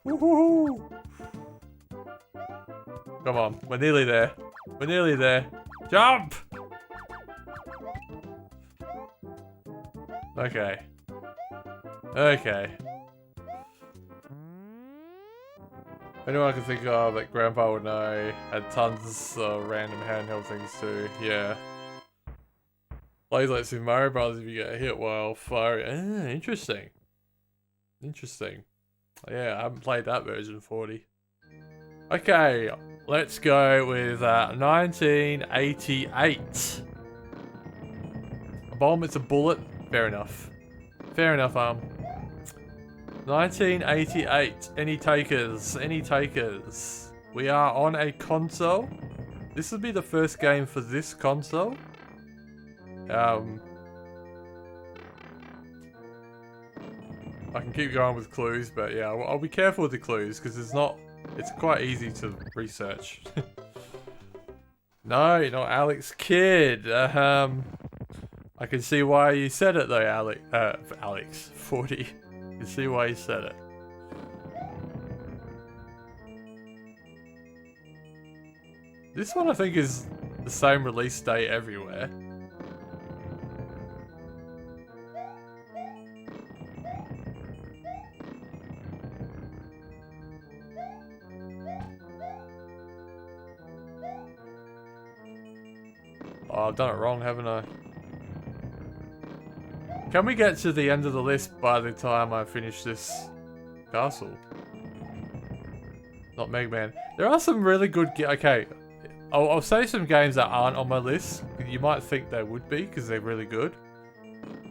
Woohoo! Come on, we're nearly there. We're nearly there. Jump! Okay. Okay. Anyone I can think of that Grandpa would know had tons of random handheld things too. Yeah. Plays like Super Mario Brothers if you get hit while firing. Interesting. Interesting. Yeah, I haven't played that version 40. Okay, let's go with 1988. A bomb, it's a bullet. Fair enough. Fair enough, 1988. Any takers? Any takers? We are on a console. This will be the first game for this console. I can keep going with clues, but yeah, I'll be careful with the clues because it's quite easy to research. No, you're not Alex Kidd. I can see why you said it though, Alex 40. I can see why you said it. This one I think is the same release date everywhere. Oh, I've done it wrong, haven't I? Can we get to the end of the list by the time I finish this castle? Not Mega Man. There are some really good... Okay, I'll say some games that aren't on my list. You might think they would be, because they're really good.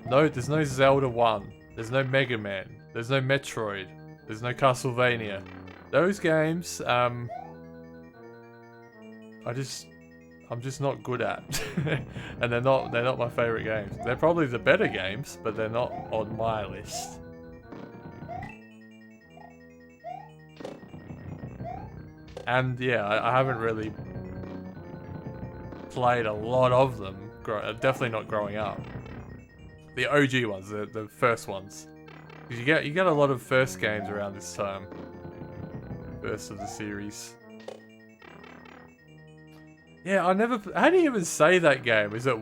No, there's no Zelda 1. There's no Mega Man. There's no Metroid. There's no Castlevania. Those games, I just I'm just not good at. And they're not my favorite games. They're probably the better games, but they're not on my list. And yeah, I haven't really played a lot of them. Definitely not growing up. The OG ones, the first ones. You get a lot of first games around this time. First of the series. Yeah, how do you even say that game? Is it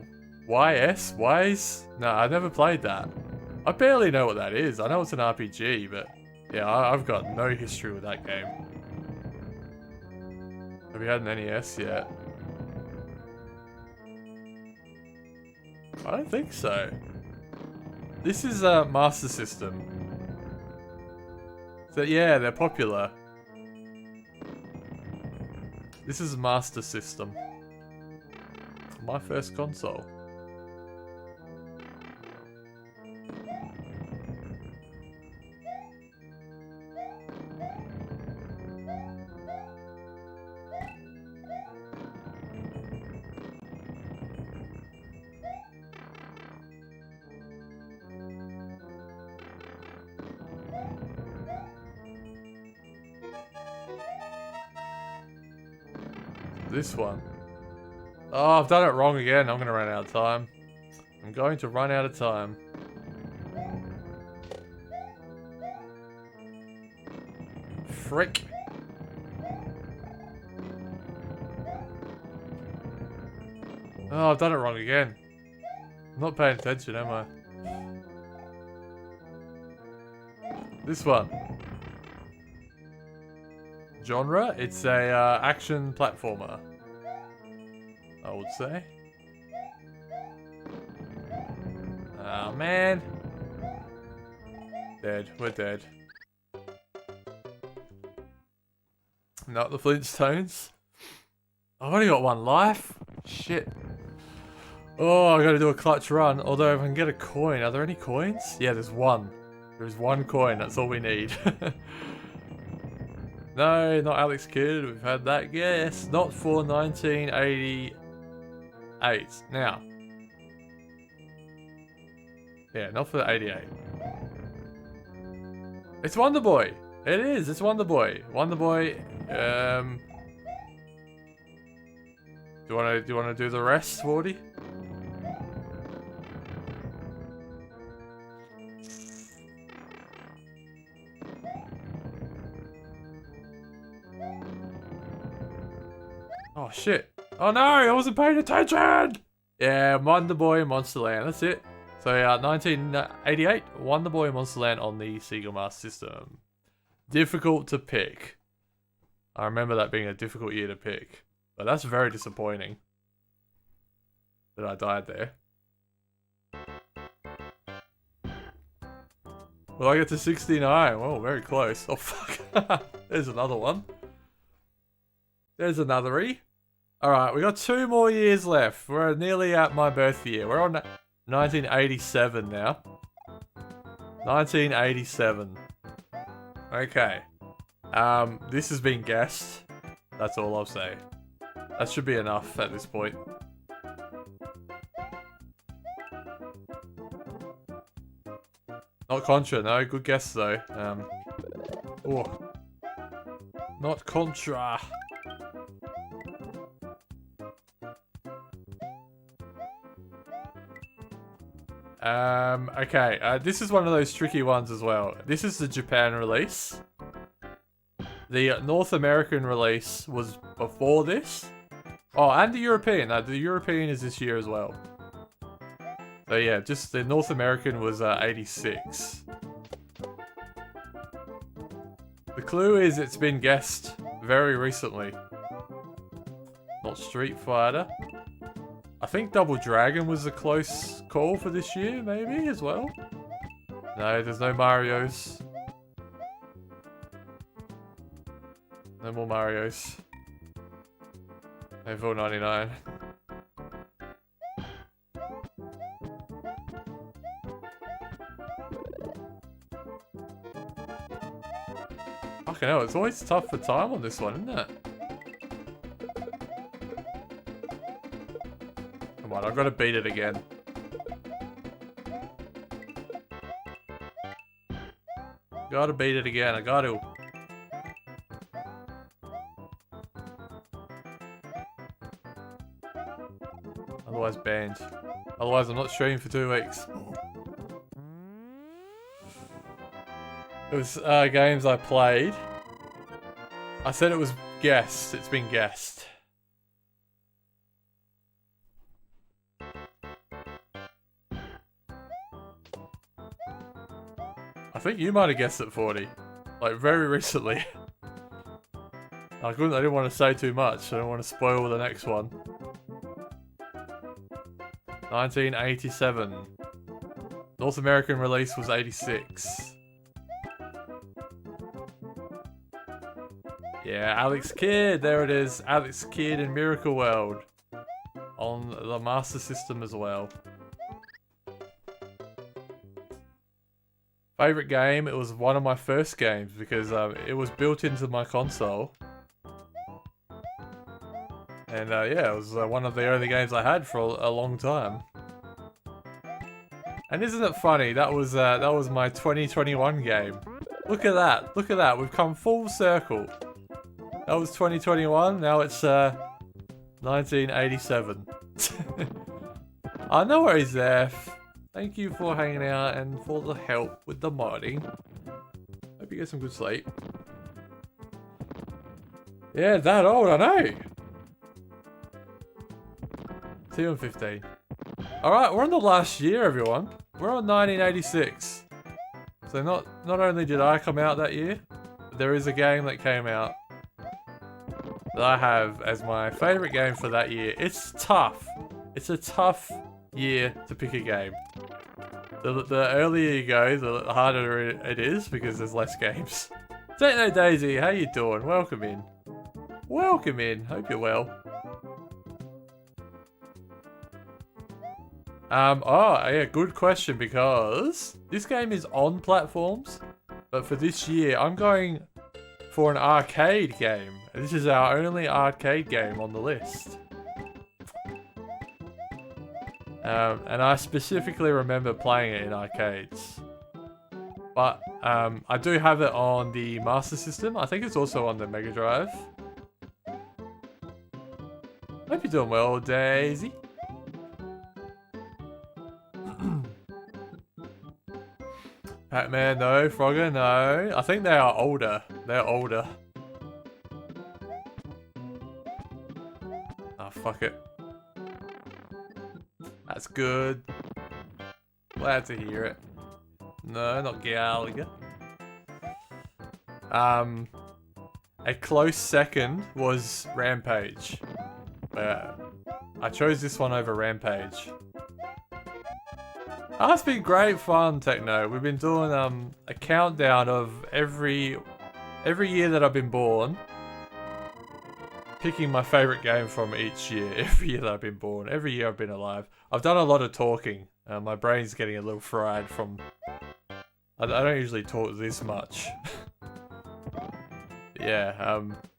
YS? Wise? No, I never played that. I barely know what that is. I know it's an RPG, but yeah, I've got no history with that game. Have you had an NES yet? I don't think so. This is a Master System. So yeah, they're popular. This is Master System. My first console. This one. Oh, I've done it wrong again. I'm gonna run out of time. I'm going to run out of time. Frick. Oh, I've done it wrong again. I'm not paying attention, am I? This one. Genre? It's a action platformer, I would say. Oh man. Dead. We're dead. Not the Flintstones. I've only got one life. Shit. Oh, I gotta do a clutch run. Although if I can get a coin. Are there any coins? Yeah, there's one. There's one coin. That's all we need. No, not Alex Kidd. We've had that guess. Not for 1988. Now. Yeah, not for 88. It's Wonder Boy. It is. It's Wonder Boy. Wonder Boy. Do you want to do the rest, Wardy? Oh shit. Oh no, I wasn't paying attention! Yeah, Wonder Boy Monsterland, that's it. So 1988, Wonder Boy Monsterland on the Sega Master System. Difficult to pick. I remember that being a difficult year to pick. But that's very disappointing. That I died there. Well, I get to 69. Well, very close. Oh fuck. There's another one. There's another-y. Alright, we got 2 more years left. We're nearly at my birth year. We're on 1987 now. 1987. Okay. This has been guessed. That's all I'll say. That should be enough at this point. Not Contra, no. Good guess though. Oh. Not Contra. Okay, this is one of those tricky ones as well. This is the Japan release. The North American release was before this. Oh, and the European. The European is this year as well. So yeah, just the North American was 86. The clue is it's been guessed very recently. Not Street Fighter. I think Double Dragon was a close call for this year, maybe, as well. No, there's no Marios. No more Marios. No 4.99. Fucking hell, it's always tough for time on this one, isn't it? on, I've got to beat it again. Gotta beat it again, I got to. Otherwise banned. Otherwise I'm not streaming for 2 weeks. It was games I played. I said it was guessed. It's been guessed. I think you might have guessed it, 40. Like, very recently. I didn't want to say too much. I don't want to spoil the next one. 1987. North American release was 86. Yeah, Alex Kidd, there it is. Alex Kidd in Miracle World. On the Master System as well. Favorite game, it was one of my first games because it was built into my console. And yeah, it was one of the only games I had for a long time. And isn't it funny, that was my 2021 game. Look at that, we've come full circle. That was 2021, now it's 1987. I know where he's there. Thank you for hanging out and for the help with the modding. Hope you get some good sleep. Yeah, that old, I know. 2 and 15. Alright, we're on the last year, everyone. We're on 1986. So not only did I come out that year, but there is a game that came out that I have as my favourite game for that year. It's tough. It's a tough year to pick a game. The earlier you go, the harder it is because there's less games. Techno Daisy, how you doing? Welcome in. Welcome in. Hope you're well. Oh, yeah, good question because this game is on platforms, but for this year, I'm going for an arcade game. This is our only arcade game on the list. And I specifically remember playing it in arcades. But I do have it on the Master System. I think it's also on the Mega Drive. Hope you're doing well, Daisy. Pac-Man, no. Frogger, no. I think they are older. They're older. Oh, fuck it. That's good. Glad to hear it. No, not Gallagher. A close second was Rampage. I chose this one over Rampage. Oh, it's been great fun, Techno. We've been doing a countdown of every year that I've been born. Picking my favourite game from each year. Every year that I've been born. Every year I've been alive. I've done a lot of talking. My brain's getting a little fried from... I don't usually talk this much. Yeah,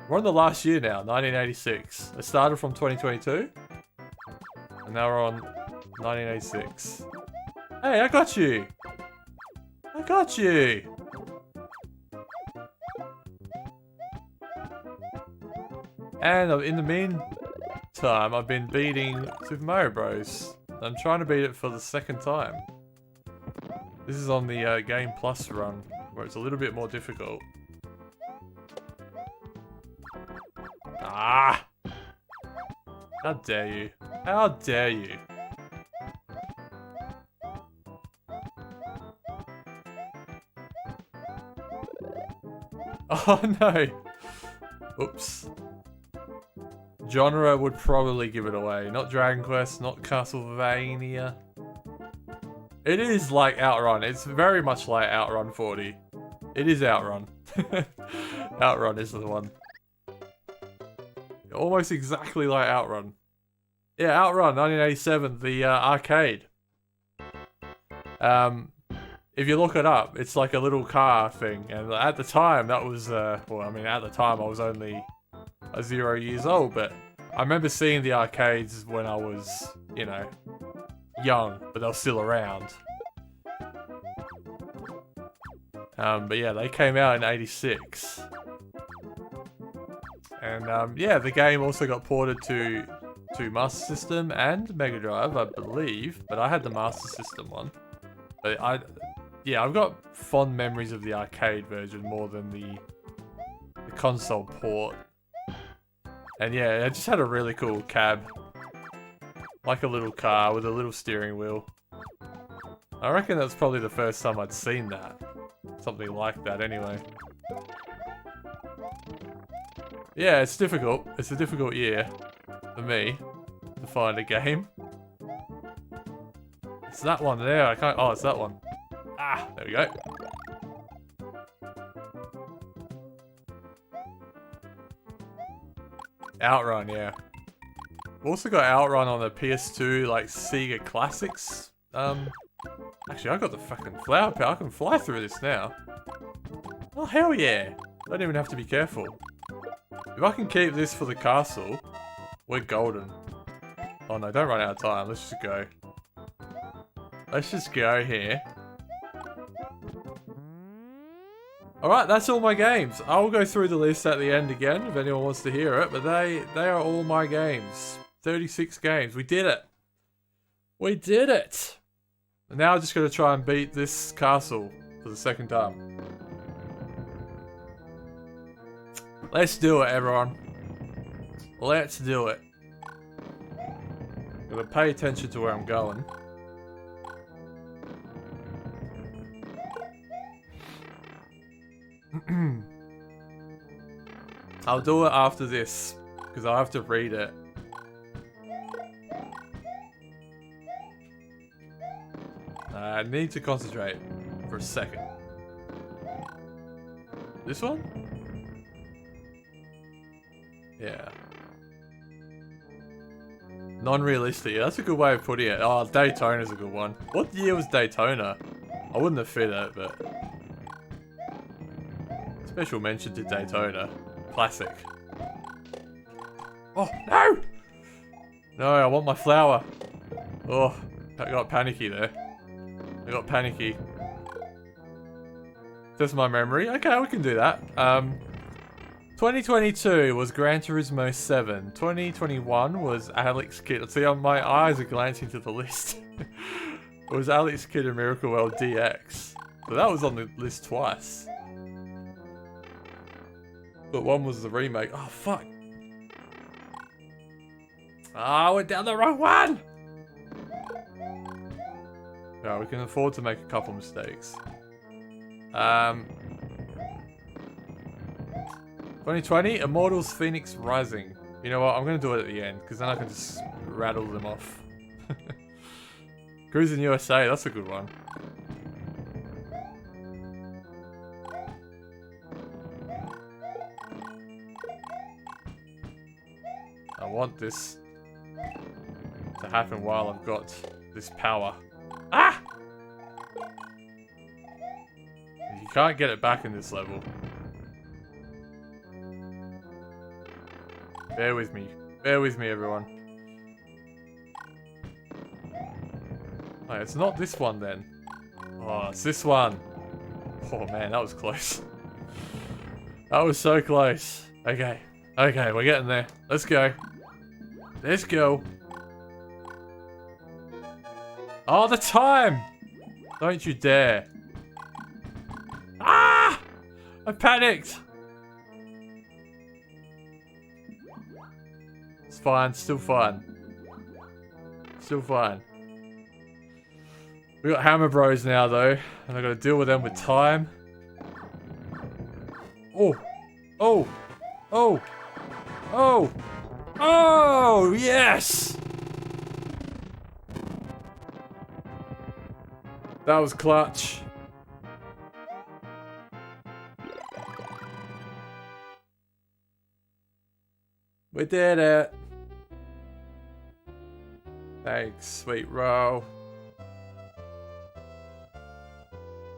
we're on the last year now, 1986. It started from 2022. And now we're on 1986. Hey, I got you! I got you! And in the meantime, I've been beating Super Mario Bros. I'm trying to beat it for the second time. This is on the Game Plus run, where it's a little bit more difficult. Ah! How dare you? How dare you? Oh no! Oops. Genre would probably give it away. Not Dragon Quest, not Castlevania. It is like Outrun. It's very much like Outrun 40. It is Outrun. Outrun is the one. Almost exactly like Outrun. Yeah, Outrun, 1987, the arcade. If you look it up, it's like a little car thing. And at the time, that was, well, I mean, at the time, I was only 0 years old, but I remember seeing the arcades when I was, you know, young, but they were still around. But yeah, they came out in '86. And yeah, the game also got ported to Master System and Mega Drive, I believe. But I had the Master System one. But yeah, I've got fond memories of the arcade version more than the console port. And yeah, it just had a really cool cab. Like a little car with a little steering wheel. I reckon that's probably the first time I'd seen that. Something like that anyway. Yeah, it's difficult. It's a difficult year for me to find a game. It's that one there. I can't. Oh, it's that one. Ah, there we go. Outrun, yeah. We've also got Outrun on the PS2, like Sega Classics. Actually, I got the fucking flower power. I can fly through this now. Oh, hell yeah. Don't even have to be careful. If I can keep this for the castle, we're golden. Oh no, don't run out of time. Let's just go. Let's just go here. Alright, that's all my games. I'll go through the list at the end again if anyone wants to hear it, but they are all my games. 36 games. We did it. We did it. And now I'm just going to try and beat this castle for the second time. Let's do it, everyone. Let's do it. Gotta pay attention to where I'm going. I'll do it after this, because I have to read it. I need to concentrate for a second. This one? Yeah. Non-realistic. That's a good way of putting it. Oh, Daytona's a good one. What year was Daytona? I wouldn't have fit it, but... Special mention to Daytona. Classic. Oh, no! No, I want my flower. Oh, I got panicky there. I got panicky. That's my memory. Okay, we can do that. 2022 was Gran Turismo 7. 2021 was Alex Kidd. See, my eyes are glancing to the list. It was Alex Kidd and Miracle World DX. So that was on the list twice. But one was the remake. Oh, fuck. Ah, we're down the wrong one! No, we can afford to make a couple mistakes. 2020, Immortals Phoenix Rising. You know what, I'm going to do it at the end, because then I can just rattle them off. Cruising USA, that's a good one. I want this to happen while I've got this power. Ah! You can't get it back in this level. Bear with me. Bear with me, everyone. Oh, it's not this one then. Oh, it's this one. Oh man, that was close. That was so close. Okay. Okay, we're getting there. Let's go. Let's go. Oh, the time! Don't you dare. Ah! I panicked! It's fine, still fine. Still fine. We got Hammer Bros now though, and I gotta deal with them with time. Oh! Oh! Oh! Oh! Oh! Yes! That was clutch. We did it. Thanks, sweet row.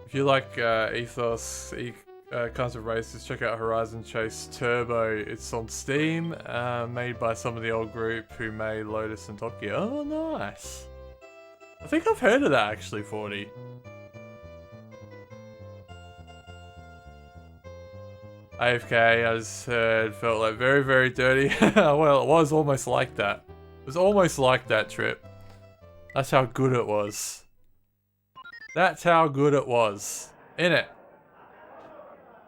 If you like Ethos, kinds of races, check out Horizon Chase Turbo. It's on Steam, made by some of the old group who made Lotus and Top Gear. Oh, nice. I think I've heard of that actually, 40. AFK, I just heard, felt like very, very dirty. Well, it was almost like that. It was almost like that trip. That's how good it was. That's how good it was. In it.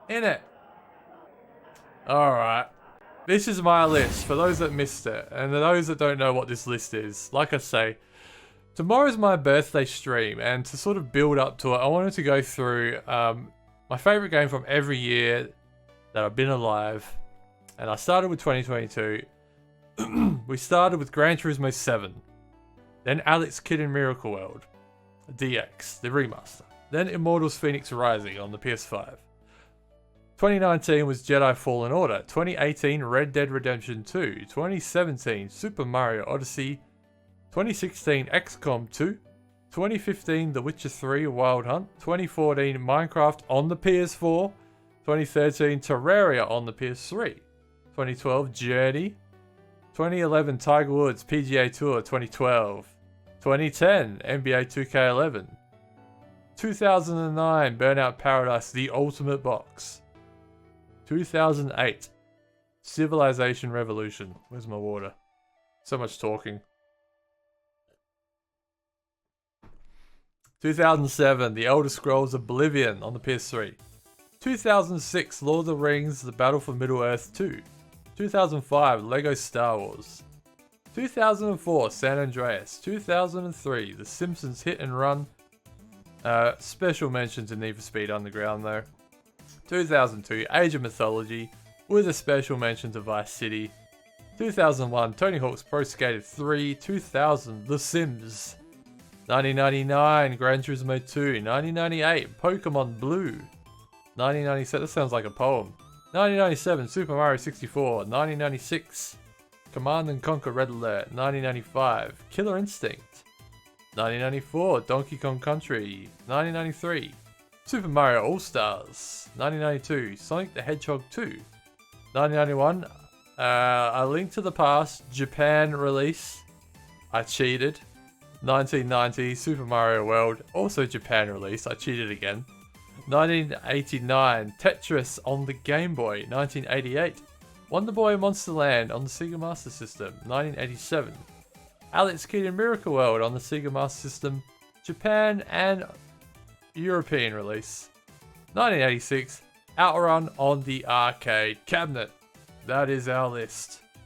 In it. Alright. This is my list for those that missed it. And those that don't know what this list is. Like I say, tomorrow's my birthday stream. And to sort of build up to it, I wanted to go through my favourite game from every year that I've been alive. And I started with 2022. We started with Gran Turismo 7. Then Alex Kidd in Miracle World. DX, the remaster. Then Immortals Phoenix Rising on the PS5. 2019 was Jedi Fallen Order. 2018 Red Dead Redemption 2. 2017 Super Mario Odyssey. 2016 XCOM 2. 2015 The Witcher 3 Wild Hunt. 2014 Minecraft on the PS4. 2013 Terraria on the PS3. 2012 Journey. 2011 Tiger Woods PGA Tour 2012. 2010 NBA 2K11. 2009 Burnout Paradise The Ultimate Box. 2008 Civilization Revolution. Where's my water? So much talking. 2007 The Elder Scrolls Oblivion on the PS3. 2006 Lord of the Rings The Battle for Middle-earth 2. 2005 Lego Star Wars. 2004 San Andreas. 2003 The Simpsons Hit and Run. Special mention to Need for Speed Underground though. 2002 Age of Mythology with a special mention to Vice City. 2001 Tony Hawk's Pro Skater 3. 2000 The Sims. 1999 Gran Turismo 2. 1998 Pokemon Blue. 1997, that sounds like a poem. 1997 Super Mario 64. 1996 Command and Conquer Red Alert. 1995 Killer Instinct. 1994 Donkey Kong Country. 1993 Super Mario All-Stars. 1992 Sonic the Hedgehog 2. 1991 A Link to the Past Japan release. I cheated. 1990 Super Mario World, also Japan release. I cheated again. 1989 Tetris on the Game Boy. 1988 Wonder Boy Monster Land on the Sega Master System. 1987 Alex Kidd in Miracle World on the Sega Master System, Japan and European release. 1986 Outrun on the arcade cabinet. That is our list.